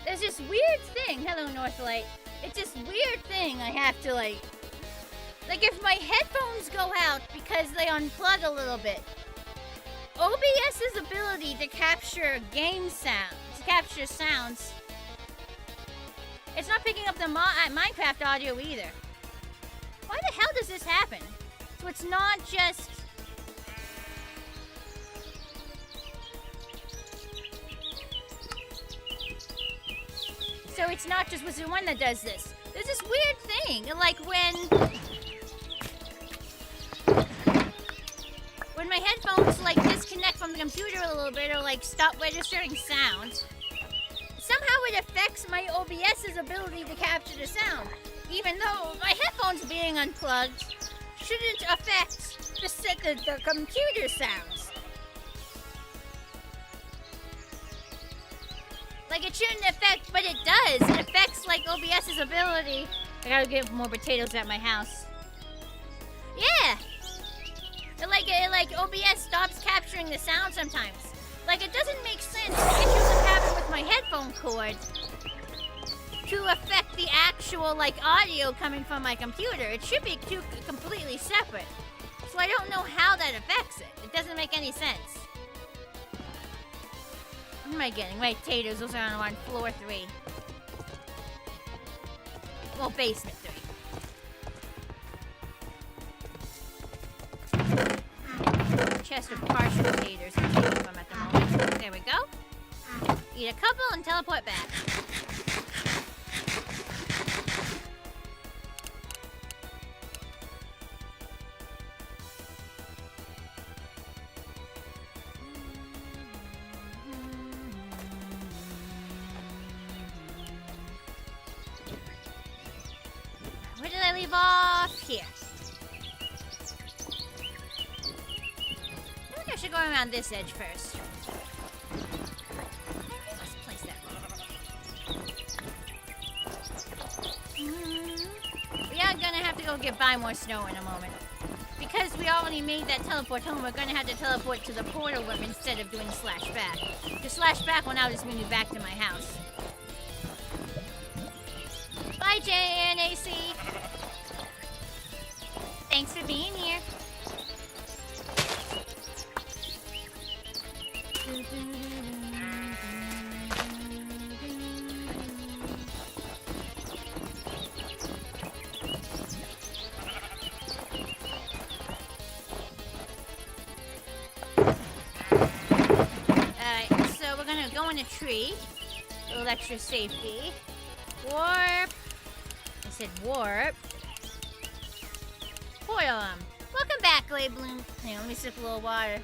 There's this weird thing. Hello, Northlight. It's this weird thing I have to like if my headphones go out because they unplug a little bit, OBS's ability to capture game sounds, sounds, it's not picking up the Minecraft audio either. Why the hell does this happen? So it's not just... So it's not just was the one that does this. There's this weird thing, like when my headphones like disconnect from the computer a little bit or like stop registering sound, somehow it affects my OBS's ability to capture the sound, even though my headphones being unplugged shouldn't affect the computer sounds. Like it shouldn't affect, but it does. It affects like OBS's ability. I gotta get more potatoes at my house. Yeah. Like OBS stops capturing the sound sometimes. Like it doesn't make sense for issues that happen with my headphone cord to affect the actual like audio coming from my computer. It should be two completely separate. So I don't know how that affects it. It doesn't make any sense. What am I getting? Wait, potatoes. Those are on floor 3. Well, basement 3. Chest of partial taters I'm taking from at the moment. There we go. Eat a couple and teleport back. Where did I leave off? Here. I should go around this edge first. Let's place that. We are gonna have to go buy more snow in a moment. Because we already made that teleport home, we're gonna have to teleport to the portal room instead of doing slash back. The slash back will now just move me back to my house. Bye, JNAC. Thanks for being here. Alright, so we're gonna go in a tree. A little extra safety. Warp. I said warp. Portal. Welcome back, Glade Bloom. Hang on, let me sip a little water.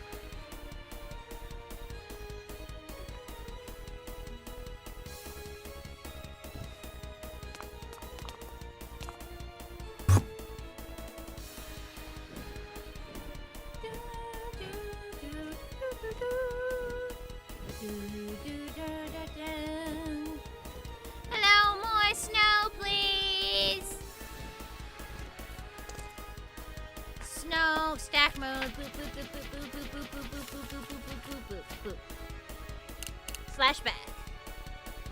Hello, more snow, please. Snow, stack mode. Boop, boop, boop, boop, boop, boop, boop, boop, boop, boop, boop, boop, boop, boop. Flashback.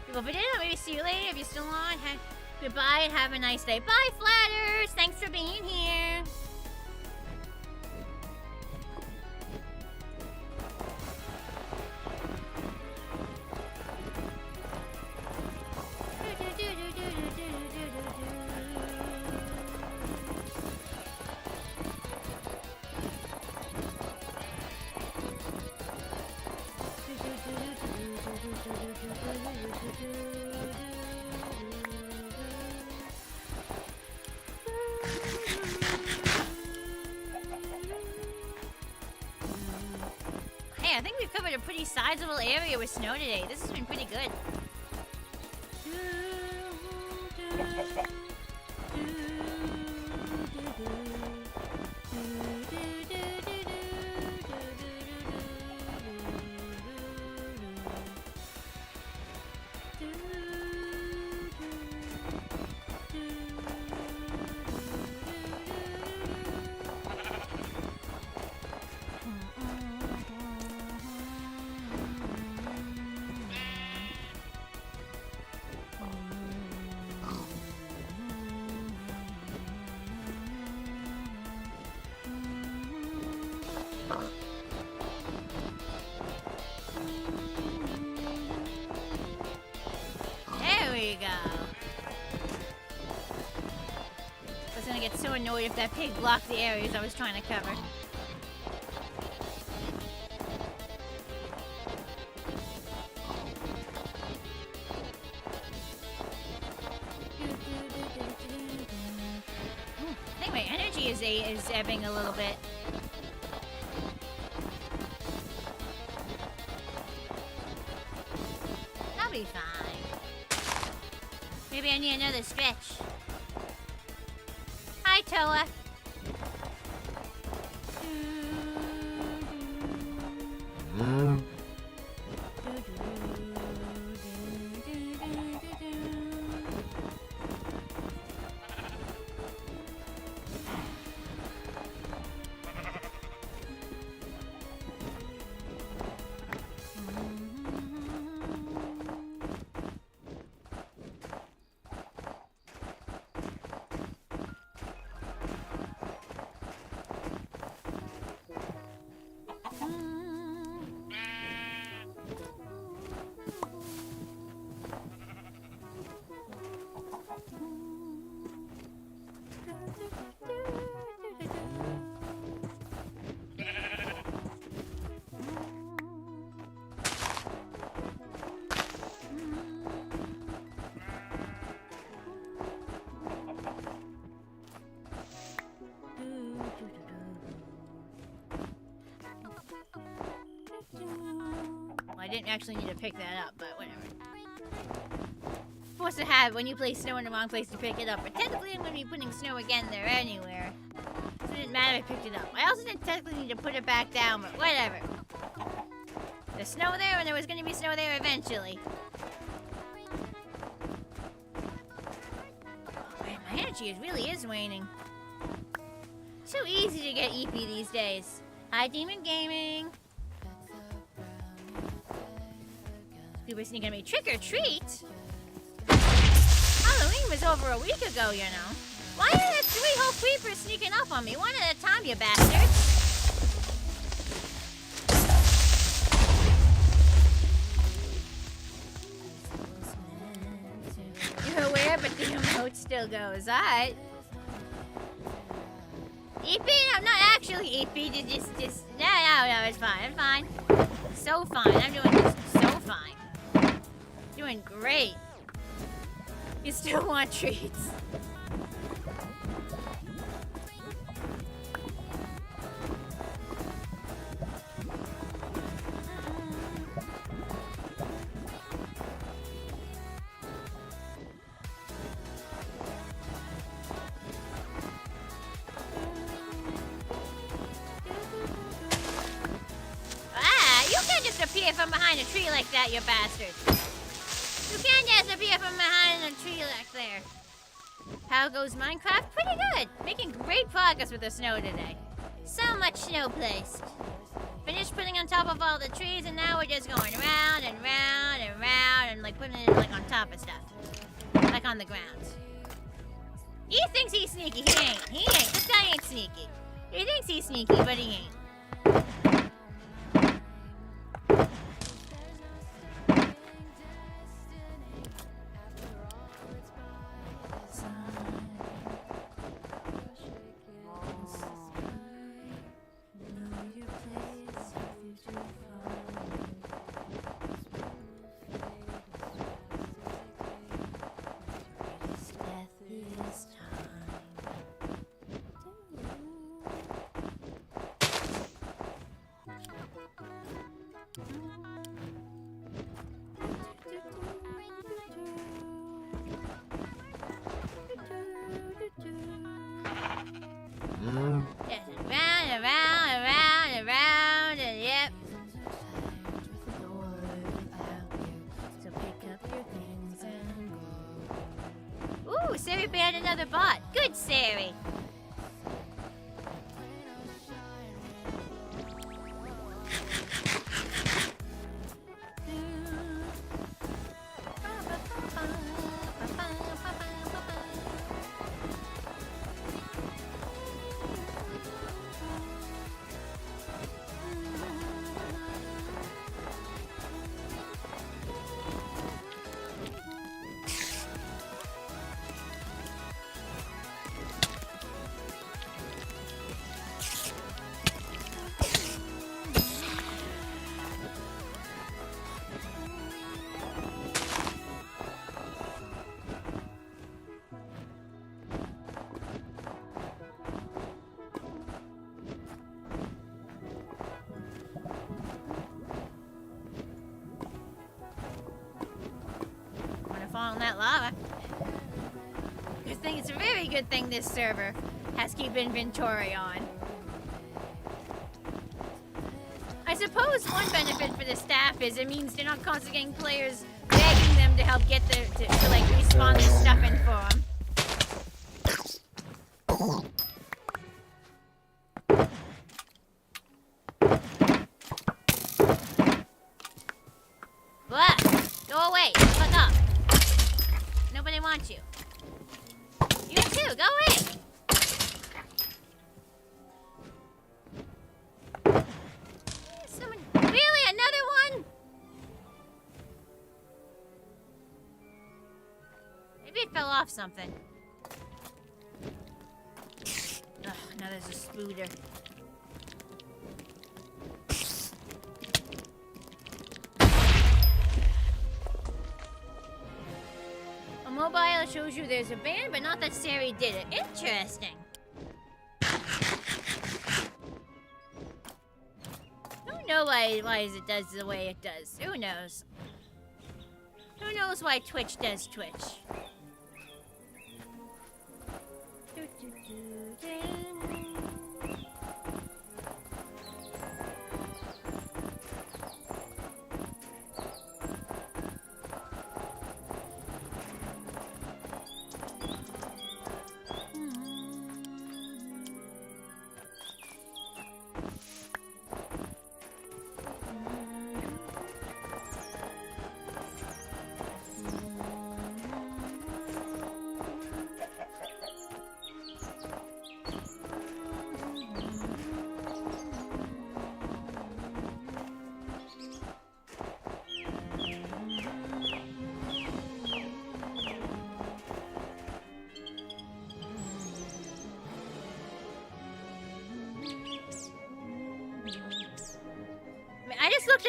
People for dinner. Maybe see you later if you're still on. Goodbye and have a nice day. Bye, Flatters. Thanks for being here. Hey, I think we've covered a pretty sizable area with snow today. This has been pretty good. go. I was gonna get so annoyed if that pig blocked the areas I was trying to cover. I think my energy is ebbing a little bit. I'll be fine. Maybe I need another stretch. Hi, Toa. I didn't actually need to pick that up, but whatever. Supposed to have when you place snow in the wrong place to pick it up, but technically I'm going to be putting snow again there anywhere. So it didn't matter if I picked it up. I also didn't technically need to put it back down, but whatever. There's snow there and there was going to be snow there eventually. Oh, man, my energy really is waning. So easy to get EP these days. Hi, Demon Gaming. People sneaking at me. Trick or treat? Halloween was over a week ago, you know. Why are there 3 whole creepers sneaking up on me? One at a time, you bastards. You're aware, but the emote still goes. Alright. EP? I'm not actually EP. Just no, it's fine. It's fine. So fine. I'm doing this so fine. Doing great. You still want treats. You can't just appear from behind a tree like that, you bastard. You can't just appear from behind a tree like there. How goes Minecraft? Pretty good. Making great progress with the snow today. So much snow placed. Finished putting on top of all the trees, and now we're just going round and round and round and like putting it like on top of stuff. Like on the ground. He thinks he's sneaky. He ain't. He ain't. This guy ain't sneaky. He thinks he's sneaky, but he ain't. Another bot. Good, Sari. fall in that lava. Good thing, it's a very good thing this server has keep inventory on. I suppose one benefit for the staff is it means they're not constantly getting players begging them to help get their, to like respawn their stuff in for them. What? Go away. Fuck up. Nobody wants you. You too. Go away. Someone... Really? Another one? Maybe it fell off something. Ugh, now there's a spooder. A mobile shows you there's a band, but not that Sari did it. Interesting. Who knows why it does the way it does? Who knows? Who knows why Twitch does Twitch?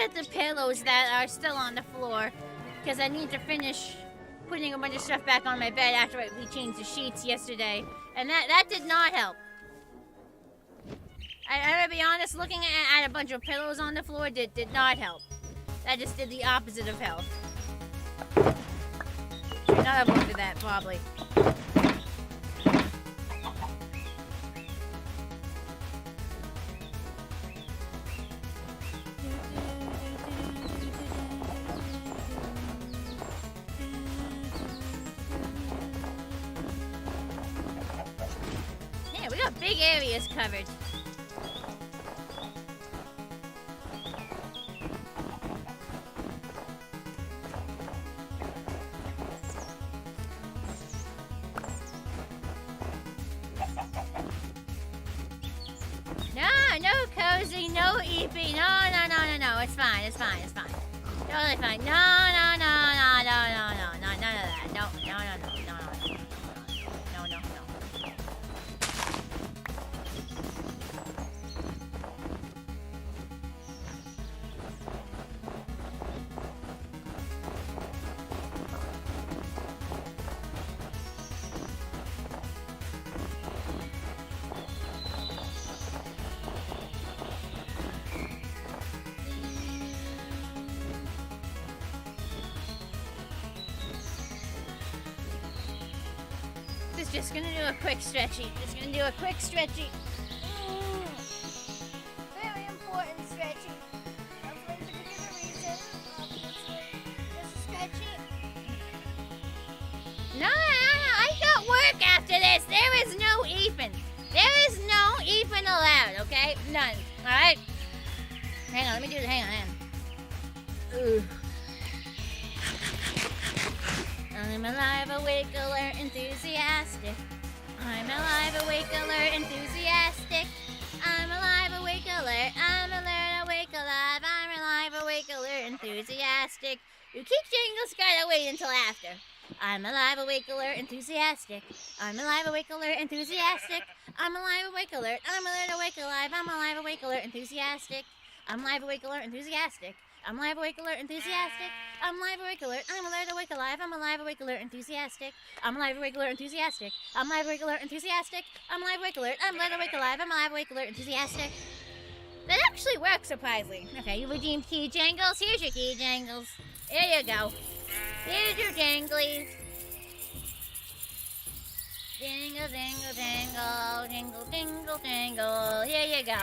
At the pillows that are still on the floor because I need to finish putting a bunch of stuff back on my bed after we changed the sheets yesterday, and that did not help. I gotta be honest, looking at a bunch of pillows on the floor did not help. That just did the opposite of help. Should not have looked at that, probably. Big areas covered. No cozy, no EP. No. It's fine. Totally fine. No, none of that. No. Just gonna do a quick stretchy. Very important stretchy. Hopefully for a good reason. Obviously. Just stretchy. No, I got work after this. There is no Ethan. There is no Ethan allowed, okay? None. Alright? Hang on, let me do it. Hang on. Ooh. I'm alive, awake, alert, enthusiastic. I'm alive, awake, alert, enthusiastic. I'm alive, awake, alert. I'm alert, awake, alive. I'm alive, awake, alert, enthusiastic. You keep jingles, gotta wait until after. I'm alive, awake, alert, enthusiastic. I'm alive, awake, alert, enthusiastic. I'm alive, awake, alert. I'm alert, awake, alive. I'm alive, awake, alert, enthusiastic. I'm live, awake, alert, enthusiastic. I'm live, awake, alert, enthusiastic. I'm live, awake, alert. I'm alert, awake, alive. I'm alive, awake, alert, enthusiastic. I'm live, awake, alert, enthusiastic. I'm live, awake, alert, enthusiastic. I'm live, awake, alert. I'm alert, awake, alive. I'm alive, awake, alert, enthusiastic. That actually works surprisingly. Okay, you redeemed key jangles. Here's your key jangles. Here you go. Here's your danglies. Dingle, dingle, dingle, dingle, dingle, dingle. Here you go.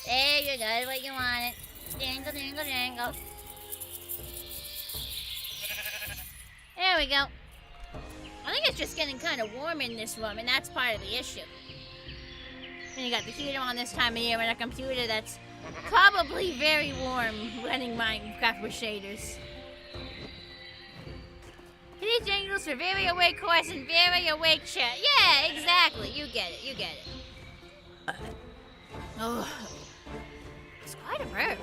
There you go, what you wanted. Dingle, dingle, dingle. There we go. I think it's just getting kind of warm in this room, and that's part of the issue. And you got the heater on this time of year and a computer that's probably very warm running Minecraft with shaders. These jingles for very awake horse and very awake chat. Yeah, exactly. You get it. You get it. Oh, it's quite a verb.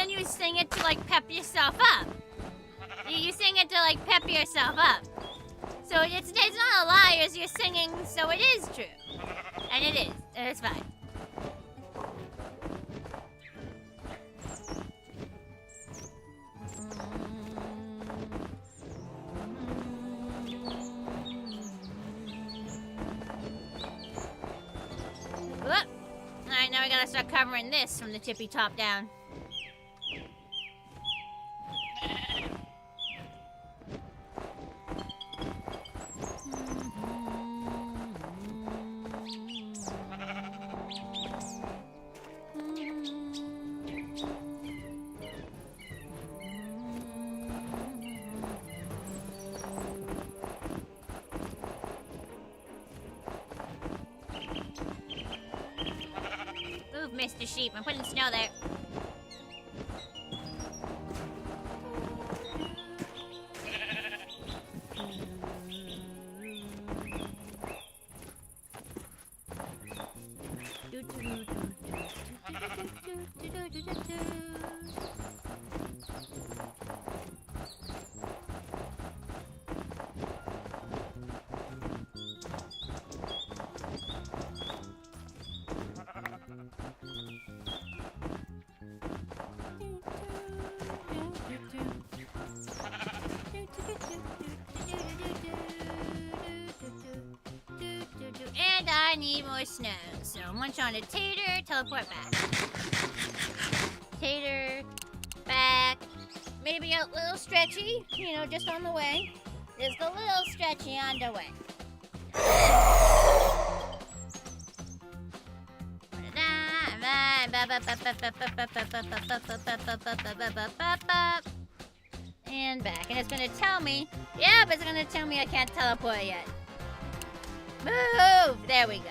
You sing it to like pep yourself up. You sing it to like pep yourself up. So it's not a lie, as you're singing, so it is true. And it is. And it's fine. Alright, now we gotta start covering this from the tippy top down. Mr. Sheep, I'm putting snow there. And I need more snow, so munch on a tater, teleport back. Tater, back. Maybe a little stretchy, you know, just on the way. Just a little stretchy on the way. And back. And it's gonna tell me, yeah, but it's gonna tell me I can't teleport yet. Move! There we go.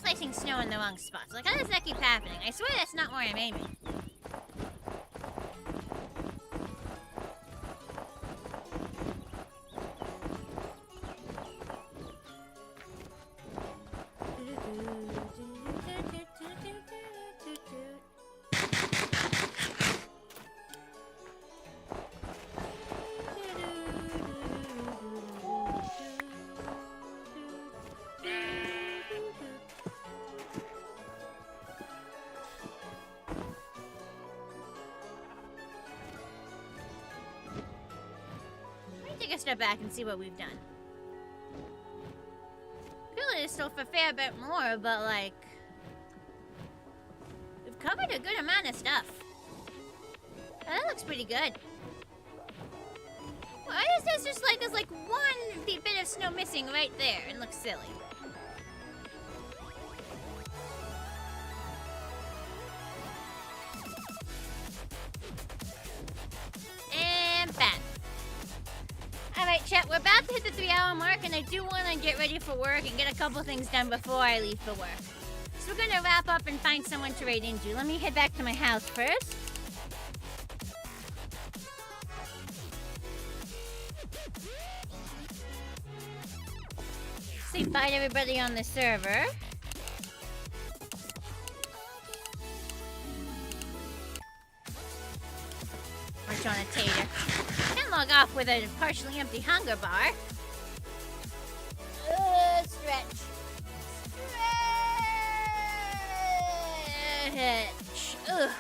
Placing snow in the wrong spots. Like, how does that keep happening? I swear that's not where I'm aiming. Take a step back and see what we've done. I feel like it's still a fair bit more, but like, we've covered a good amount of stuff. That looks pretty good. Why is this just like, there's like one bit of snow missing right there and looks silly. And back. Alright, chat, we're about to hit the 3-hour mark, and I do want to get ready for work and get a couple things done before I leave for work. So we're gonna wrap up and find someone to raid into. Let me head back to my house first. Say bye to everybody on the server. Munch on a tater. Can log off with a partially empty hunger bar. Stretch. Stretch. Ugh.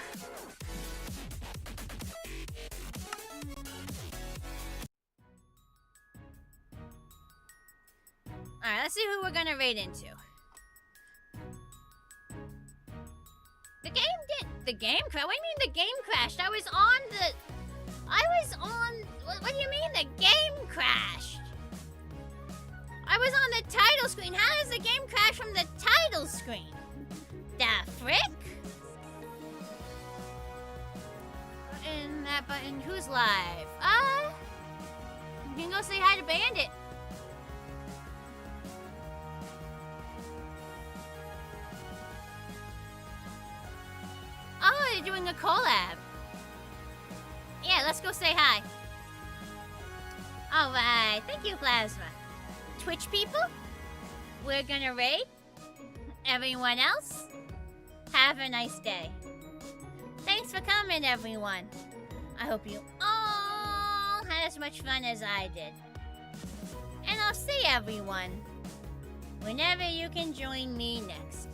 Alright, let's see who we're gonna raid into. The game crashed? What do you mean the game crashed? I was on... What do you mean the game crashed? I was on the title screen. How does the game crash from the title screen? The frick? Button, that button. Who's live? You can go say hi to Bandit. Oh, they're doing a collab. Yeah, let's go say hi. Alright, thank you, Plasma. Twitch people, we're gonna raid. Everyone else, have a nice day. Thanks for coming, everyone. I hope you all had as much fun as I did. And I'll see everyone whenever you can join me next.